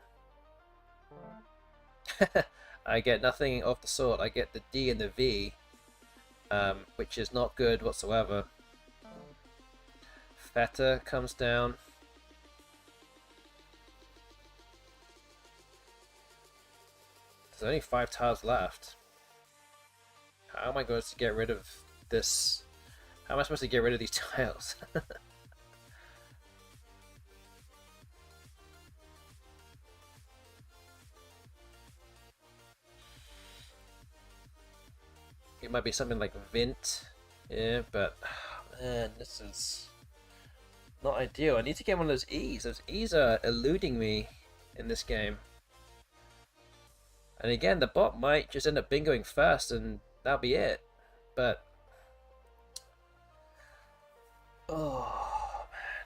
I get nothing of the sort. I get the D and the V, which is not good whatsoever. Theta comes down. There's only 5 tiles left. How am I going to get rid of this? How am I supposed to get rid of these tiles? It might be something like Vint, yeah, but man, this is not ideal. I need to get one of those E's. Those E's are eluding me in this game. And again, the bot might just end up bingoing first and that'll be it. But oh man.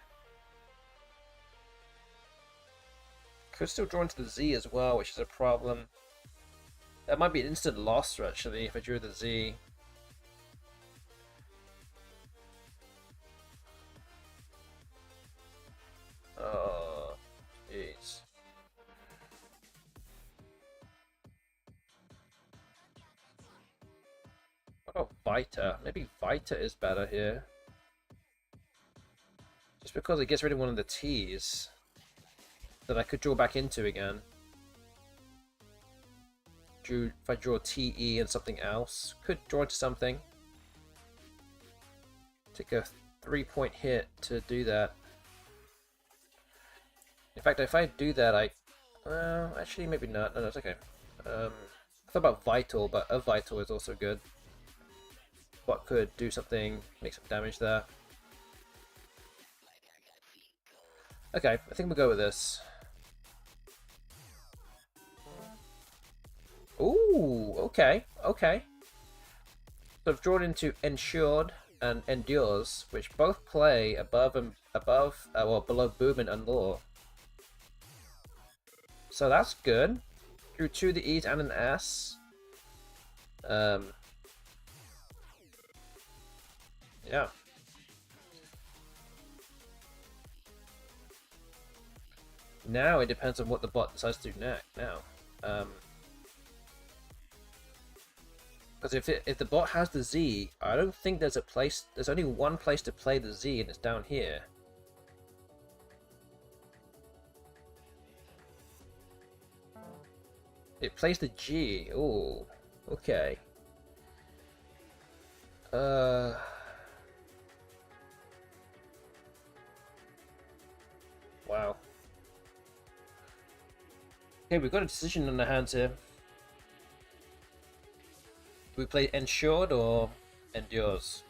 Could still draw into the Z as well, which is a problem. That might be an instant loss, actually, if I drew the Z. Oh, jeez. What about Vita? Maybe Vita is better here. Just because it gets rid of one of the T's that I could draw back into again. If I draw TE and something else, could draw into something. Take a 3-point hit to do that. In fact, if I do that, well, actually, maybe not. No, it's okay. I thought about Vital, but a Vital is also good. What could do something, make some damage there. Okay, I think we'll go with this. Ooh, okay, okay. So I've drawn into Ensured and Endures, which both play above and well, below Boom and Unlaw. So that's good. Drew 2 of the E's and an S. Yeah. Now it depends on what the bot decides to do next. Now, because if the bot has the Z, I don't think there's a place. There's only one place to play the Z, and it's down here. It plays the G. Oh, okay. Wow. Okay, we've got a decision on the hands here. Do we play Ensured or Endures?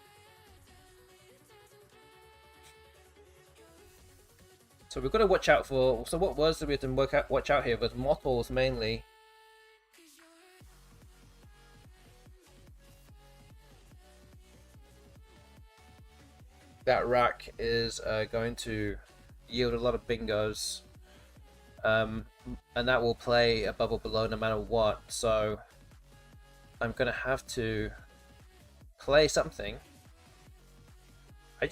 So we've got to watch out for. So what words that we have to watch out here was mottles mainly. That rack is going to yield a lot of bingos, and that will play above or below no matter what. So I'm gonna have to play something.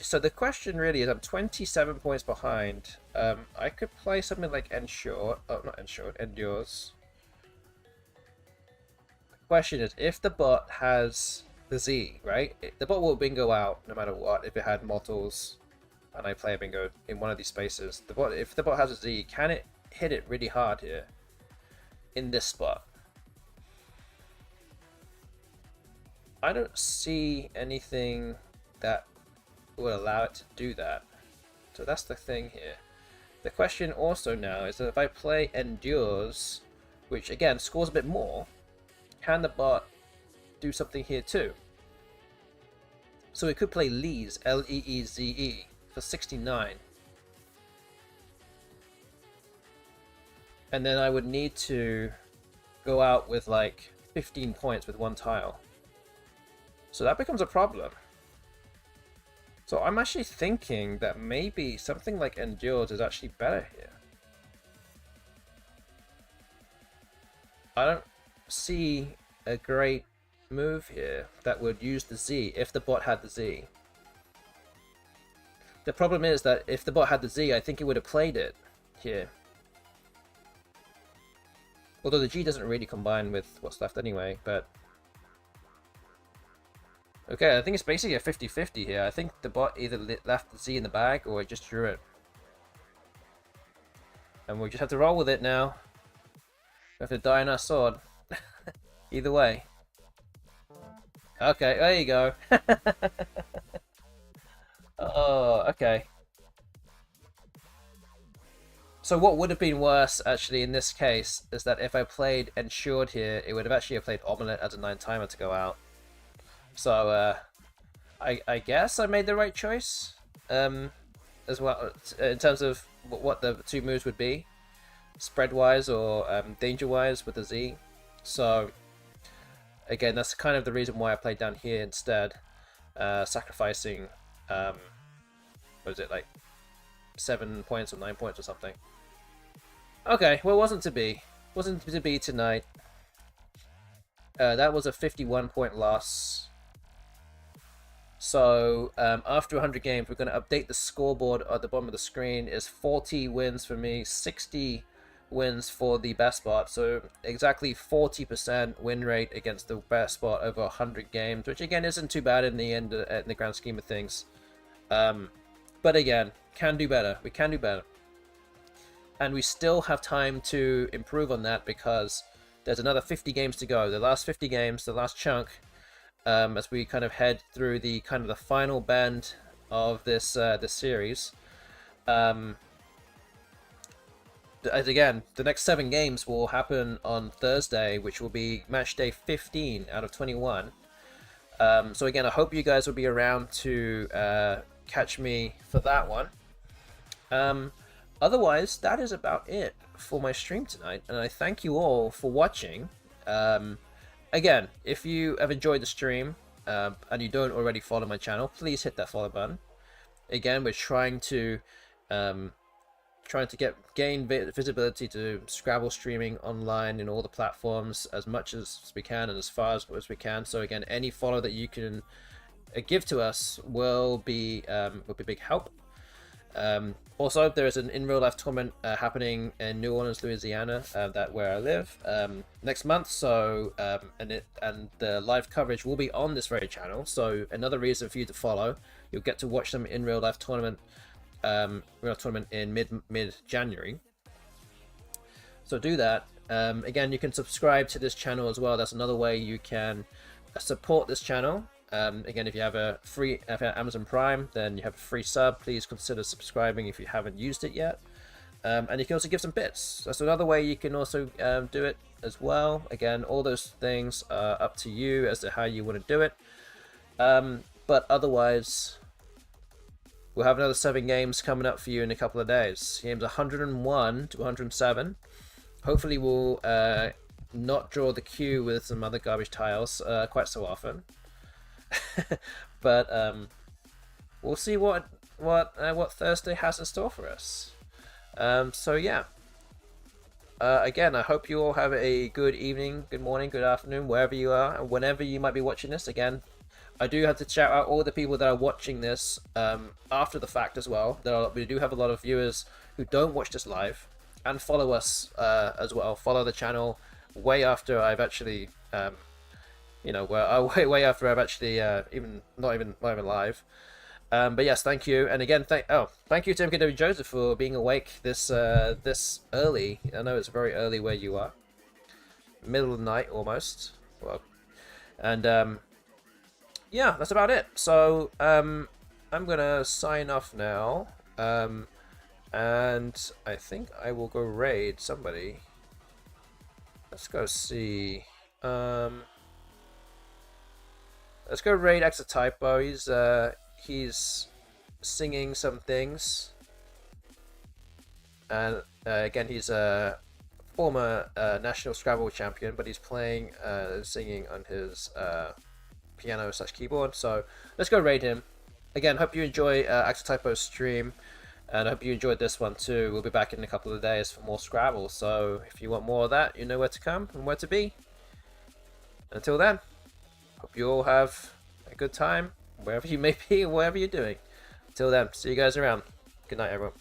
So the question really is, I'm 27 points behind. I could play something like Ensure. Oh, not Ensure, Endures. The question is, if the bot has the Z, right? The bot will bingo out no matter what if it had mottles and I play a bingo in one of these spaces. If the bot has a Z, can it hit it really hard here in this spot? I don't see anything that will allow it to do that. So that's the thing here. The question also now is that if I play Endures, which again scores a bit more, can the bot do something here too? So it could play Leeze, L-E-E-Z-E, for 69. And then I would need to go out with like 15 points with one tile. So that becomes a problem. So I'm actually thinking that maybe something like Endures is actually better here. I don't see a great move here that would use the Z if the bot had the Z. The problem is that if the bot had the Z, I think it would have played it here. Although the G doesn't really combine with what's left anyway, but... Okay, I think it's basically a 50-50 here. I think the bot either left the Z in the bag or it just drew it. And we just have to roll with it now. We have to die on our sword. Either way. Okay, there you go. Oh, okay. So what would have been worse, actually, in this case, is that if I played Ensured here, it would have actually played Omelette as a 9-timer to go out. So, I guess I made the right choice, as well, in terms of what the two moves would be, spread-wise or danger-wise with the Z. So, again, that's kind of the reason why I played down here instead, sacrificing, what is it, like 7 points or 9 points or something. Okay, well, it wasn't to be. Wasn't to be tonight. That was a 51-point loss. So, after 100 games, we're going to update the scoreboard at the bottom of the screen. Is 40 wins for me, 60 wins for the BESTBOT. So, exactly 40% win rate against the BESTBOT over 100 games, which again isn't too bad in the end, in the grand scheme of things. But again, can do better. We can do better. And we still have time to improve on that because there's another 50 games to go. The last 50 games, the last chunk, as we kind of head through the kind of the final bend of this this series. As again, the next 7 games will happen on Thursday, which will be match day 15 out of 21. So again, I hope you guys will be around to catch me for that one. Otherwise, that is about it for my stream tonight, and I thank you all for watching. Again, if you have enjoyed the stream and you don't already follow my channel, please hit that follow button. Again, we're trying to gain visibility to Scrabble streaming online in all the platforms as much as we can and as far as we can. So again, any follow that you can give to us will be a big help. Also, there is an in real life tournament happening in New Orleans, Louisiana, where I live next month. So and the live coverage will be on this very channel. So another reason for you to follow. You'll get to watch them in real life tournament, in mid January. So do that. Again, you can subscribe to this channel as well. That's another way you can support this channel. Again, if you have Amazon Prime, then you have a free sub. Please consider subscribing if you haven't used it yet. And you can also give some bits. That's another way you can also do it as well. Again, all those things are up to you as to how you want to do it. But otherwise, we'll have another 7 games coming up for you in a couple of days. Games 101 to 107. Hopefully we'll not draw the queue with some other garbage tiles quite so often. But we'll see what Thursday has in store for us. So yeah. Again, I hope you all have a good evening, good morning, good afternoon, wherever you are, and whenever you might be watching this. Again, I do have to shout out all the people that are watching this after the fact as well. We do have a lot of viewers who don't watch this live and follow us as well. Follow the channel way after I've actually, way after I've actually even not even live. But yes, thank you, and again, thank you to MKW Joseph for being awake this early. I know it's very early where you are, middle of the night almost. Well, and yeah, that's about it. So I'm gonna sign off now, and I think I will go raid somebody. Let's go see. Let's go raid Exotypo. He's singing some things, and again, he's a former national Scrabble champion, but he's playing singing on his piano/keyboard. So let's go raid him. Again, hope you enjoy Exotypo's stream, and I hope you enjoyed this one too. We'll be back in a couple of days for more Scrabble, so if you want more of that, you know where to come and where to be. Until then, hope you all have a good time wherever you may be or whatever you're doing. Until then, see you guys around. Good night, everyone.